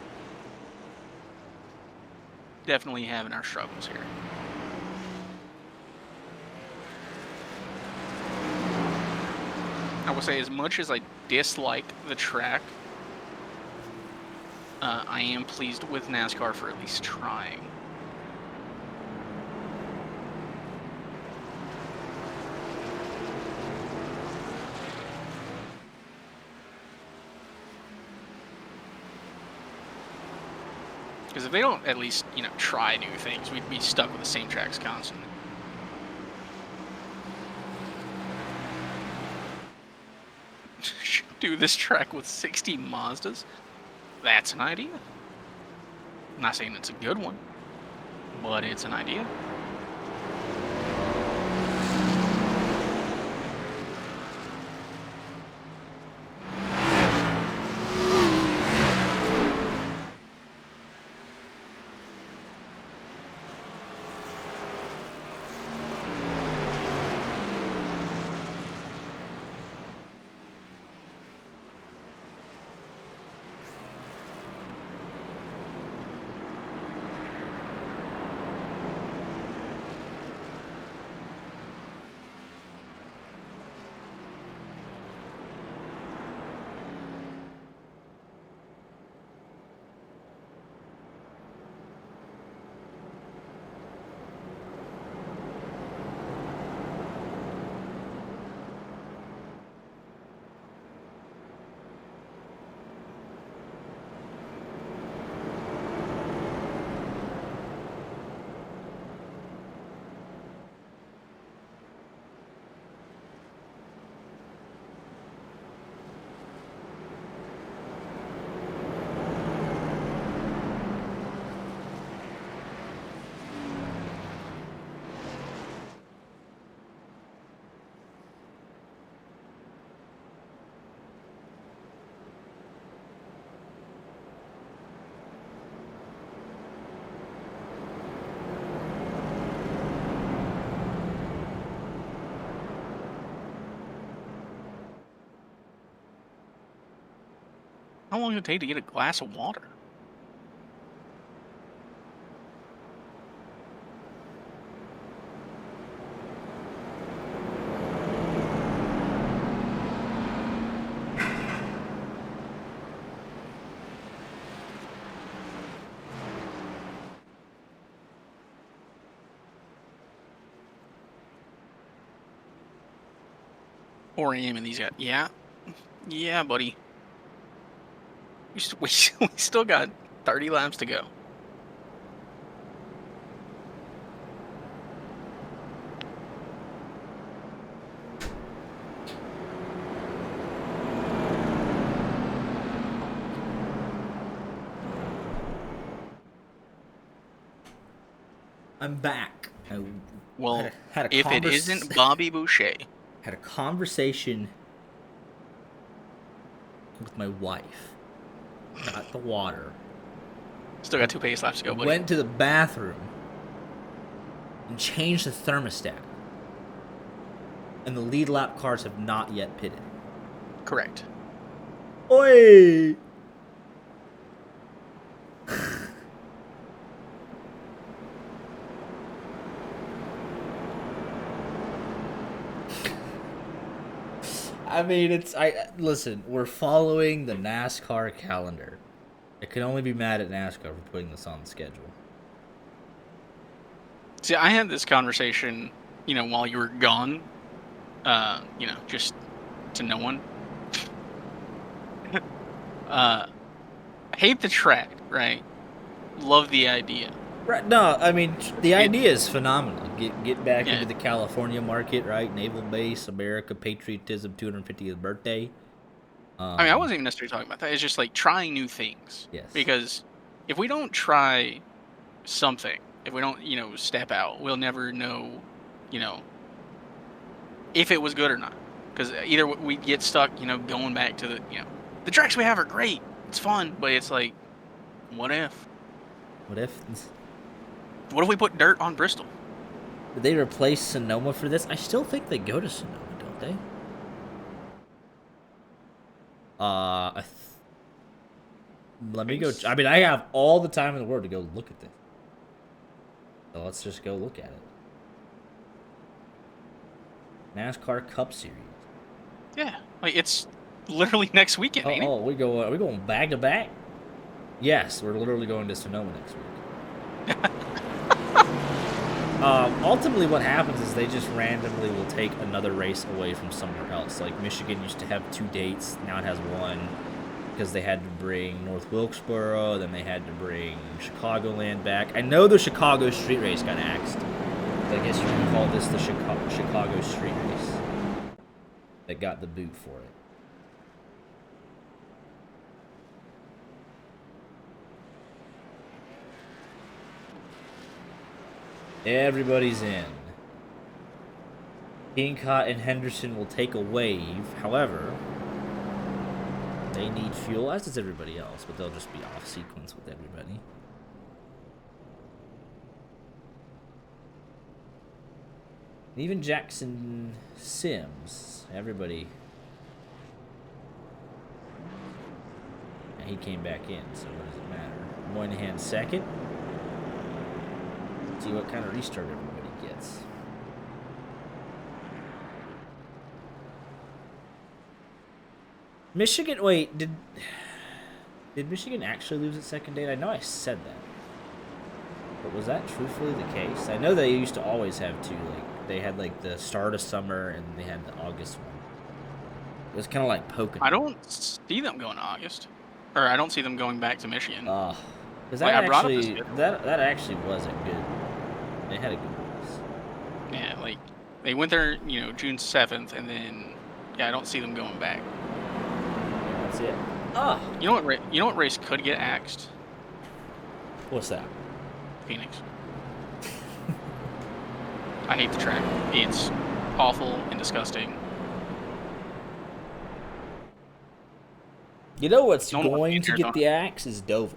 Definitely having our struggles here. I will say, as much as I dislike the track, I am pleased with NASCAR for at least trying. Because if they don't at least, try new things, we'd be stuck with the same tracks constantly. Do this track with 60 Mazdas? That's an idea. I'm not saying it's a good one, but it's an idea. How long did it take to get a glass of water? Four AM and these guys. Yeah, buddy. We still got 30 laps to go. I'm back. I Well, had a if it isn't Bobby Boucher, had a conversation with my wife. Got the water. still got 2 pace laps to go, buddy. Went to the bathroom and changed the thermostat. And the lead lap cars have not yet pitted. Correct. Oi! I mean, listen, we're following the NASCAR calendar. I can only be mad at NASCAR for putting this on the schedule. See, I had this conversation, while you were gone, just to no one. Hate the track, right? Love the idea. Right? No, I mean the idea is phenomenal. Get back into the California market, right? Naval Base, America, patriotism, 250th birthday. I mean, I wasn't even necessarily talking about that. It's just like trying new things. Yes. Because if we don't try something, if we don't, step out, we'll never know, if it was good or not. Because either we get stuck, going back to the tracks we have are great. It's fun, but it's like, what if? What if? What if we put dirt on Bristol? Did they replace Sonoma for this? I still think they go to Sonoma, don't they? Let me go. I mean, I have all the time in the world to go look at this. So let's just go look at it. NASCAR Cup Series. Yeah, like it's literally next weekend. ain't it? Are we going back to back? Yes, we're literally going to Sonoma next week. Ultimately, what happens is they just randomly will take another race away from somewhere else. Like Michigan used to have 2 dates, now it has 1 because they had to bring North Wilkesboro, then they had to bring Chicagoland back. I know the Chicago Street Race got axed. I guess you can call this the Chicago Street Race that got the boot for it. Everybody's in. Hincott and Henderson will take a wave. However, they need fuel, as does everybody else, but they'll just be off sequence with everybody. Even Jackson Sims, everybody. Yeah, he came back in, so what does it matter? Moynihan second. See what kind of restart everybody gets. Michigan, wait, did Michigan actually lose its second date? I know I said that. But was that truthfully the case? I know they used to always have 2, like, they had, like, the start of summer and they had the August one. It was kind of like poking. I don't see them going to August. Or I don't see them going back to Michigan. Because Like, I brought up actually, this- that actually wasn't good. They had a good race. Yeah, like, they went there, June 7th, and then, I don't see them going back. Yeah, that's it. Ah! You know what race could get axed? What's that? Phoenix. I hate the track. It's awful and disgusting. You know what's No one wants going to to hear get about the axe is Dover.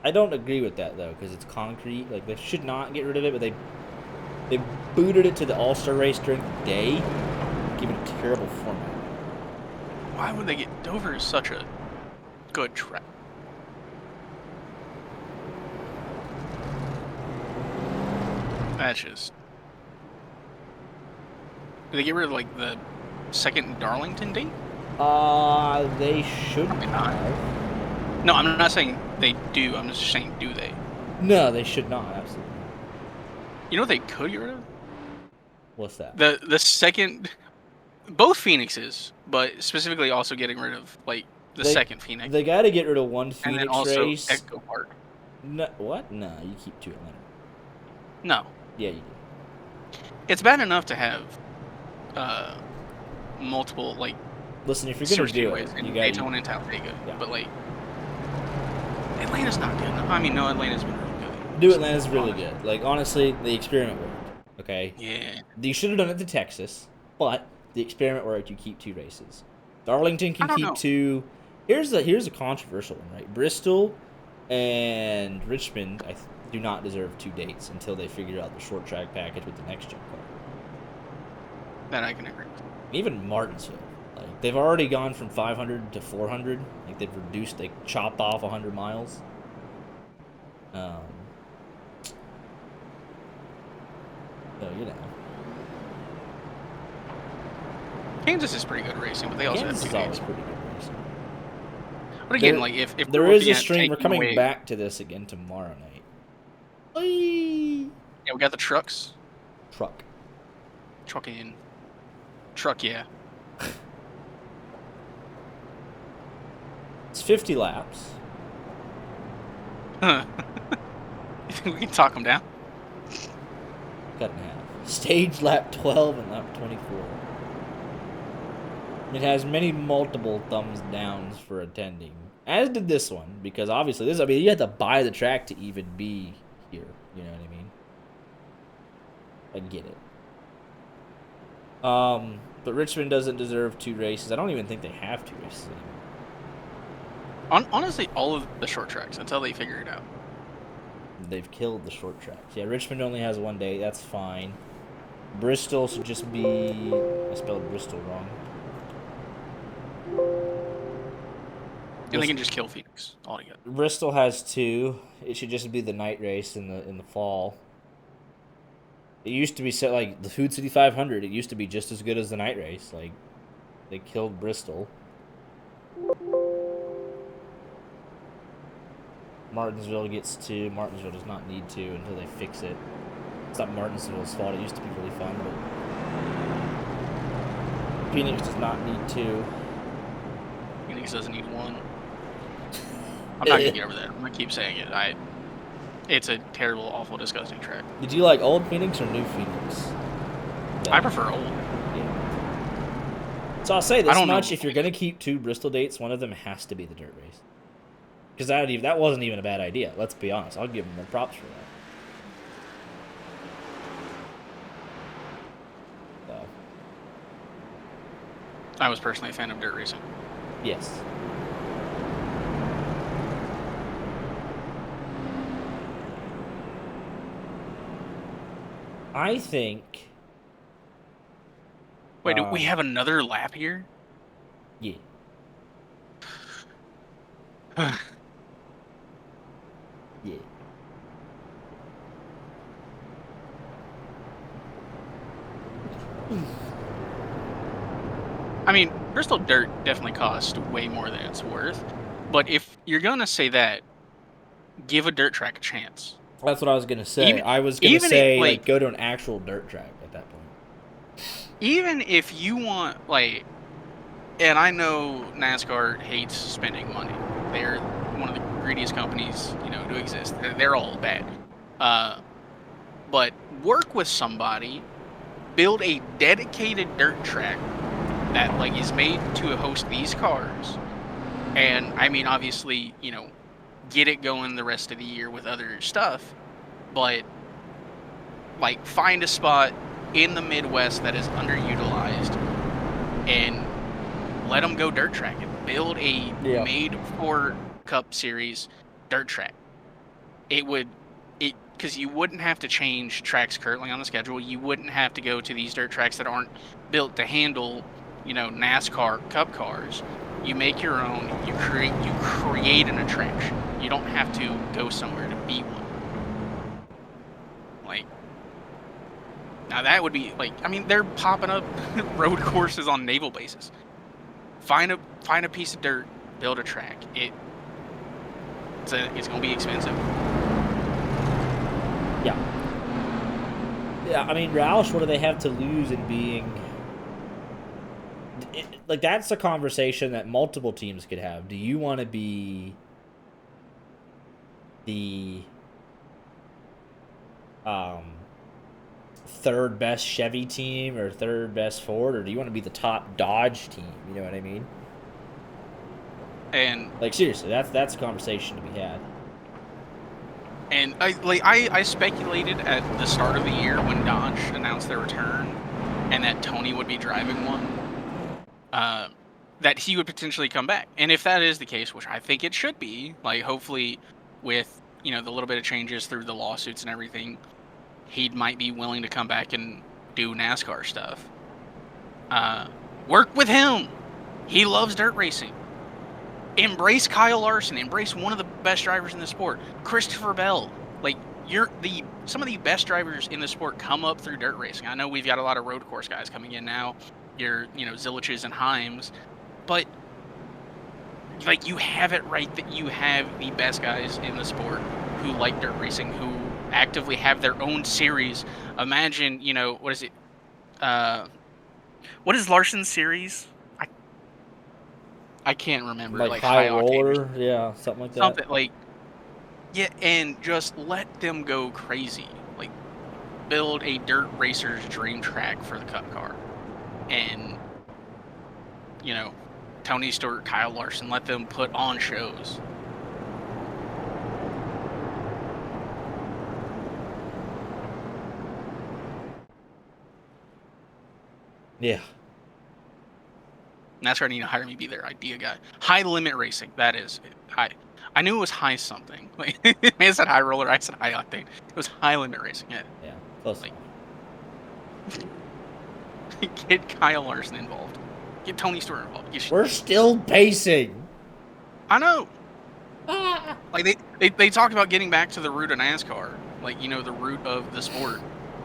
I don't agree with that though, because it's concrete. Like they should not get rid of it, but they booted it to the All-Star race during the day, giving it a terrible format. Why would they get Dover? Is such a good track. That's just. Did they get rid of like the second Darlington date? They should Probably not. have. No, I'm not saying they do. I'm just saying, do they? No, they should not. Absolutely. You know what they could get rid of? What's that? The second, both Phoenixes, but specifically also getting rid of like the second Phoenix, They got to get rid of one and Phoenix then also race. Echo Park. No, what? No, you keep 2 Atlanta. No, Yeah, you do. it's bad enough to have multiple like Listen, if you're gonna do speedways it, in you got Daytona and Talladega, Yeah. but like Atlanta's not good enough. I mean, no, Atlanta's been really good. New Atlanta's really good. Like, honestly, the experiment worked. Okay? Yeah. You should have done it to Texas, but the experiment worked. You keep 2 races. Darlington I can don't keep know. 2. Here's a controversial one, right? Bristol and Richmond do not deserve 2 dates until they figure out the short track package with the next gen car. That I can agree with. Even Martinsville, like they've already gone from 500 to 400. Like they chopped off 100 miles. Um, so Kansas is pretty good racing, but they also Kansas have is 2 always dates. pretty good racing. But again, like if There we're is looking a at stream. We're taking coming away, back to this again tomorrow night. Whee! yeah, we got the trucks. Truck. Truck, yeah. It's 50 laps. Huh. You think we can talk them down? Cut in half. Stage lap 12 and lap 24. It has multiple thumbs downs for attending, as did this one, because obviously you had to buy the track to even be here. You know what I mean? I get it. But Richmond doesn't deserve 2 races. I don't even think they have 2 races anymore. Honestly, all of the short tracks until they figure it out. They've killed the short tracks. Yeah, Richmond only has 1 day. That's fine. Bristol should just be... I spelled Bristol wrong. And they can just kill Phoenix altogether. Bristol has 2. It should just be the night race in the fall. It used to be set like the Food City 500. It used to be just as good as the night race. Like, they killed Bristol. Martinsville gets 2. Martinsville does not need 2 until they fix it. It's not Martinsville's fault. It used to be really fun, but Phoenix does not need 2. Phoenix doesn't need 1. I'm not gonna get over that. I'm gonna keep saying it. It's a terrible, awful, disgusting track. Did you like old Phoenix or new Phoenix? I prefer old. Yeah. So I'll say this much: if you're gonna keep 2 Bristol dates, one of them has to be the dirt race. Because that wasn't even a bad idea. Let's be honest. I'll give them their props for that. So. I was personally a fan of dirt racing. Yes. I think. Wait, do we have another lap here? Yeah. Yeah. I mean, Bristol Dirt definitely cost way more than it's worth. But if you're gonna say that, give a dirt track a chance. That's what I was gonna say. I was gonna say go to an actual dirt track at that point. Even if you want and I know NASCAR hates spending money. They're one of the greediest companies, to exist. They're all bad. But work with somebody, build a dedicated dirt track that is made to host these cars, and I mean obviously get it going the rest of the year with other stuff, but find a spot in the Midwest that is underutilized and let them go dirt track and build a made for Cup Series dirt track. Because you wouldn't have to change tracks currently on the schedule. You wouldn't have to go to these dirt tracks that aren't built to handle NASCAR Cup cars. You make your own. You create an attraction. You don't have to go somewhere to be one. Now that would be they're popping up road courses on naval bases. Find a piece of dirt, build a track. It's gonna be expensive. Yeah. Yeah, I mean, Roush, what do they have to lose in being... that's a conversation that multiple teams could have. Do you want to be the third best Chevy team or third best Ford, or do you want to be the top Dodge team? You know what I mean? And seriously, that's a conversation to be had. And I speculated at the start of the year when Dodge announced their return, and that Tony would be driving one, that he would potentially come back. And if that is the case, which I think it should be, like hopefully with the little bit of changes through the lawsuits and everything, he might be willing to come back and do NASCAR stuff. Work with him. He loves dirt racing. Embrace Kyle Larson. Embrace one of the best drivers in the sport, Christopher Bell. Like some of the best drivers in the sport come up through dirt racing. I know we've got a lot of road course guys coming in now. Your Ziliches and Himes, but like you have it right that you have the best guys in the sport who like dirt racing, who actively have their own series. Imagine, what is it? What is Larson's series? I can't remember. Like high roller, yeah, something like that. Something like, yeah, and just let them go crazy. Like, build a dirt racer's dream track for the Cup car, and Tony Stewart, Kyle Larson, let them put on shows. Yeah. NASCAR need to hire me to be their idea guy. High limit racing, that is high. I knew it was high something. Like, man said high roller, I said high octane. It was high limit racing. Yeah, close. Like, get Kyle Larson involved. Get Tony Stewart involved. We're still pacing. I know. Like they talked about getting back to the root of NASCAR, like the root of the sport.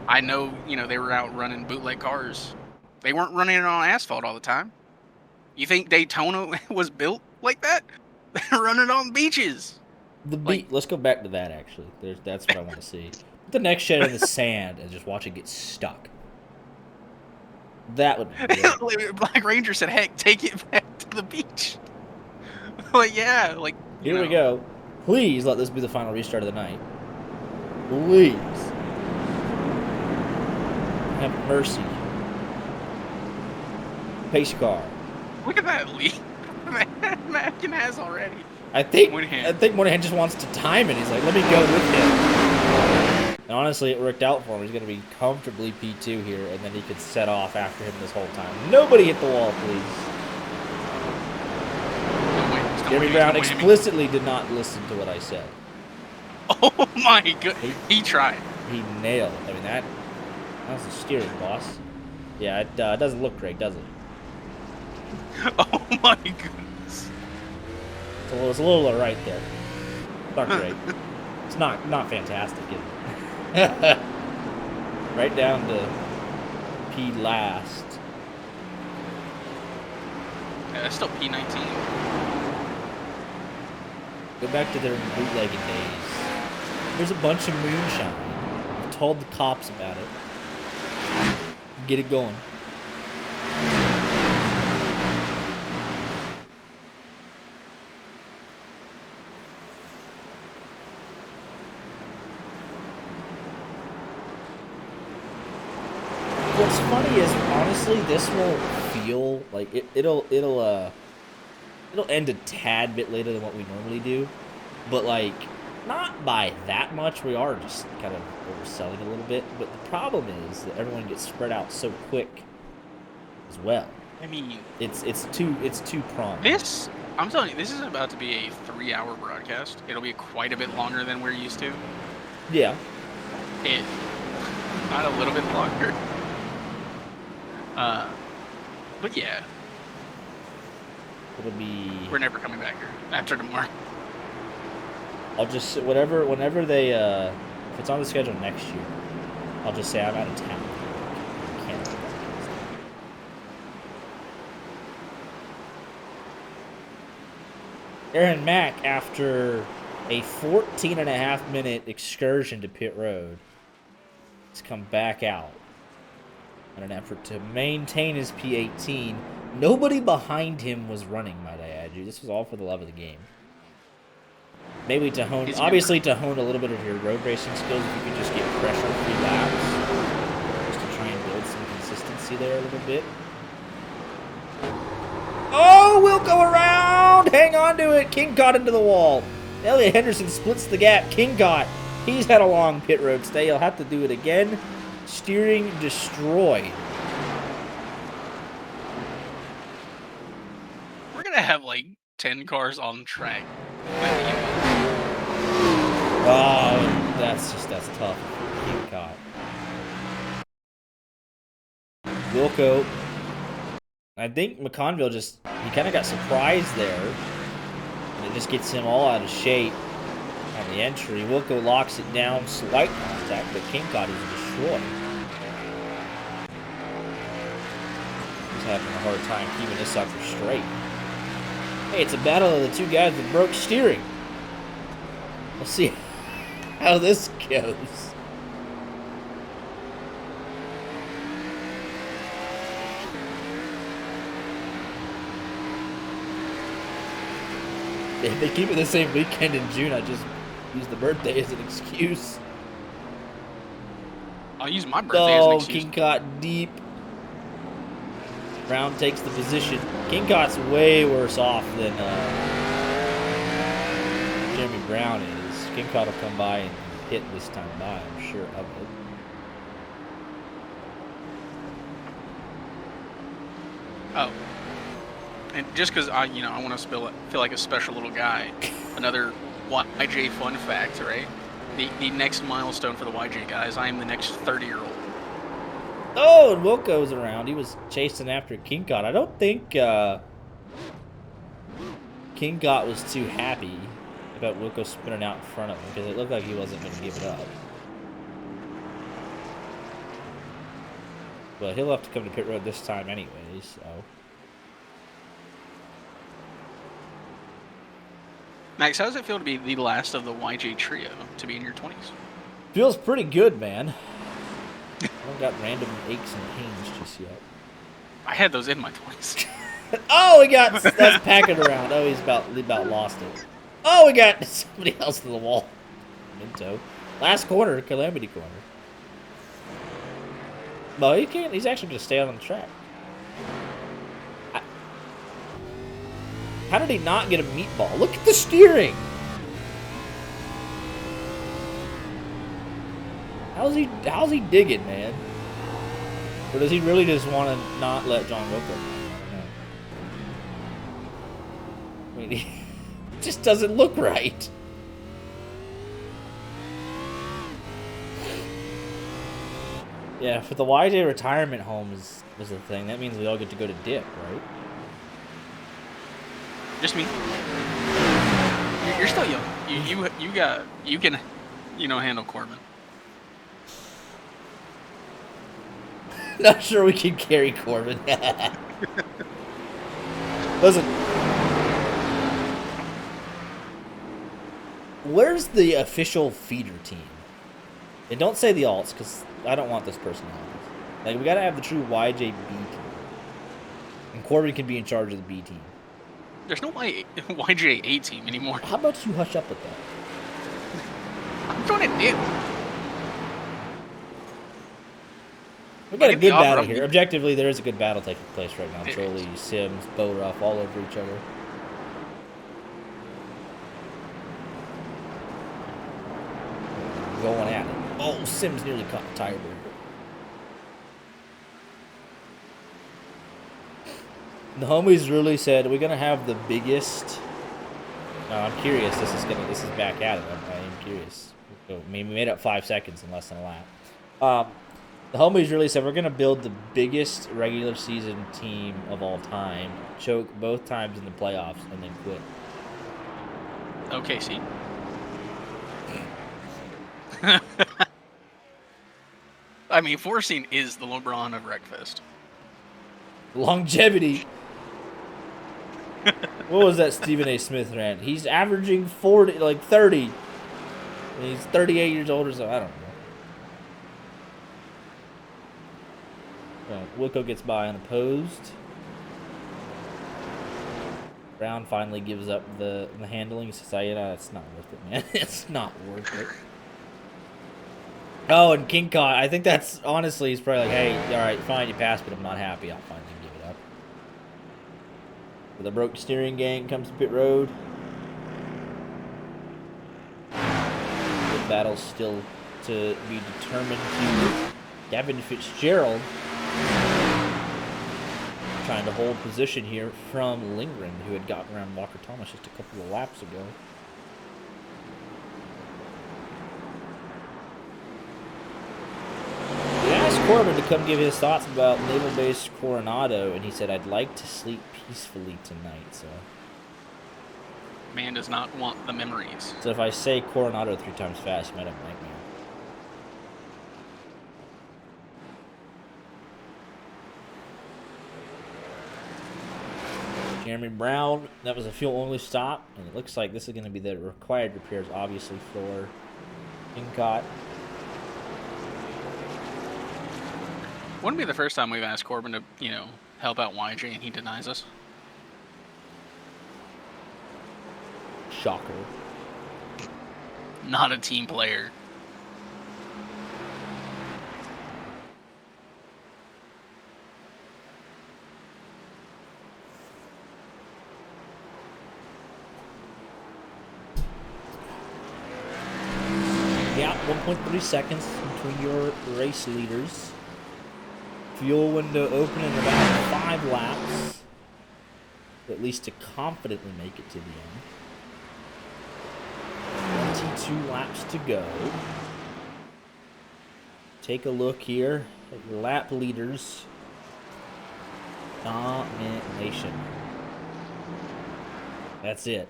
I know they were out running bootleg cars. They weren't running it on asphalt all the time. You think Daytona was built like that? They're running on beaches. Let's go back to that. Actually, that's what I want to see. Put the next shed in the sand and just watch it get stuck. That would be good. Black Ranger said, "Heck, take it back to the beach." Like, yeah, like here we go. Please let this be the final restart of the night. Please have mercy. Pace car. Look at that lead Mackin has already. I think Moynihan just wants to time it. He's like, let me go with him. And honestly, it worked out for him. He's going to be comfortably P2 here, and then he could set off after him this whole time. Nobody hit the wall, please. Jeremy Brown explicitly did not listen to what I said. Oh my god. He tried. He nailed. I mean, that was the steering, boss. Yeah, it doesn't look great, does it? Oh my goodness. It's a little right there. Not great. It's not fantastic, is it? Right down to P last. Yeah, that's still P19. Go back to their bootlegging days. There's a bunch of moonshine. I've told the cops about it. Get it going. What's funny is, honestly, this won't feel like it'll end a tad bit later than what we normally do, but like not by that much. We are just kind of overselling a little bit, but the problem is that everyone gets spread out so quick as well. I mean, it's too prompt. I'm telling you, this is about to be a 3-hour broadcast. It'll be quite a bit longer than we're used to. Yeah. Not a little bit longer. But yeah. It'll be... We're never coming back here after tomorrow. I'll just, whenever they, if it's on the schedule next year, I'll just say I'm out of town. I can't. Aaron Mack, after a 14.5-minute excursion to pit road, has come back out in an effort to maintain his P18. Nobody behind him was running, might I add you. This was all for the love of the game. Maybe to hone, obviously to hone a little bit of your road racing skills, if you could just get pressure-free laps, just to try and build some consistency there a little bit. Oh, we'll go around! Hang on to it! King got into the wall. Elliot Henderson splits the gap. King got He's had a long pit road stay. He'll have to do it again. Steering destroyed. We're gonna have like 10 cars on track. Oh, that's tough. Keep caught. Wilco. I think McConville he kind of got surprised there. And it just gets him all out of shape on the entry. Wilco locks it down, slight contact, but King caught is destroyed. He's having a hard time keeping this sucker straight. Hey, it's a battle of the two guys that broke steering. We'll see how this goes. If they keep it the same weekend in June, I just use the birthday as an excuse. I'll use my birthday as an excuse. King caught deep. Brown takes the position. King Cott's way worse off than Jeremy Brown is. King Cott will come by and hit this time by, I'm sure of it. Oh. And just because I want to feel like a special little guy, another YJ fun fact, right? The next milestone for the YJ guys, I am the next 30-year-old. Oh, and Wilco's around. He was chasing after King Cott. I don't think King Cott was too happy about Wilco spinning out in front of him because it looked like he wasn't going to give it up. But he'll have to come to pit road this time anyway, so... Max, how does it feel to be the last of the YJ trio to be in your 20s? Feels pretty good, man. I don't got random aches and pains just yet. I had those in my 20s. Oh, that's packing around. Oh, he's about lost it. Oh, we got somebody else to the wall. Minto. Last corner, Calamity corner. No, he can't. He's actually going to stay on the track. How did he not get a meatball? Look at the steering. How's he digging, man? Or does he really just want to not let John Wilco go? I mean, it just doesn't look right. Yeah, for the YJ retirement home was the thing. That means we all get to go to dip, right? Just me. You're still young. You can handle Corbin. Not sure we can carry Corbin. Listen. Where's the official feeder team? And don't say the alts, because I don't want this personality. Like, we gotta have the true YJ B team. And Corbin can be in charge of the B team. There's no YJ A team anymore. How about you hush up with that? I'm trying to do. We got a good battle here. Objectively, there is a good battle taking place right now. Jolie, Sims, Bo Ruff, all over each other. Going at it. Oh, Sims nearly caught the tire burger. The homies really said we're gonna have the biggest. I'm curious. This is back at it. I am curious. So, I mean, we made up 5 seconds in less than a lap. The homies really said we're gonna build the biggest regular season team of all time, choke both times in the playoffs, and then quit. Okay, see. I mean, forcing is the LeBron of Wreckfest. Longevity. What was that Stephen A. Smith rant? He's averaging 30. And he's 38 years old or so. I don't know. Wilco gets by unopposed. Brown finally gives up the handling. He says, it's not worth it, man. It's not worth it. Oh, and King Cott. I think that's, honestly, he's probably like, hey, all right, fine, you passed, but I'm not happy. I'll finally give it up. The broke steering gang comes to pit road. Good battle still to be determined here. Gavin Fitzgerald trying to hold position here from Lindgren, who had gotten around Walker Thomas just a couple of laps ago. We asked Corbin to come give his thoughts about Naval Base Coronado, and he said, "I'd like to sleep peacefully tonight." So Man does not want the memories. if I say Coronado 3 times fast, you might have a nightmare. Jeremy Brown, that was a fuel-only stop, and it looks like this is going to be the required repairs, obviously, for Incott. Wouldn't be the first time we've asked Corbin to, help out YJ and he denies us. Shocker. Not a team player. Yeah, 1.3 seconds between your race leaders. Fuel window open in about 5 laps. At least to confidently make it to the end. 22 laps to go. Take a look here at your lap leaders. Domination. That's it.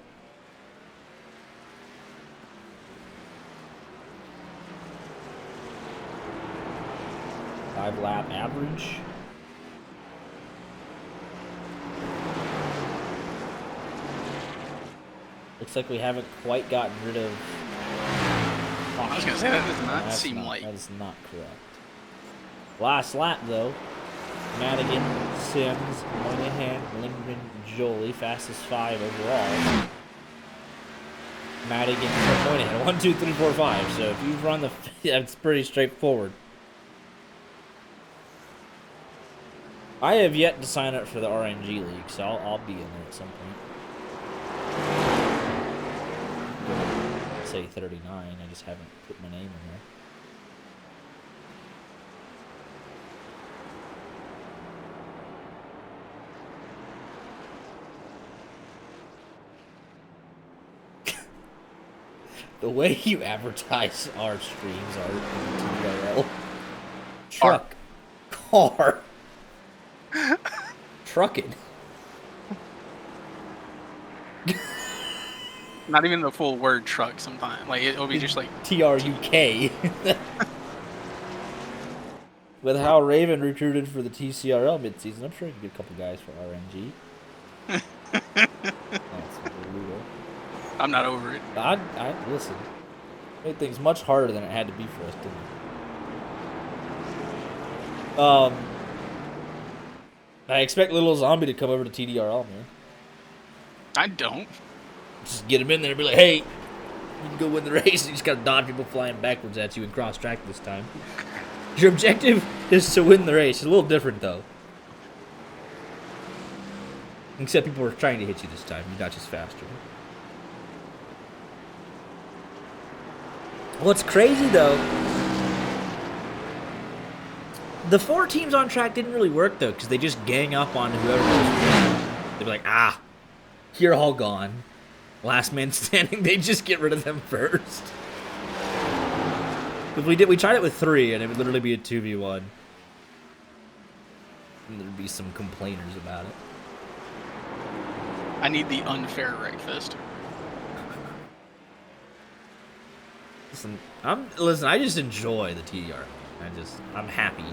Five-lap average. Looks like we haven't quite gotten rid of. I was gonna say that does not seem like. That is not correct. Last lap though. Madigan, Sims, Moynihan, Lindgren, Jolie, fastest 5 overall. Madigan, Moynihan, 1, 2, 3, 4, 5. So if you run the, it's pretty straightforward. I have yet to sign up for the RNG League, so I'll be in there at some point. I'll say 39, I just haven't put my name in there. The way you advertise our streams are TRL. Truck. Car. Trucking. Not even the full word truck sometimes. Like, it'll be just like... TRUK. With how Raven recruited for the TCRL midseason, I'm sure you can get a couple guys for RNG. That's brutal. I'm not over it. I listen. Made things much harder than it had to be for us, didn't it? I expect Little Zombie to come over to TDRL, man. I don't. Just get him in there and be like, hey, you can go win the race. You just gotta dodge people flying backwards at you and cross track this time. Your objective is to win the race. It's a little different, though. Except people were trying to hit you this time. You're not just faster. What's crazy, though, the 4 teams on track didn't really work, though, because they just gang up on whoever was. They'd be like, you're all gone. Last man standing, they just get rid of them first. But we tried it with 3, and it would literally be a 2v1. And there'd be some complainers about it. I need the unfair breakfast. Listen, I just enjoy the TDR. I'm happy.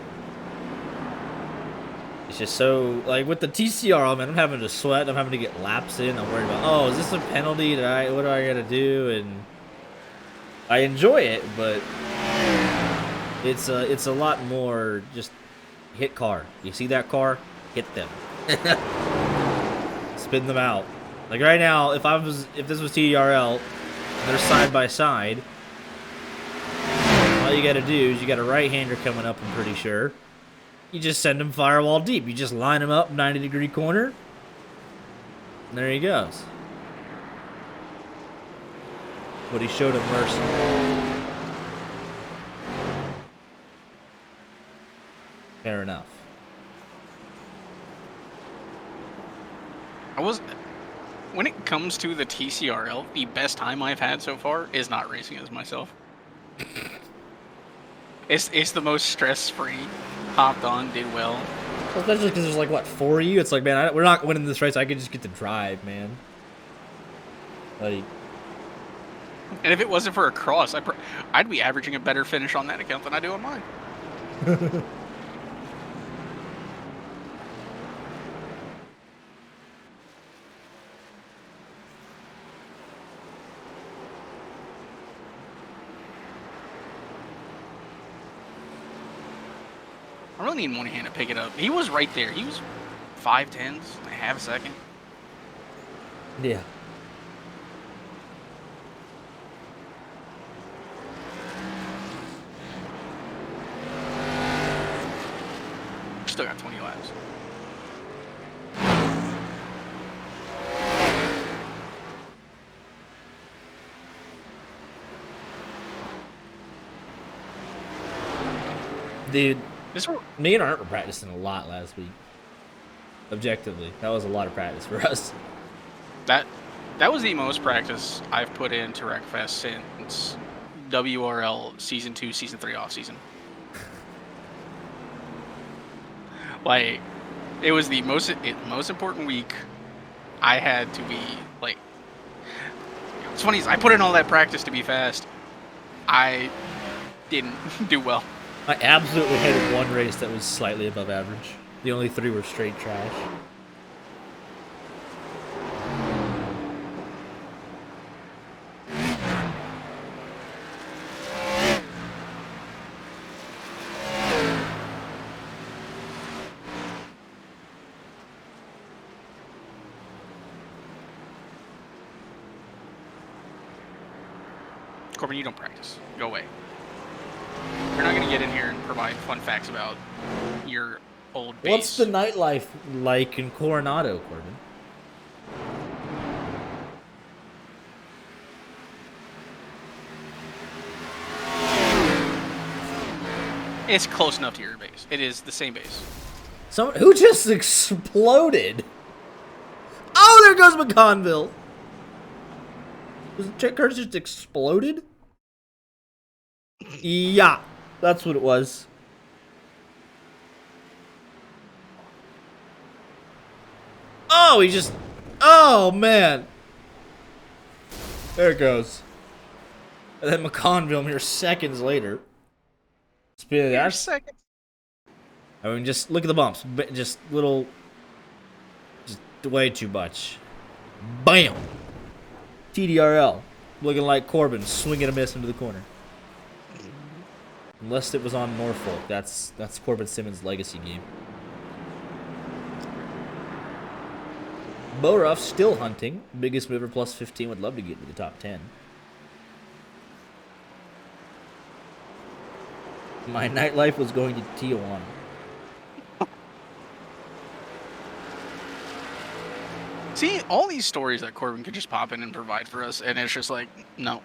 It's just so, like, with the TCR, man, I'm having to sweat, I'm having to get laps in, I'm worried about, is this a penalty, what do I gotta do, and I enjoy it, but it's a lot more just hit car. You see that car? Hit them. Spin them out. Like right now, if this was TDRL, they're side by side, all you gotta do is you got a right-hander coming up, I'm pretty sure. You just send him firewall deep. You just line him up, 90-degree corner. And there he goes. But he showed him mercy. Fair enough. When it comes to the TCRL, the best time I've had so far is not racing as myself. It's the most stress-free. Hopped on, did well. Well, especially because there's like, what, 4 of you? It's like, man, we're not winning this race. I could just get to drive, man. Like, And if it wasn't for a cross, I'd be averaging a better finish on that account than I do on mine. I really need Moynihan to pick it up. He was right there. He was 5/10, a half a second. yeah. Still got 20 laps. Dude, This one, me and Art were practicing a lot last week. Objectively, that was a lot of practice for us. that was the most practice I've put into Wreckfest since WRL Season 2, Season 3 off season. Like, it was the most important week. I had to be like. What's funny is I put in all that practice to be fast. I didn't do well. I absolutely hated one race that was slightly above average. The only 3 were straight trash. Corbin, you don't practice. Go away. You're not going to get in here and provide fun facts about your old base. What's the nightlife like in Coronado, Corbin? It's close enough to your base. It is the same base. Who just exploded? Oh, there goes McConville. Was Chick Curtis just exploded? Yeah, that's what it was. Oh, he just... Oh, man. There it goes. And then McConville mere seconds later. Speaking of that, Second. I mean, just look at the bumps. Just little... Just way too much. Bam! TDRL. Looking like Corbin swinging a miss into the corner. Unless it was on Norfolk. That's Corbin Simmons' legacy game. Bo Ruff still hunting. Biggest mover plus 15. Would love to get to the top 10. My nightlife was going to Tijuana. See, all these stories that Corbin could just pop in and provide for us, and it's just like, no.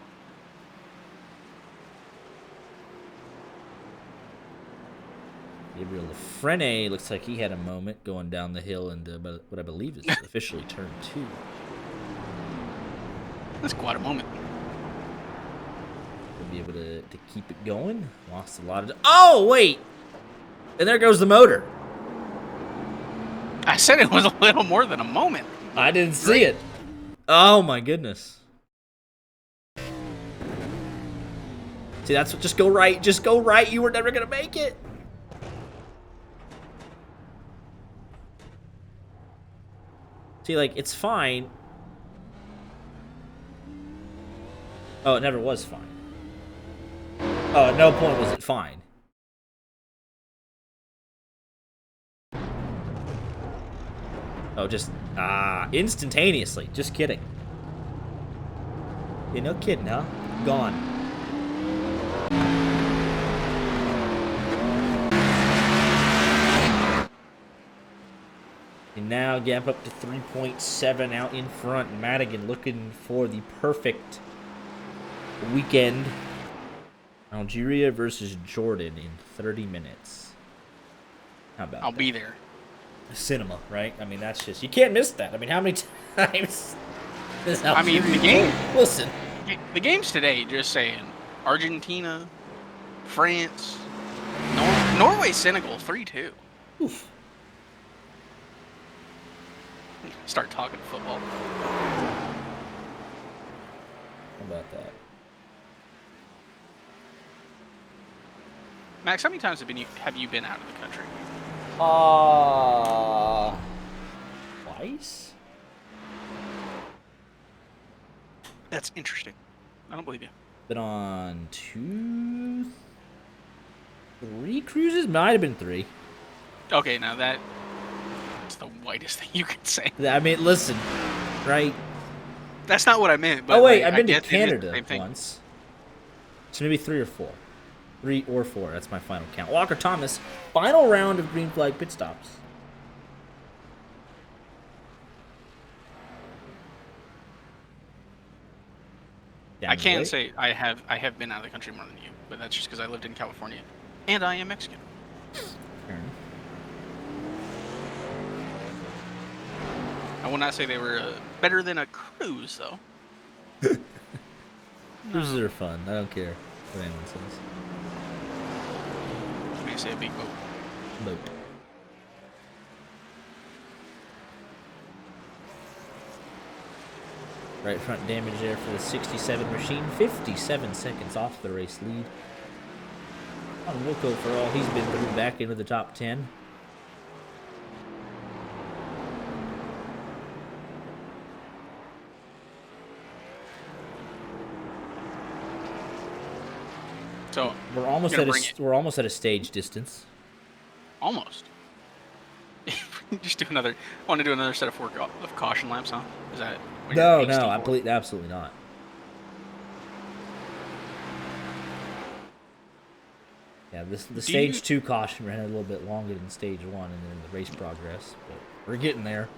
Gabriel Lafrene looks like he had a moment going down the hill into what I believe is officially turn 2. That's quite a moment. We'll be able to keep it going. Lost a lot of... Oh, wait! And there goes the motor. I said it was a little more than a moment. I didn't see it. Oh, my goodness. See, that's what... Just go right. Just go right. You were never going to make it. See, like, it's fine. Oh, it never was fine. Oh, at no point was it fine. Oh, just, instantaneously. Just kidding. Yeah, no kidding, huh? Gone. And now gap up to 3.7 out in front. Madigan looking for the perfect weekend. Algeria versus Jordan in 30 minutes. How about I'll that? be there. Cinema, right? I mean, that's just, you can't miss that. I mean, how many times this I mean, the game. Listen. The games today just saying Argentina, France, Norway, Senegal 3-2. Oof. Start talking football. How about that? Max, how many times have you been out of the country? Twice? That's interesting. I don't believe you. Been on 3 cruises? Might have been 3. Okay, now that's the whitest thing you could say. I mean, listen, right? That's not what I meant. But Oh wait, like, I've been to I guess it is the Canada same thing. once. So maybe 3 or 4. 3 or 4, that's my final count. Walker Thomas, final round of green flag pit stops. I can say I have been out of the country more than you, but that's just because I lived in California, and I am Mexican. Fair enough. I will not say they were better than a cruise, though. Cruises are fun. I don't care what anyone says. I may say a big boat. Boat. Right front damage there for the 67 machine. 57 seconds off the race lead. On Wilco, for all he's been through, back into the top 10. So We're almost at a stage distance. almost. Just do another. Want to do another set of 4 of caution laps, huh? Is that? what No, you're no, hasty I for? believe absolutely not. Yeah, the stage 2 caution ran a little bit longer than stage 1 and then the race progress, but we're getting there.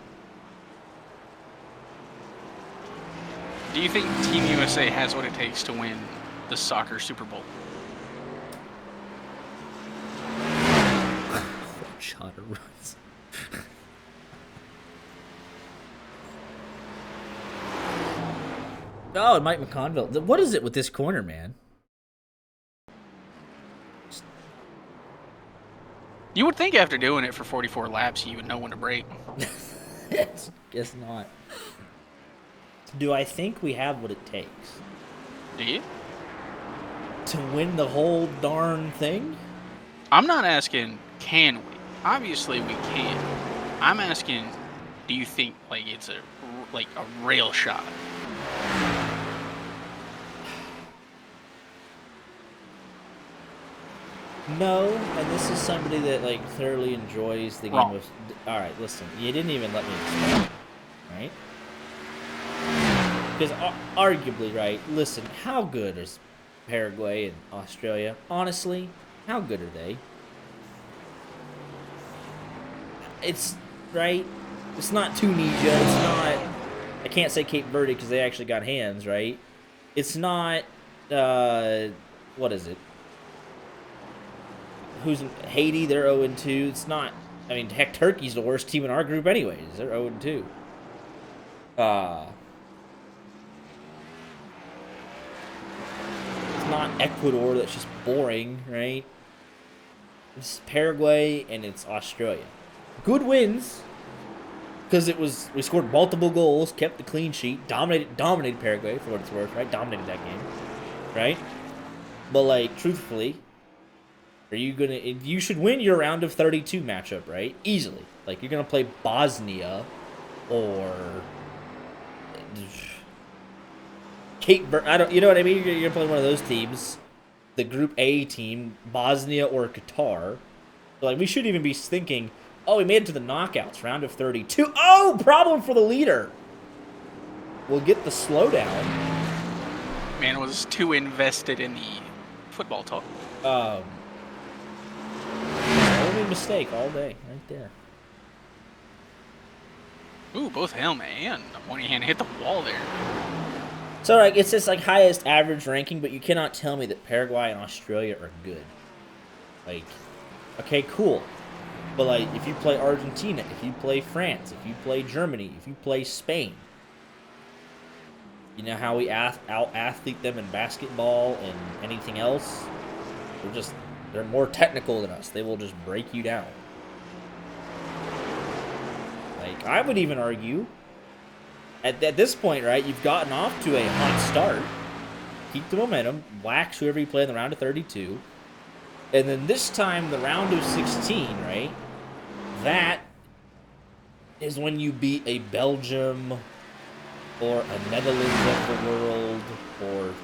Do you think Team USA has what it takes to win the soccer Super Bowl? Shot of runs. Oh, and Mike McConville. What is it with this corner, man? You would think after doing it for 44 laps, you would know when to brake. Guess not. Do I think we have what it takes Do you? to win the whole darn thing? I'm not asking, can we? Obviously, we can. I'm asking, do you think like it's a real shot? No, and this is somebody that like thoroughly enjoys the game Wrong. of. All right, listen, you didn't even let me explain, right? Because arguably, right? Listen, how good is Paraguay and Australia? Honestly, how good are they? It's right. It's not Tunisia. It's not. I can't say Cape Verde because they actually got hands, right? It's not. What is it? Who's in Haiti? They're 0-2. It's not. I mean, heck, Turkey's the worst team in our group, anyways. They're 0-2. It's not Ecuador. That's just boring, right? It's Paraguay and it's Australia. Good wins, because we scored multiple goals, kept the clean sheet, dominated Paraguay for what it's worth, right? Dominated that game, right? But like, truthfully, you should win your round of 32 matchup, right? Easily. Like, you're gonna play Bosnia or Cape Verde. You know what I mean? You're gonna play one of those teams, the Group A team, Bosnia or Qatar. So, like, we shouldn't even be thinking, oh, we made it to the knockouts, round of 32. Oh, problem for the leader. We'll get the slowdown. Man was too invested in the football talk. Only mistake all day, right there. Ooh, both helmet and one hand hit the wall there. So, like, it's just like highest average ranking, but you cannot tell me that Paraguay and Australia are good. Like, okay, cool. But like, if you play Argentina, if you play France, if you play Germany, if you play Spain, you know how we out-athlete them in basketball and anything else? They're more technical than us. They will just break you down. Like, I would even argue, at this point, right, you've gotten off to a hot start. Keep the momentum, wax whoever you play in the round of 32. And then this time, the round of 16, right, that is when you beat a Belgium or a Netherlands of the world or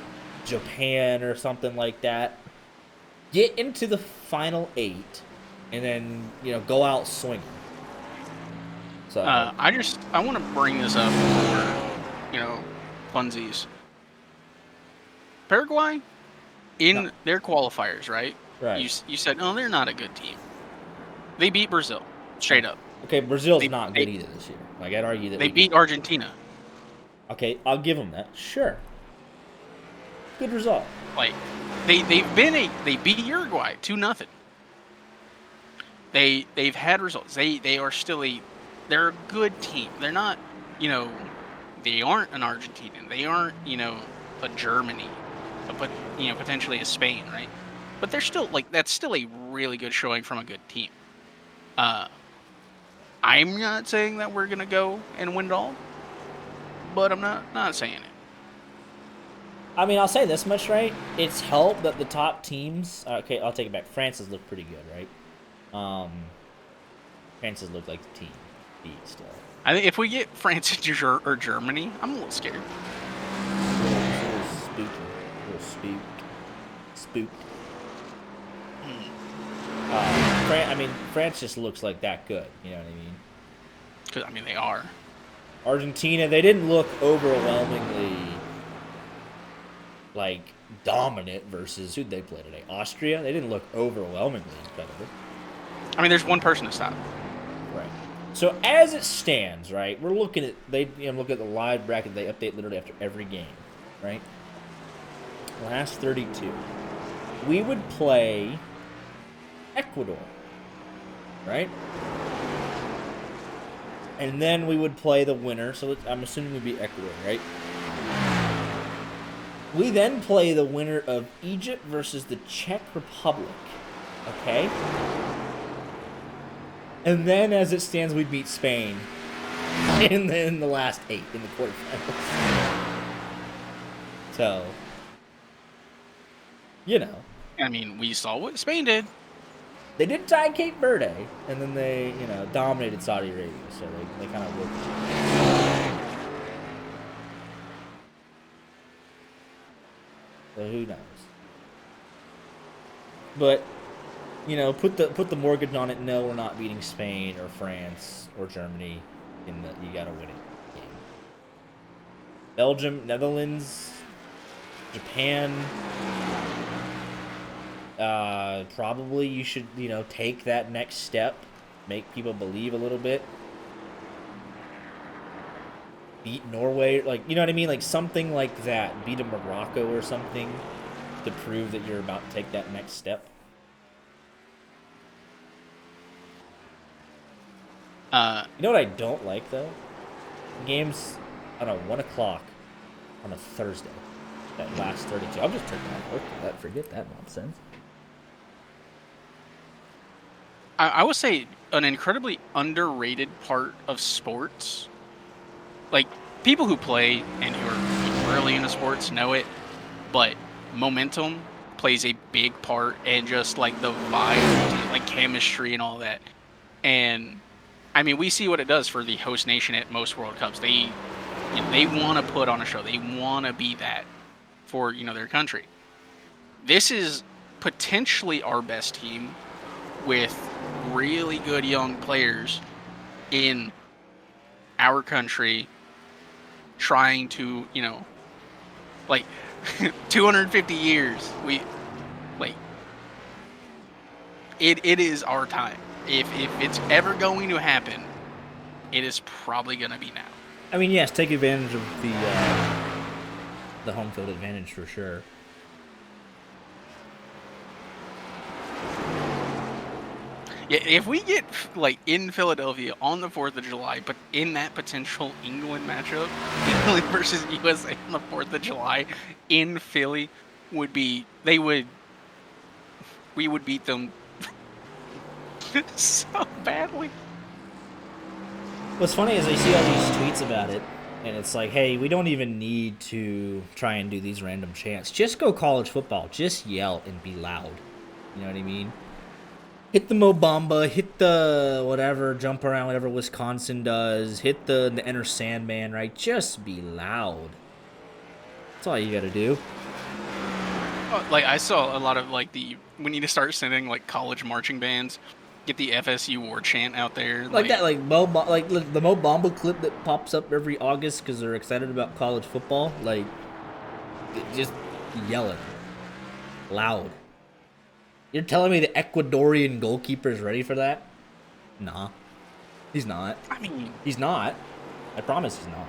Japan or something like that. Get into the final 8 and then, go out swinging. So I want to bring this up for, funsies. Paraguay, in their qualifiers, right? Right. You said, no, they're not a good team. They beat Brazil, straight up. Okay, Brazil's not good either this year. Like, I'd argue that they beat Argentina. Okay, I'll give them that. Sure. Good result. Like, they beat Uruguay 2-0. They've had results. They are still they're a good team. They're not, they aren't an Argentinian. They aren't, a Germany, but potentially a Spain, right? But they're still that's still a really good showing from a good team. I'm not saying that we're gonna go and win it all, but I'm not saying it. I mean, I'll say this much, right? It's helped that the top teams. Okay, I'll take it back. France has looked pretty good, right? France has looked like the team beat still. I think if we get France or Germany, I'm a little scared. It's a little spooky. A little spooked. France just looks like that good. You know what I mean? Because they are. Argentina, they didn't look overwhelmingly dominant versus who'd they play today? Austria. They didn't look overwhelmingly incredible. There's one person to stop. Right. So as it stands, right, we're looking at look at the live bracket they update literally after every game, right? Last 32. We would play Ecuador, right? And then we would play the winner, so I'm assuming we'd be Ecuador, right? We then play the winner of Egypt versus the Czech Republic, okay? And then, as it stands, we'd meet Spain in the last 8 in the quarterfinals. So, we saw what Spain did. They did tie Cape Verde, and then they, dominated Saudi Arabia, so they kind of worked. So who knows? But, put the mortgage on it. No, we're not beating Spain or France or Germany. You gotta win it. Game. Belgium, Netherlands, Japan. Probably you should, take that next step, make people believe a little bit. Beat Norway, you know what I mean? Something like that. Beat a Morocco or something to prove that you're about to take that next step. You know what I don't like, though? Games, 1 o'clock on a Thursday. That last 32. I'll just turn that off. Forget that nonsense. I would say an incredibly underrated part of sports. People who play and who are really into sports know it, but momentum plays a big part, and just the vibe, chemistry and all that. And we see what it does for the host nation at most World Cups. They want to put on a show. They want to be that for their country. This is potentially our best team with really good young players in our country, trying to 250 years. It is our time. If it's ever going to happen, it is probably going to be now. Yes, take advantage of the home field advantage for sure. Yeah, if we get like in Philadelphia on the 4th of July, but in that potential England matchup, England versus USA on the 4th of July in Philly we would beat them so badly. What's funny is I see all these tweets about it, and it's like, hey, we don't even need to try and do these random chants. Just go college football. Just yell and be loud. You know what I mean? Hit the Mo Bamba, hit the whatever, jump around, whatever Wisconsin does. Hit the Enter Sandman, right? Just be loud. That's all you gotta do. Like I saw a lot of like we need to start sending like college marching bands, get the FSU war chant out there, Like that, like the Mo Bamba clip that pops up every August because they're excited about college football. Like, just yell it loud. You're telling me the Ecuadorian goalkeeper is ready for that? Nah, he's not. I mean, He's not. I promise he's not.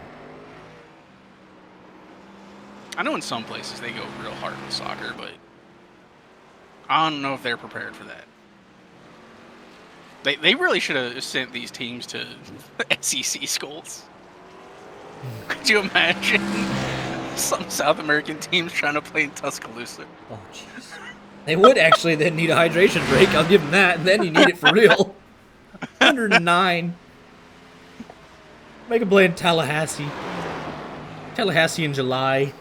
I know in some places they go real hard with soccer, but I don't know if they're prepared for that. They really should have sent these teams to SEC schools. Could you imagine some South American teams trying to play in Tuscaloosa? Oh, jeez. They would actually then need a hydration break. I'll give them that. And then you need it for real. 109. Make a play in Tallahassee. Tallahassee in July.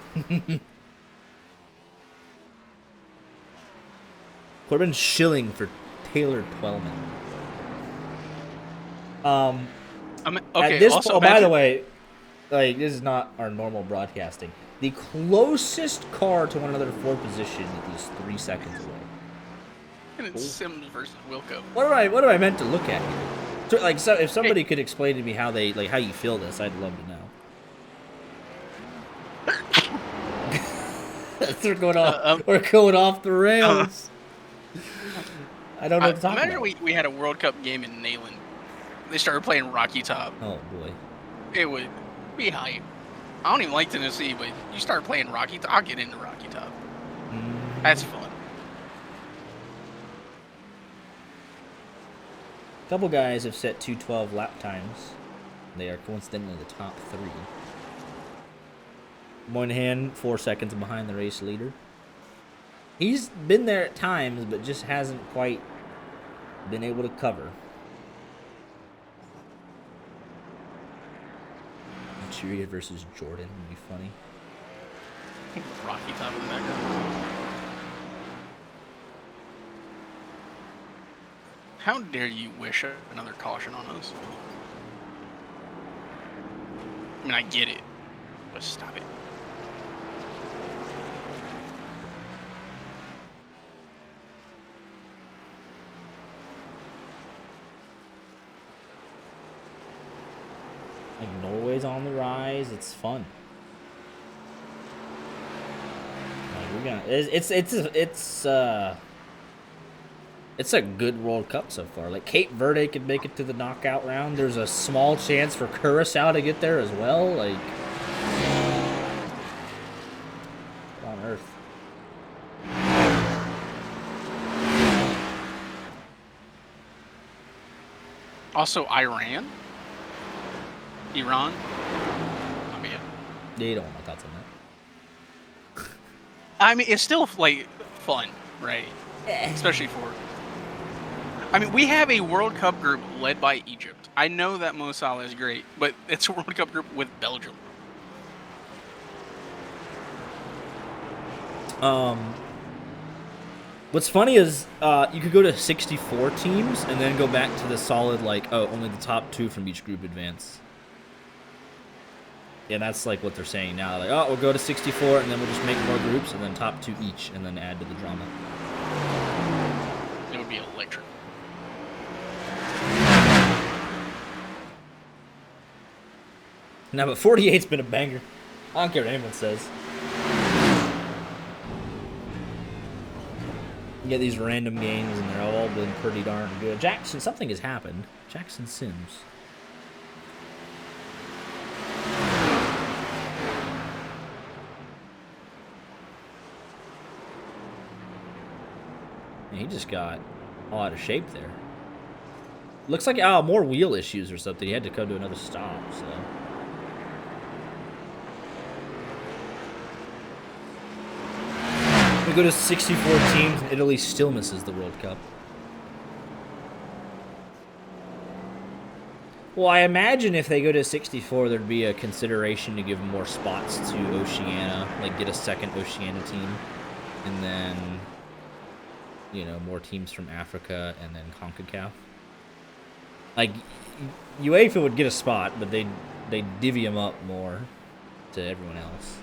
Corbin Schilling for Taylor Twellman. Okay. At this Also, by the way, like, this is not our normal broadcasting. The closest car to one another for position is 3 seconds away. and it's Sims versus Wilco. What am I meant to look at here? So, like, so if somebody could explain to me how how you feel this, I'd love to know. We're going off the rails. I don't know what to talk imagine about. we had a World Cup game in Neyland. They started playing Rocky Top. Oh boy. It would be hype. I don't even like Tennessee, but you start playing Rocky Top, I'll get into Rocky Top. That's fun. A couple guys have set 2:12 lap times. They are coincidentally the top 3. Moynihan 4 seconds behind the race leader. He's been there at times, but just hasn't quite been able to cover. Cheerio versus Jordan would be funny. Rocky Top in the background. How dare you wish another caution on us? I mean, I get it, but stop it. Like, Norway's on the rise. It's fun. Like, we're gonna. It's a good World Cup so far. Like, Cape Verde could make it to the knockout round. There's a small chance for Curacao to get there as well. Like, what on earth? Also, Iran. I mean, Yeah, you don't want my thoughts on that. I mean, it's still like fun, right? Especially for. I mean, we have a World Cup group led by Egypt. I know that Mo Salah is great, but it's a World Cup group with Belgium. What's funny is you could go to 64 teams and then go back to the solid, like, oh, only the top 2 from each group advance. Yeah, that's like what they're saying now. Like, oh, we'll go to 64 and then we'll just make more groups and then top 2 each and then add to the drama. It would be electric. Now, but 48's been a banger. I don't care what anyone says. You get these random games and they're all been pretty darn good. Jackson, something has happened. Jackson Sims. He just got all out of shape there. Looks like more wheel issues or something. He had to come to another stop. So. We go to 64 teams, and Italy still misses the World Cup. Well, I imagine if they go to 64, there'd be a consideration to give more spots to Oceania, like get a second Oceania team, and then, you know, more teams from Africa, and then CONCACAF. Like, UEFA would get a spot, but they'd divvy them up more to everyone else.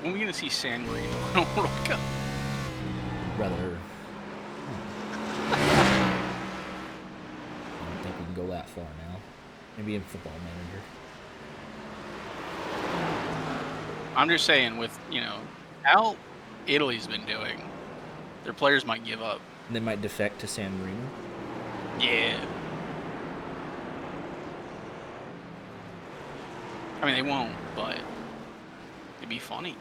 When are we going to see San Marino in a World Cup? Rather. I don't think we can go that far now. Maybe in Football Manager. I'm just saying, with, you know, how Italy's been doing, their players might give up. They might defect to San Marino. Yeah. I mean, they won't, but it'd be funny.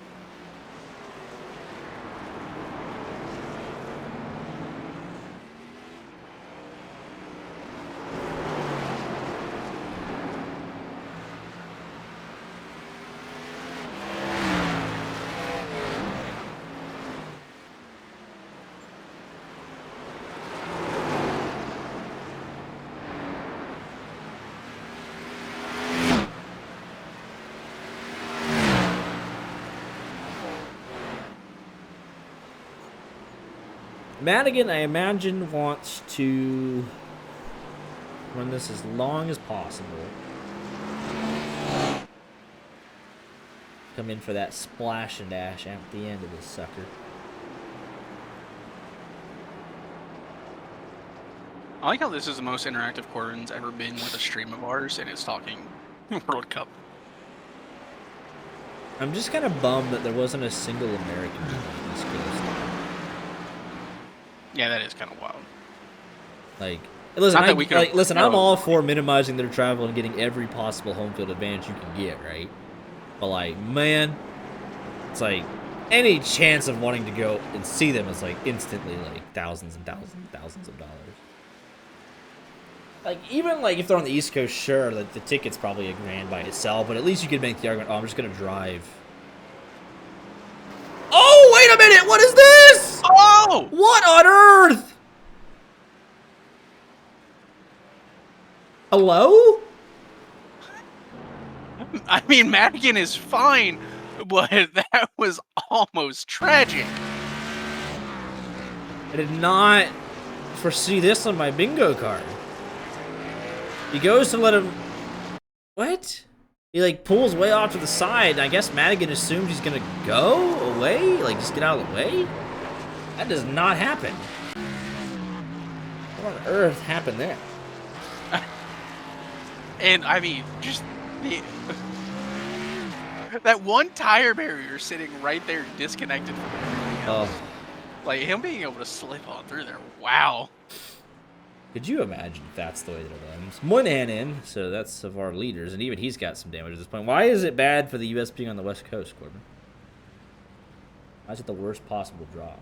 Madigan, I imagine, wants to run this as long as possible. Come in for that splash and dash at the end of this sucker. I like how this is the most interactive Corbin's ever been with a stream of ours, and it's talking World Cup. I'm just kind of bummed that there wasn't a single American team on this coast. Yeah, that is kind of wild. Like, listen, Not that we could- listen, I'm all for minimizing their travel and getting every possible home field advantage you can get, right? But, like, man, it's like any chance of wanting to go and see them is like instantly like thousands and thousands and thousands of dollars. Like, even like if they're on the East Coast, sure, like the ticket's probably $1,000 by itself, but at least you could make the argument, oh, I'm just gonna drive. Oh, wait a minute, what is this? Oh! What on earth? Hello? I mean, Madigan is fine, but that was almost tragic. I did not foresee this on my bingo card. He goes to let him... What? He, like, pulls way off to the side, and I guess Madigan assumes he's gonna go away? Like, just get out of the way? That does not happen. What on earth happened there? And, I mean, just... that one tire barrier sitting right there disconnected from everything else. Oh. Like, him being able to slip on through there, wow. Could you imagine if that's the way that it ends? Moynihan in, so that's of our leaders, and even he's got some damage at this point. Why is it bad for the U.S. being on the West Coast, Corbin? Why is it the worst possible draw?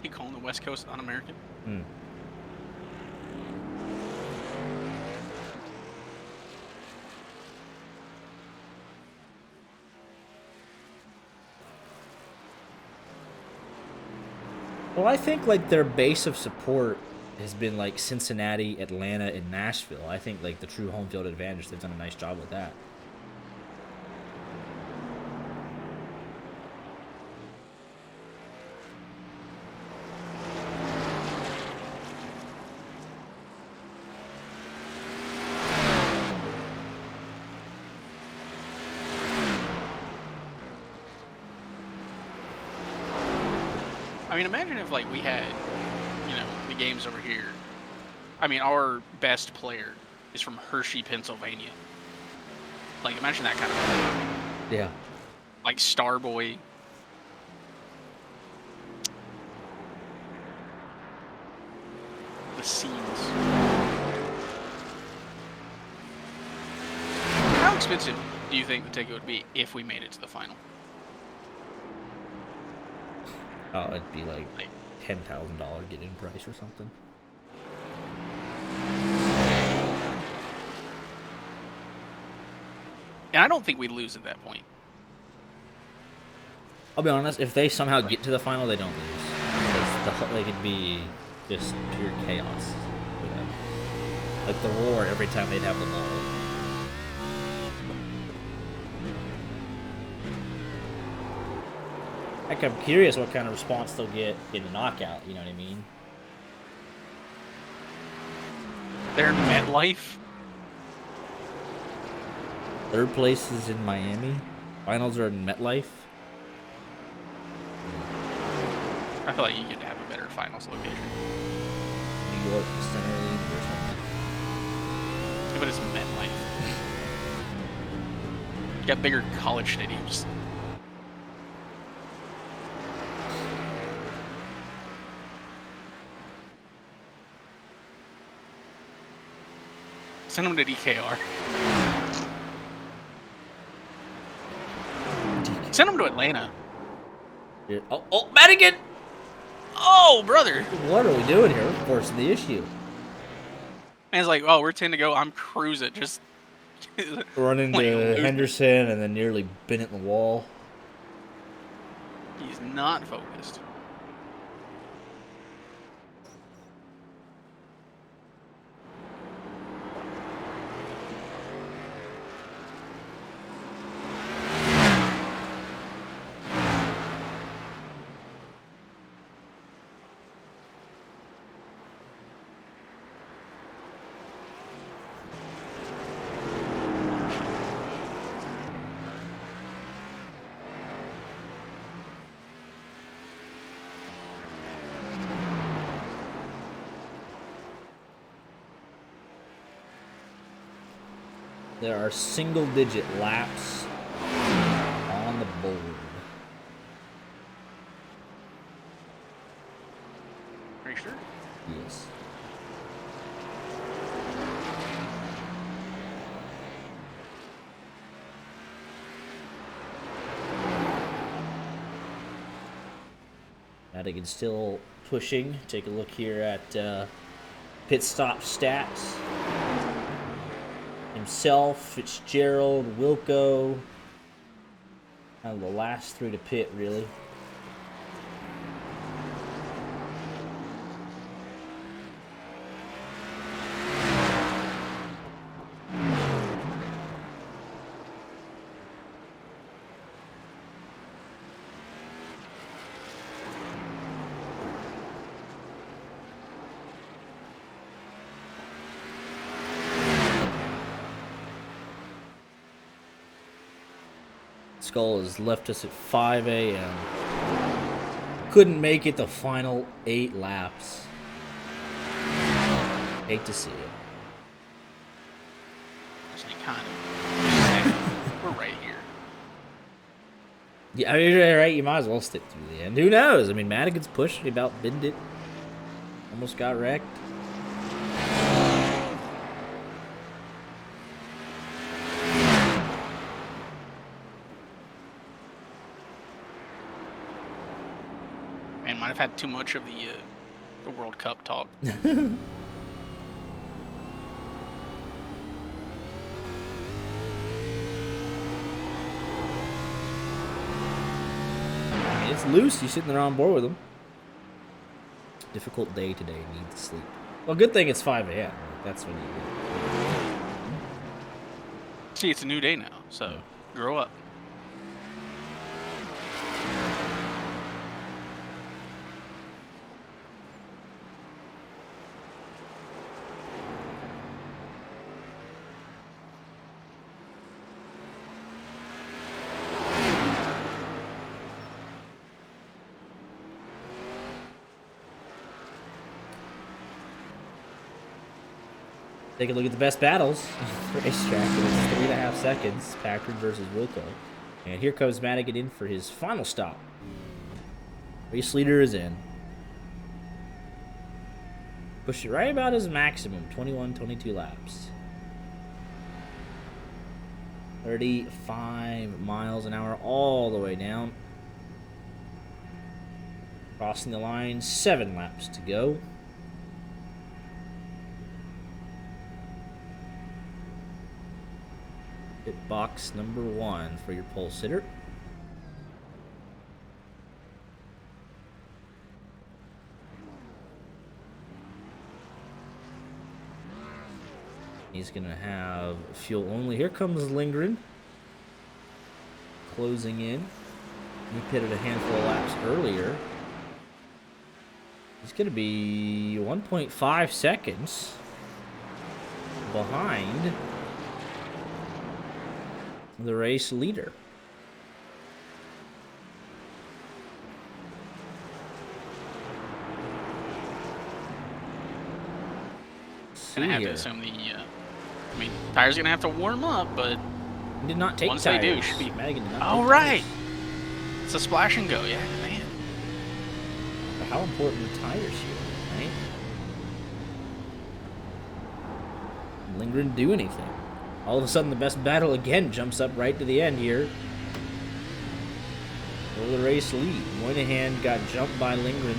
You calling the West Coast un-American? Hmm. Well, I think, like, their base of support has been, like, Cincinnati, Atlanta, and Nashville. I think, like, the true home field advantage, they've done a nice job with that. I mean, imagine if, like, we had, you know, the games over here. I mean, our best player is from Hershey, Pennsylvania. Like, imagine that kind of thing. Yeah. Like, Starboy, expensive do you think the ticket would be if we made it to the final? Oh, it'd be like Like, $10,000 get-in price or something. and I don't think we'd lose at that point. I'll be honest, if they somehow get to the final, they don't lose. Because they could be just pure chaos for them. Like the war every time they'd have the ball. Like, I'm curious what kind of response they'll get in the knockout, you know what I mean? They're in MetLife. Third place is in Miami. Finals are in MetLife. I feel like you could have a better finals location. New York Center League or something. Yeah, but it's MetLife. You got bigger college stadiums. Send them to DKR. Send them to Atlanta. Yeah. Oh, Madigan! Oh, brother! What are we doing here? We're forcing the issue. And it's like, oh, we're 10 to go. I'm cruising. Just Run into Henderson and then nearly been it in the wall. He's not focused. There are single-digit laps on the board. Are you sure? Yes. Madigan still pushing. Take a look here at pit stop stats. Himself, Fitzgerald, Wilco. Kind of the last three to pit, really. Skull has left us at 5 a.m. Couldn't make it the final 8 laps. Hate to see it. Actually, kind of. We're right here. Yeah, I mean, you're right. You might as well stick through the end. Who knows? I mean, Madigan's pushed. He about binned it. Almost got wrecked. Man, might have had too much of the World Cup talk. It's loose. You're sitting there on board with him. Difficult day today. Need to sleep. Well, good thing it's 5 a.m. That's when you. See, it's a new day now, so grow up. Take a look at the best battles. Racetrack. It was 3.5 seconds. Packard versus Wilco. And here comes Madigan in for his final stop. Race leader is in. Pushed it right about his maximum. 21, 22 laps. 35 miles an hour all the way down. Crossing the line, 7 laps to go. Pit box number 1 for your pole sitter. He's going to have fuel only. Here comes Lindgren. Closing in. He pitted a handful of laps earlier. He's going to be 1.5 seconds behind the race leader. Gonna have to assume tires gonna have to warm up, but he did not take once tires. they do, should be. Madigan did not Oh take right, tires. it's a splash and go. Yeah, man. But how important are tires here, right? Lindgren do anything. All of a sudden, the best battle again jumps up right to the end here. For the race lead. Moynihan got jumped by Lindgren.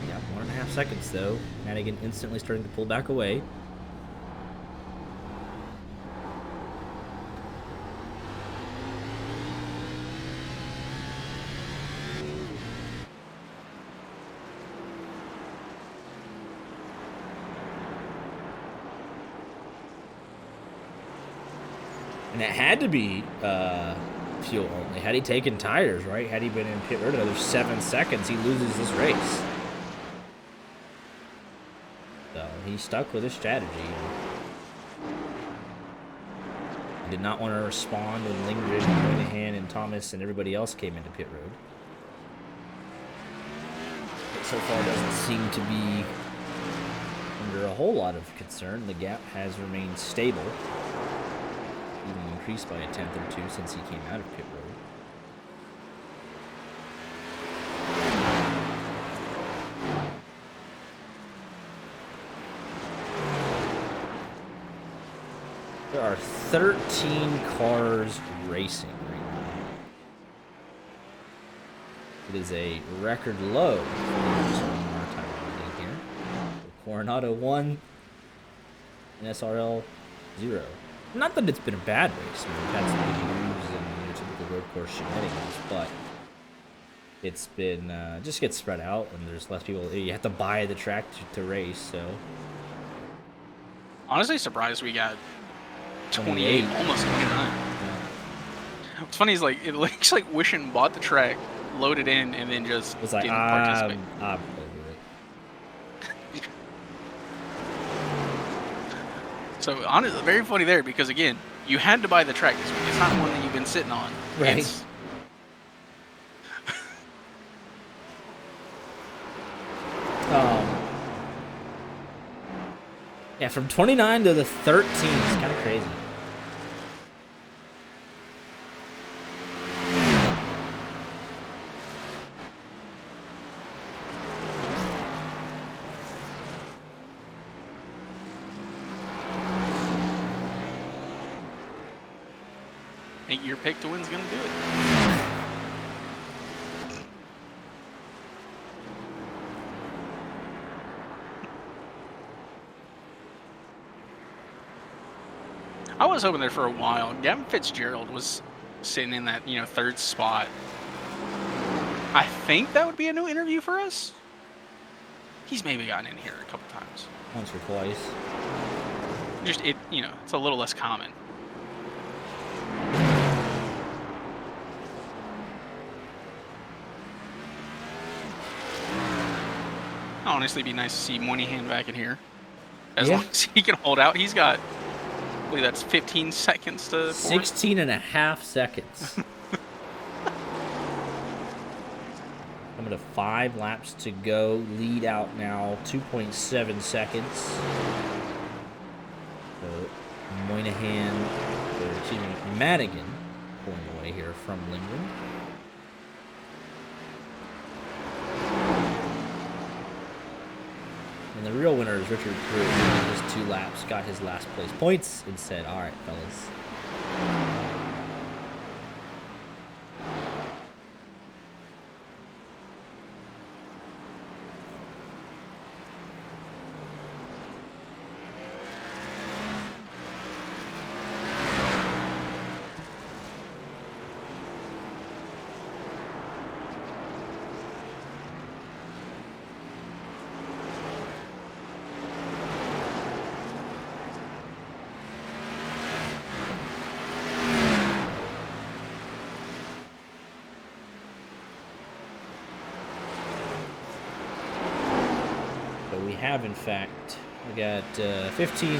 Yeah, 1.5 seconds though. Madigan instantly starting to pull back away. And it had to be fuel only. Had he taken tires, right? Had he been in pit road another 7 seconds, he loses this race. So he stuck with his strategy. He did not want to respond when Lindgren, Moynihan, and Thomas and everybody else came into pit road. It so far doesn't seem to be under a whole lot of concern. The gap has remained stable. Even increased by a tenth or two since he came out of pit road. There are 13 cars racing right now. It is a record low for our time here. Coronado 1 and SRL 0. Not that it's been a bad race. I mean, we've had some good moves and your typical road course shenanigans, but it's been just gets spread out, and there's less people. You have to buy the track to race. So Honestly, surprised we got 28, 28, almost 29. yeah. What's funny is it looks like Wishin bought the track, loaded in, and then just It was like didn't participate. I'm over it. So honestly, very funny there because again, you had to buy the track this week. It's not one that you've been sitting on. Right. It's, Yeah, from 29 to the 13 is kind of crazy. I think your pick to win's gonna do it. I was hoping there for a while. Gavin Fitzgerald was sitting in that, third spot. I think that would be a new interview for us. He's maybe gotten in here a couple times. Once or twice. Just it's a little less common. Honestly, it'd be nice to see Moynihan back in here. As long as he can hold out, he's got. I believe that's 15 seconds to 16 and a half seconds. Coming to 5 laps to go. Lead out now 2.7 seconds. So Madigan pulling away here from Lindgren. And the real winner is Richard Pruitt, who in his 2 laps got his last place points and said, all right, fellas. We have, in fact, we got 15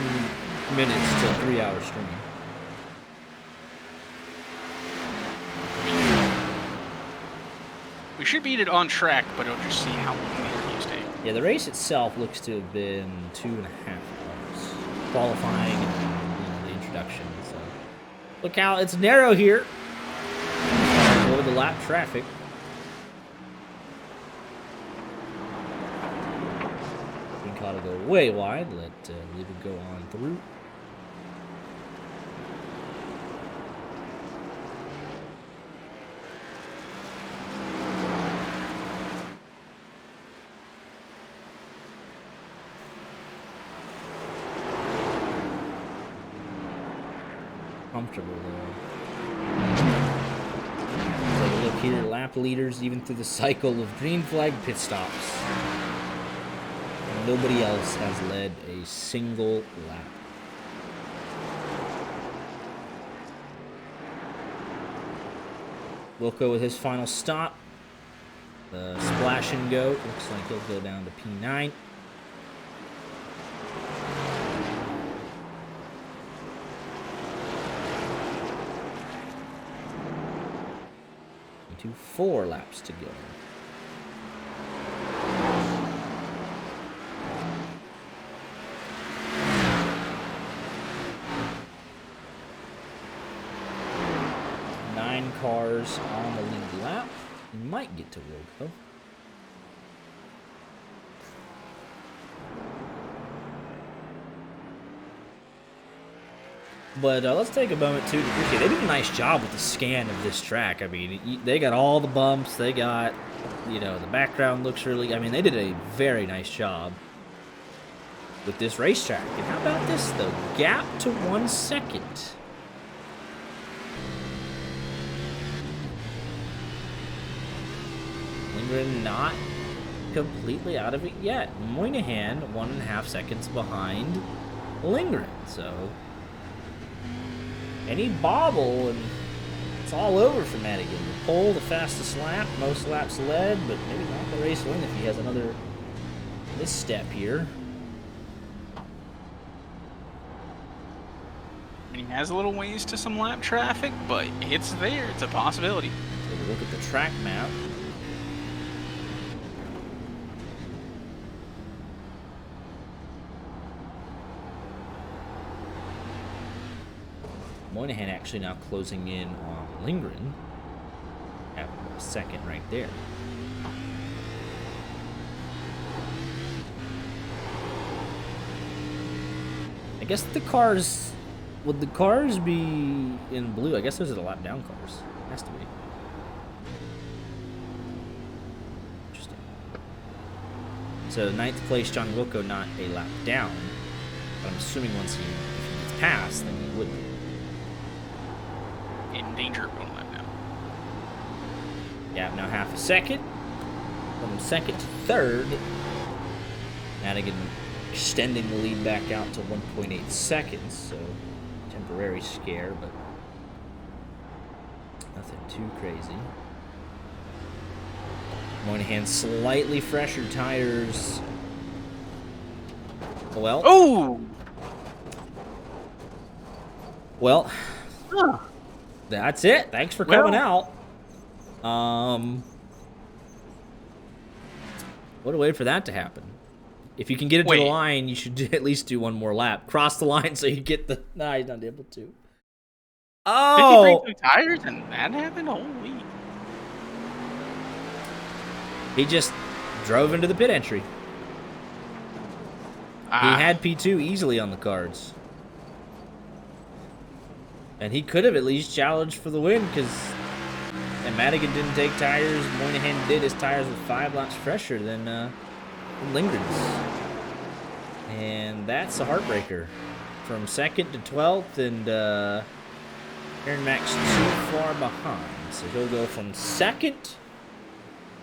minutes till 3-hour stream. We should beat it on track, but it'll just see how long the interviews take. Yeah, the race itself looks to have been 2.5 hours. Qualifying and the introduction. So look how it's narrow here. Avoid the lap traffic. Got to go way wide. Leave it go on through. Comfortable though. Take a look here. Lap leaders even through the cycle of green flag pit stops. Nobody else has led a single lap. Wilco with his final stop. The splash and go. Looks like he'll go down to P9. Into 4 laps to go. Cars on the lead lap. You might get to Wilco. But let's take a moment too to appreciate. They did a nice job with the scan of this track. I mean, they got all the bumps. They got, the background looks really. I mean, they did a very nice job with this racetrack. And how about this though? Gap to 1 second. Lindgren not completely out of it yet. Moynihan 1.5 seconds behind Lindgren. So any bobble and it's all over for Madigan. The pole, the fastest lap, most laps led, but maybe not the race win if he has another misstep here. He has a little ways to some lap traffic, but it's there. It's a possibility. Take a look at the track map. Moynihan actually now closing in on Lindgren at 2nd right there. I guess the cars, would the cars be in blue? I guess those are the lap down cars. Has to be. Interesting. So 9th place, John Wilco, not a lap down. But I'm assuming if he gets past, then he would be. In danger of going lap down. Gap now 1/2 second. From 2nd to 3rd. Madigan extending the lead back out to 1.8 seconds. So temporary scare, but nothing too crazy. Moynihan slightly fresher tires. Well. Oh! Well. Huh. That's it. Thanks for coming out. What a way for that to happen. If you can get it to the line, you should at least do one more lap. Cross the line so you get the... Nah, he's not able to. Oh! 53 tires and that happened? Holy. He just drove into the pit entry. He had P2 easily on the cards. And he could have at least challenged for the win, because Madigan didn't take tires. Moynihan did. His tires with 5 laps fresher than Lindgren's. And that's a heartbreaker. From 2nd to 12th, and Aaron Mack's too far behind. So he'll go from 2nd.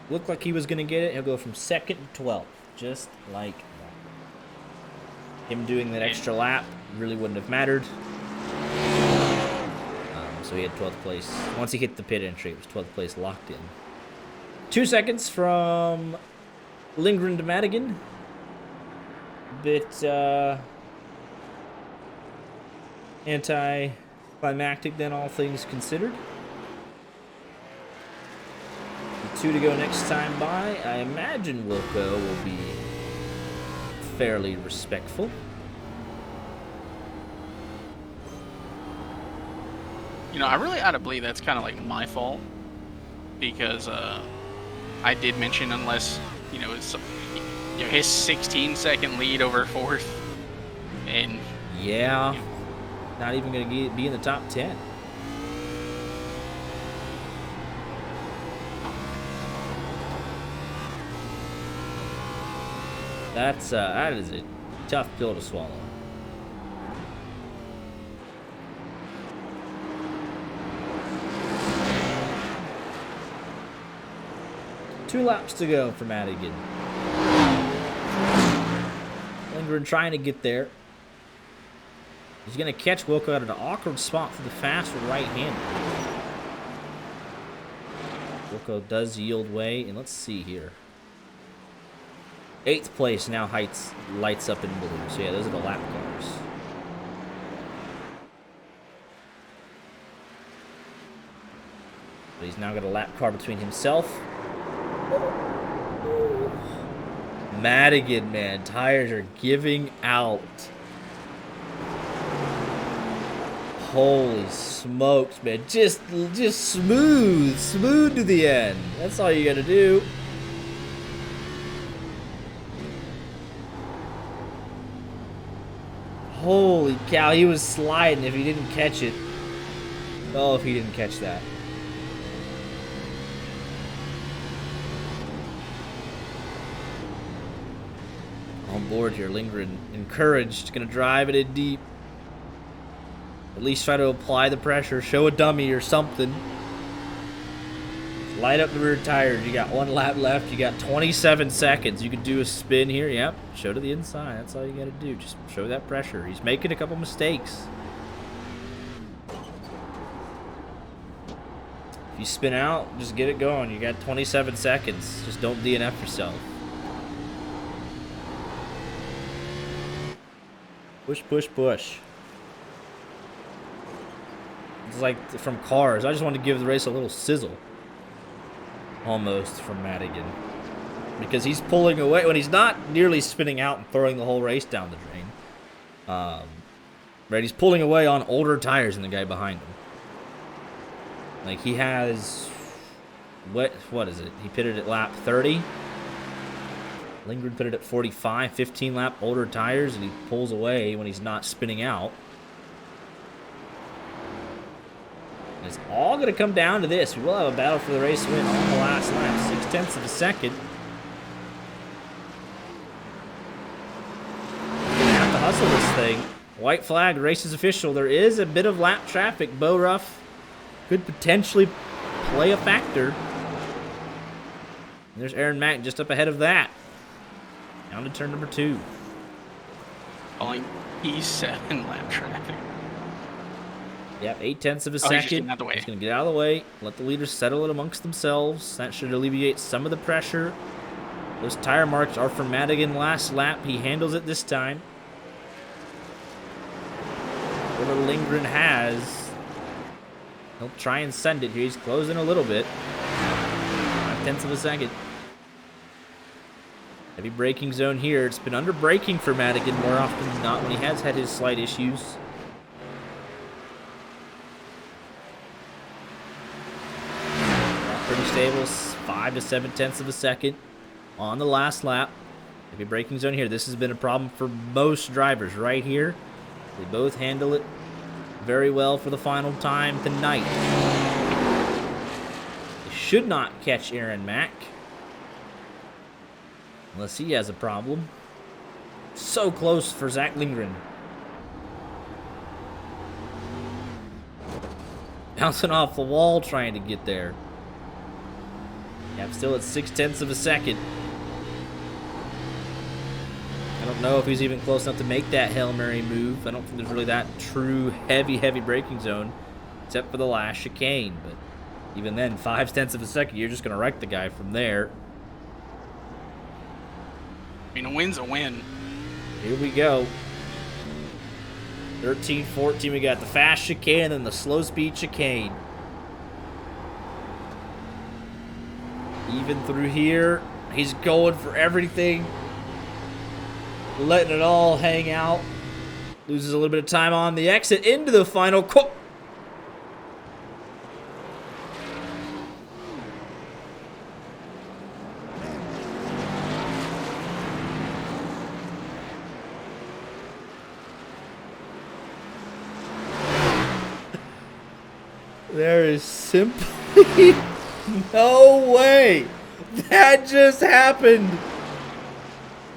Looked like he was going to get it. He'll go from 2nd to 12th. Just like that. Him doing that extra lap really wouldn't have mattered. So he had 12th place. Once he hit the pit entry, it was 12th place locked in. 2 seconds from Lindgren to Madigan. Bit anti-climactic then, all things considered. 2 to go next time by. I imagine Wilco will be fairly respectful. You know, I really ought to believe that's kind of like my fault, because I did mention unless, you know, it's his 16-second lead over 4th, and yeah, not even going to be in the top 10. That is a tough pill to swallow. Two laps to go for Madigan. Lindgren trying to get there. He's going to catch Wilco at an awkward spot for the fast right-hander. Wilco does yield way, and let's see here. 8th place now lights up in blue. So yeah, those are the lap cars. But he's now got a lap car between himself. Madigan, man, tires are giving out. Holy smokes, man. Just smooth to the end. That's all you gotta do. Holy cow, he was sliding if he didn't catch it. Oh, if he didn't catch that. On board here, Lindgren encouraged, gonna drive it in deep. At least try to apply the pressure, show a dummy or something. Light up the rear tires. You got 1 lap left. You got 27 seconds. You could do a spin here. Yep, show to the inside. That's all you gotta do. Just show that pressure. He's making a couple mistakes. If you spin out, just get it going. You got 27 seconds. Just don't DNF yourself. Push, push, push. It's like from cars. I just want to give the race a little sizzle. Almost from Madigan. Because he's pulling away when he's not nearly spinning out and throwing the whole race down the drain. Right, he's pulling away on older tires than the guy behind him. Like he has what is it? He pitted at lap 30. Lindgren pitted at 45, 15 lap older tires, and he pulls away when he's not spinning out. And it's all going to come down to this. We will have a battle for the race win on the last lap. 0.6 of a second. Gonna have to hustle this thing. White flag, race is official. There is a bit of lap traffic. Bo Ruff could potentially play a factor. And there's Aaron Mack just up ahead of that. Down to turn number 2. Only P7 lap traffic. Yep, 0.8 of a He's second. just getting out of the way. He's going to get out of the way. Let the leaders settle it amongst themselves. That should alleviate some of the pressure. Those tire marks are for Madigan last lap. He handles it this time. Whatever Lindgren has, he'll try and send it here. He's closing a little bit. 0.5 of a second. Heavy braking zone here. It's been under braking for Madigan more often than not when he has had his slight issues. Pretty stable, 5 to 7 tenths of a second on the last lap. Heavy braking zone here. This has been a problem for most drivers right here. They both handle it very well for the final time tonight. They should not catch Aaron Mack. Unless he has a problem. So close for Zach Lindgren. Bouncing off the wall trying to get there. Yeah, I'm still at 0.6 of a second. I don't know if he's even close enough to make that Hail Mary move. I don't think there's really that true heavy braking zone, except for the last chicane. But even then, 0.5 of a second, you're just going to wreck the guy from there. I mean, a win's a win. Here we go. 13, 14, we got the fast chicane and then the slow speed chicane. Even through here, he's going for everything. Letting it all hang out. Loses a little bit of time on the exit into the final. There is simply no way that just happened.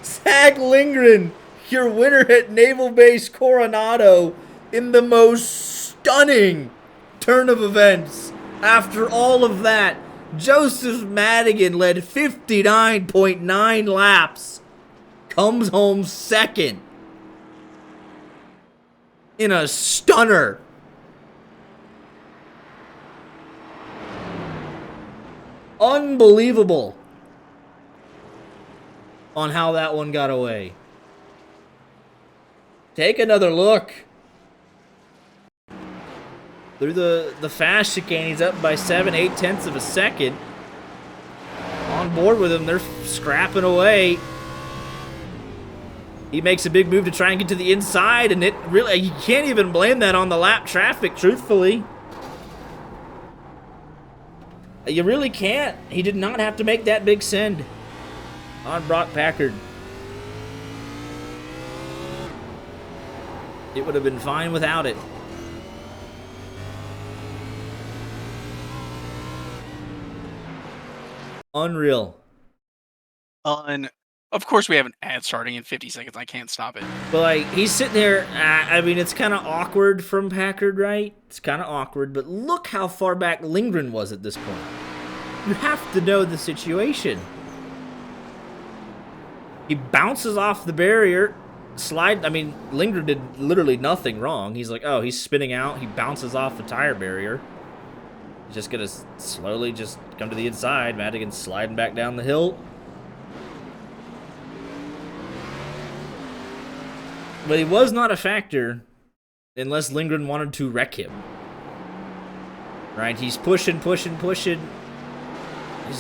Zach Lindgren, your winner at Naval Base Coronado in the most stunning turn of events. After all of that, Joseph Madigan led 59.9 laps, comes home second in a stunner. Unbelievable on how that one got away. Take another look. Through the fast chicane, he's up by 7/8 of a second. On board with him, they're scrapping away. He makes a big move to try and get to the inside, and it really, you can't even blame that on the lap traffic, truthfully. You really can't. He did not have to make that big send on Brock Packard. It would have been fine without it. Unreal. Of course, we have an ad starting in 50 seconds. I can't stop it. But, like, he's sitting there. I mean, it's kind of awkward from Packard, right? It's kind of awkward. But look how far back Lindgren was at this point. You have to know the situation. He bounces off the barrier. I mean, Lindgren did literally nothing wrong. He's like, oh, he's spinning out. He bounces off the tire barrier. He's just going to slowly just come to the inside. Madigan's sliding back down the hill. But he was not a factor unless Lindgren wanted to wreck him. Right? He's pushing. He's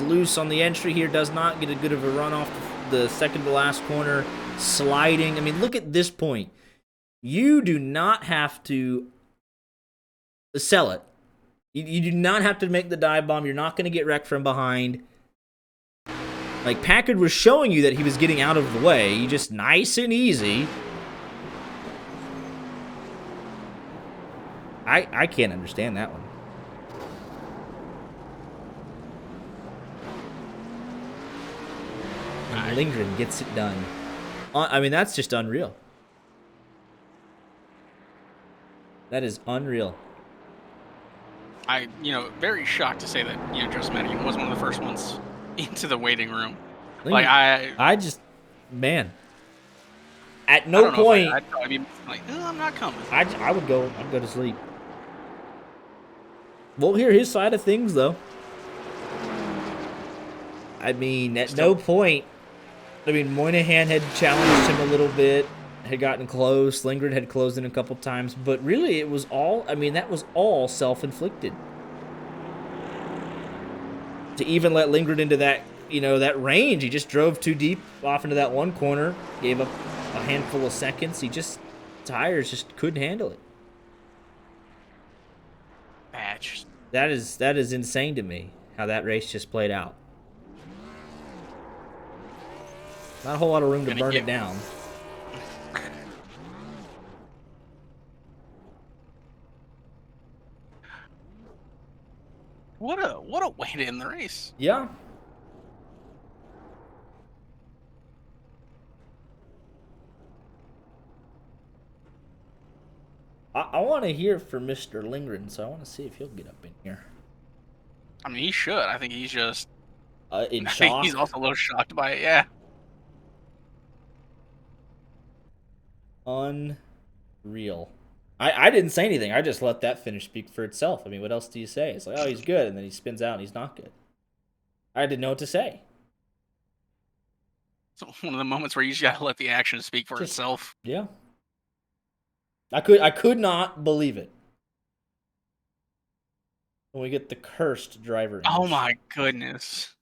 loose on the entry here. Does not get a good of a run off the second to last corner. Sliding. I mean, look at this point. You do not have to sell it. You do not have to make the dive bomb. You're not going to get wrecked from behind. Like, Packard was showing you that he was getting out of the way. You just nice and easy. I can't understand that one. And Lindgren gets it done. I mean, that's just unreal. That is unreal. Very shocked to say that, Joseph Madigan was one of the first ones into the waiting room. Lindgren, man. At no point. I'd probably be like, oh, I'm not coming. I'd go to sleep. We'll hear his side of things, though. I mean, at no point. I mean, Moynihan had challenged him a little bit, had gotten close. Lindgren had closed in a couple times, but really, it was all. I mean, that was all self-inflicted. To even let Lindgren into that, that range, he just drove too deep off into that one corner, gave up a handful of seconds. Tires just couldn't handle it. Badge. That is insane to me, how that race just played out. Not a whole lot of room to Gonna burn get it down. what a way to end the race. Yeah. I want to hear from Mr. Lindgren, so I want to see if he'll get up in here. I mean, he should. I think he's just. In I think he's shock. also a little shocked by it. Yeah. Unreal. I didn't say anything. I just let that finish speak for itself. I mean, what else do you say? It's like, oh, he's good, and then he spins out and he's not good. I didn't know what to say. It's one of the moments where you just gotta let the action speak for itself. Yeah. I could not believe it. When we get the cursed driver Oh image. my goodness.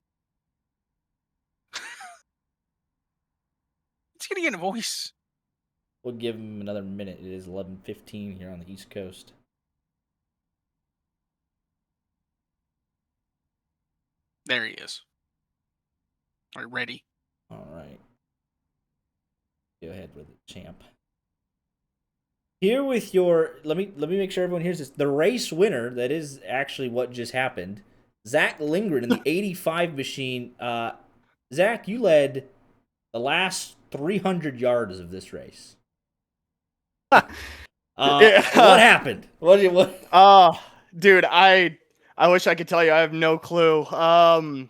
It's gonna get a voice. We'll give him another minute. It is 11:15 here on the East Coast. There he is. All right, ready. All right. Go ahead with it, champ. Here with your let me make sure everyone hears this. The race winner, that is actually what just happened. Zach Lindgren in the 85 machine. Zach, you led the last 300 yards of this race. What happened? What? Dude, I wish I could tell you. I have no clue. I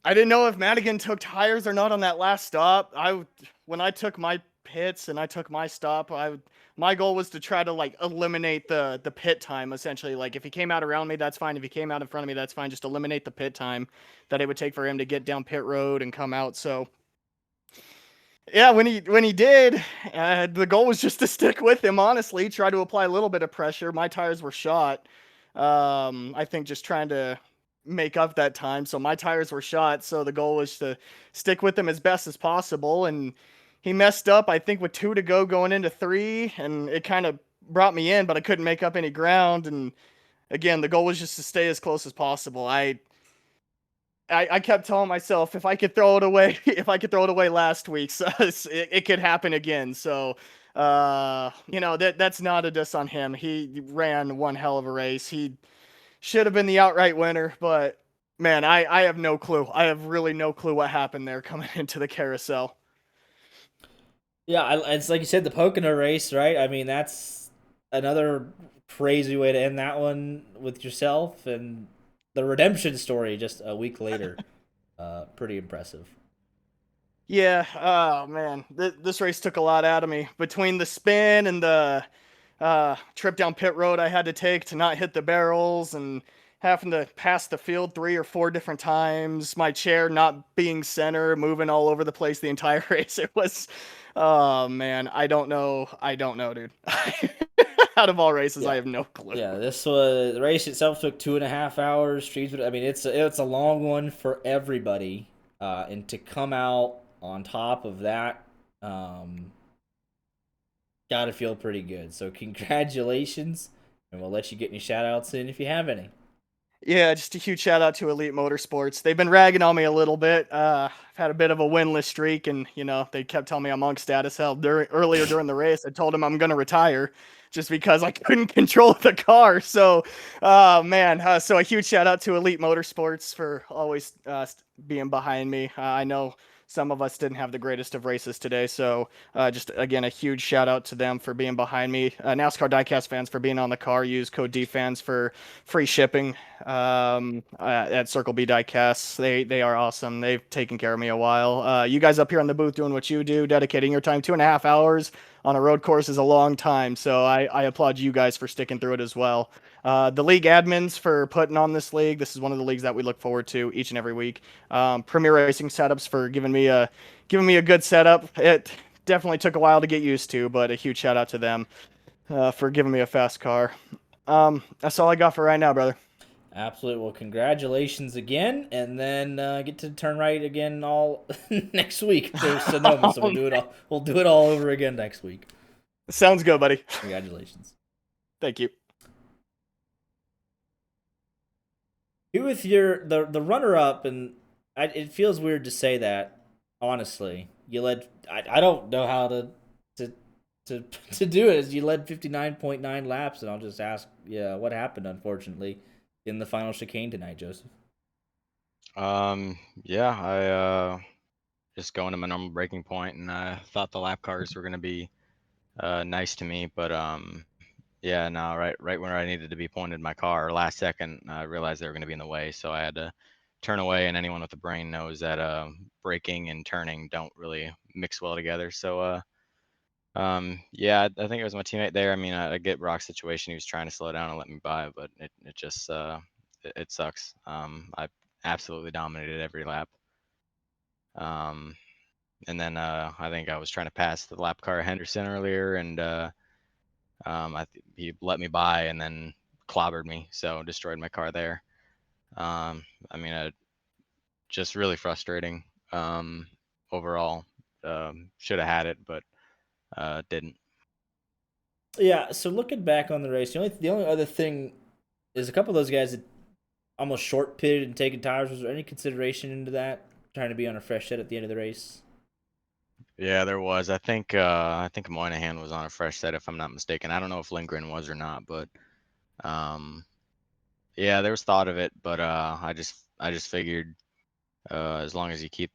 didn't know if Madigan took tires or not on that last stop. When I took my pits and I took my stop, my goal was to try to like eliminate the pit time essentially. Like if he came out around me, that's fine. If he came out in front of me, that's fine. Just eliminate the pit time that it would take for him to get down pit road and come out. So yeah, when he did, the goal was just to stick with him. Honestly, try to apply a little bit of pressure. My tires were shot. I think just trying to make up that time. So my tires were shot. So the goal was to stick with him as best as possible. And he messed up, I think, with 2 to go going into 3, and it kind of brought me in, but I couldn't make up any ground. And again, the goal was just to stay as close as possible. I kept telling myself if I could throw it away, if I could throw it away last week, so it could happen again. So, that's not a diss on him. He ran one hell of a race. He should have been the outright winner, but man, I have no clue. I have really no clue what happened there coming into the carousel. Yeah, it's like you said, the Pocono race, right? I mean, that's another crazy way to end that one with yourself, and the redemption story just a week later. Pretty impressive. Yeah, oh man, this race took a lot out of me. Between the spin and the trip down pit road I had to take to not hit the barrels, and having to pass the field 3 or 4 different times, my chair not being center, moving all over the place the entire race. It was, oh man, I don't know, dude. Out of all races, Yeah. I have no clue. Yeah, the race itself took 2.5 hours. I mean, it's a long one for everybody, and to come out on top of that, gotta feel pretty good. So congratulations, and we'll let you get any shout outs in if you have any. Yeah, just a huge shout out to Elite Motorsports. They've been ragging on me a little bit. I've had a bit of a winless streak, and they kept telling me I'm on status. Hell, earlier during the race, I told them I'm going to retire just because I couldn't control the car. So, man, so a huge shout out to Elite Motorsports for always being behind me. I know some of us didn't have the greatest of races today, so just again a huge shout out to them for being behind me. NASCAR Diecast fans for being on the car. Use code DFans for free shipping at Circle B Diecasts. They are awesome. They've taken care of me a while. You guys up here on the booth doing what you do, dedicating your time, 2.5 hours on a road course is a long time. So I applaud you guys for sticking through it as well. The league admins for putting on this league. This is one of the leagues that we look forward to each and every week. Premier Racing Setups for giving me a good setup. It definitely took a while to get used to, but a huge shout out to them for giving me a fast car. That's all I got for right now, brother. Absolutely. Well, congratulations again, and then get to turn right again all next week to Sonoma. So we'll do it all. We'll do it all over again next week. Sounds good, buddy. Congratulations. Thank you. Who with the runner up, and it feels weird to say that Honestly, you led. I don't know how to to to do it. You led 59.9 laps, and I'll just ask, yeah, what happened? Unfortunately, in the final chicane tonight, Joseph. Yeah, I just going to my normal braking point, and I thought the lap cars were gonna be nice to me, but yeah, no, right where I needed to be pointed my car, last second, I realized they were gonna be in the way, so I had to turn away. And anyone with a brain knows that braking and turning don't really mix well together. So yeah, I think it was my teammate there. I mean, I get Brock's situation. He was trying to slow down and let me by, but it just it sucks. I absolutely dominated every lap. Um, and then I think I was trying to pass the lap car Henderson earlier, and he let me by and then clobbered me, so destroyed my car there. I mean, just really frustrating overall. Should have had it, but didn't. Yeah. So looking back on the race, the only other thing is a couple of those guys that almost short pitted and taking tires. Was there any consideration into that? Trying to be on a fresh set at the end of the race. Yeah, there was. I think Moynihan was on a fresh set, if I'm not mistaken. I don't know if Lindgren was or not, but um, yeah, there was thought of it, but I just figured as long as you keep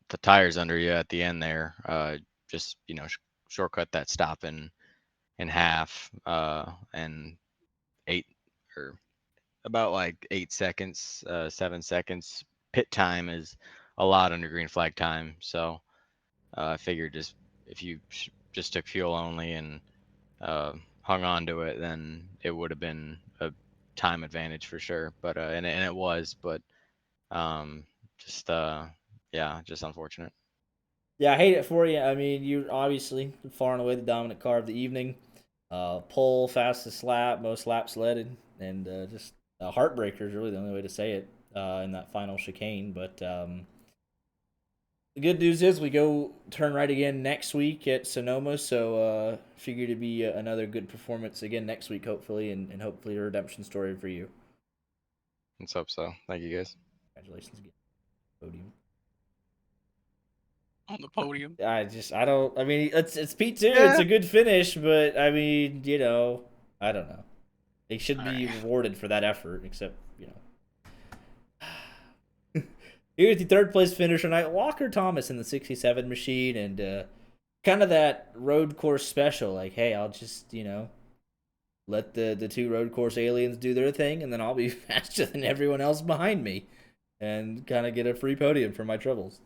the tires under you at the end there, just shortcut that stop in half, and eight or about like 8 seconds, 7 seconds. Pit time is a lot under green flag time, so I figured just if you just took fuel only and hung on to it, then it would have been a time advantage for sure. But and it was, but um, just yeah, just unfortunate. Yeah, I hate it for you. I mean, you're obviously far and away the dominant car of the evening. Pole, fastest lap, most laps leaded, and just a heartbreaker is really the only way to say it in that final chicane. But the good news is we go turn right again next week at Sonoma, so figure to be another good performance again next week, hopefully, and hopefully a redemption story for you. Let's hope so. Thank you guys. Congratulations again, podium. On the podium. I don't. I mean, it's P two. It's Yeah. a good finish, but I mean, I don't know. They should All be right. rewarded for that effort, except Here's the third place finisher tonight, Walker Thomas in the 67 machine, and kind of that road course special. Like, hey, I'll just let the two road course aliens do their thing, and then I'll be faster than everyone else behind me, and kind of get a free podium for my troubles.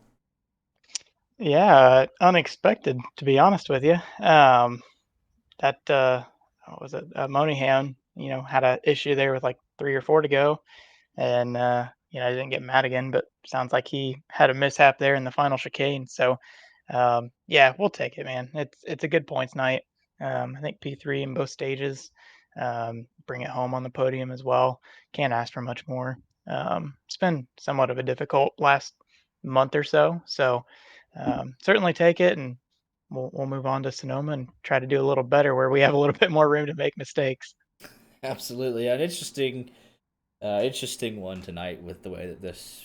Yeah, unexpected to be honest with you. That what was it? Monahan, had a issue there with like 3 or 4 to go, and I didn't get mad again, but sounds like he had a mishap there in the final chicane. So yeah, we'll take it, man. It's a good points night. I think P3 in both stages. Bring it home on the podium as well. Can't ask for much more. It's been somewhat of a difficult last month or so, so certainly take it, and we'll move on to Sonoma and try to do a little better where we have a little bit more room to make mistakes. Absolutely, an interesting one tonight with the way that this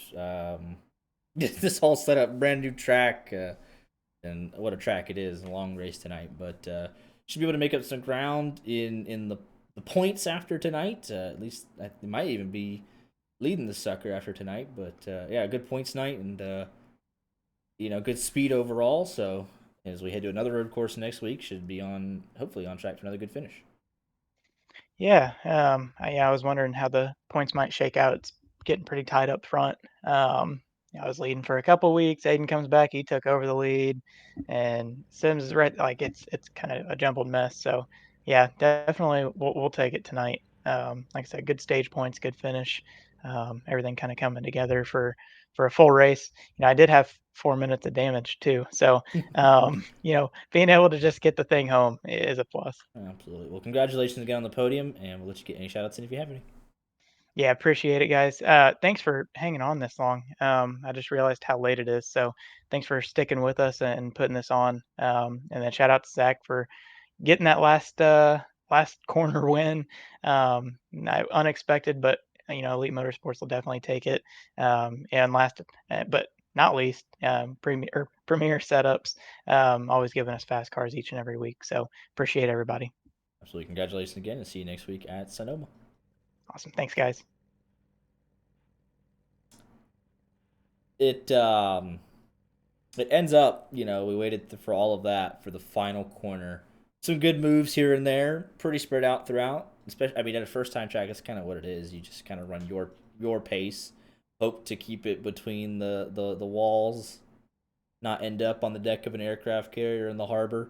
this whole setup, brand new track. And what a track it is, a long race tonight. But should be able to make up some ground in the points after tonight. At least it might even be leading the sucker after tonight. But yeah, good points night and good speed overall. So as we head to another road course next week, should be on hopefully on track for another good finish. Yeah, I was wondering how the points might shake out. It's getting pretty tight up front. I was leading for a couple weeks. Aiden comes back, he took over the lead, and Sims is right. Like it's kind of a jumbled mess. So yeah, definitely we'll take it tonight. Like I said, good stage points, good finish. Everything kind of coming together for a full race. I did have 4 minutes of damage too. So being able to just get the thing home is a plus. Absolutely. Well, congratulations again on the podium, and we'll let you get any shout outs in if you have any. Yeah, appreciate it, guys. Thanks for hanging on this long. I just realized how late it is, so thanks for sticking with us and putting this on. And then shout out to Zach for getting that last corner win. Unexpected, but Elite Motorsports will definitely take it. And last, but not least, Premier Setups, always giving us fast cars each and every week. So appreciate everybody. Absolutely. Congratulations again, and see you next week at Sonoma. Awesome. Thanks, guys. It ends up, we waited for all of that for the final corner. Some good moves here and there, pretty spread out throughout. Especially, at a first time track, that's kind of what it is. You just kind of run your pace, hope to keep it between the walls, not end up on the deck of an aircraft carrier in the harbor.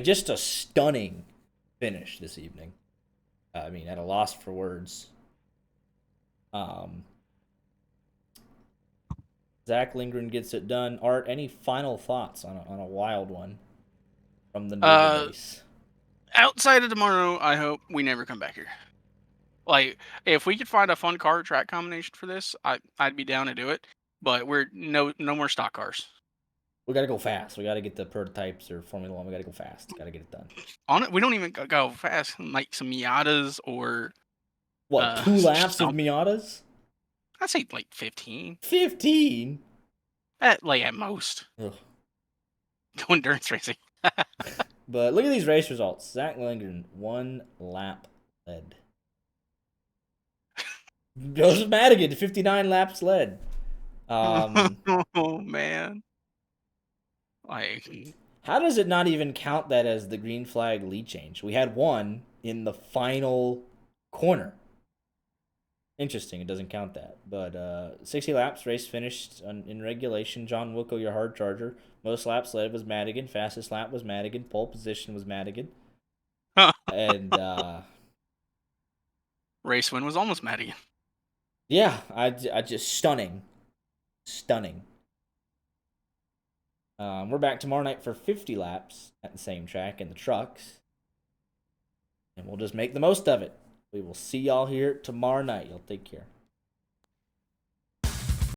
Just a stunning finish this evening. At a loss for words. Zach Lindgren gets it done. Art, any final thoughts on a wild one from the Nova race? Outside of tomorrow, I hope we never come back here. Like, if we could find a fun car track combination for this, I'd be down to do it. But we're no more stock cars. We gotta go fast. We gotta get the prototypes or Formula One. We gotta go fast. Gotta get it done. On it, we don't even go fast. Like some Miatas or what? 2 laps of Miatas? I'd say like 15. 15? At most. Ugh. Go endurance racing. But look at these race results. Zach Lindgren, 1 lap led. Joseph Madigan, 59 laps led. Oh man. How does it not even count that as the green flag lead change? We had one in the final corner. Interesting, it doesn't count that. But 60 laps, race finished in regulation. John Wilco, your hard charger. Most laps led was Madigan. Fastest lap was Madigan. Pole position was Madigan. And race win was almost Madigan. Yeah, I just stunning. We're back tomorrow night for 50 laps at the same track in the trucks. And we'll just make the most of it. We will see y'all here tomorrow night. Y'all take care.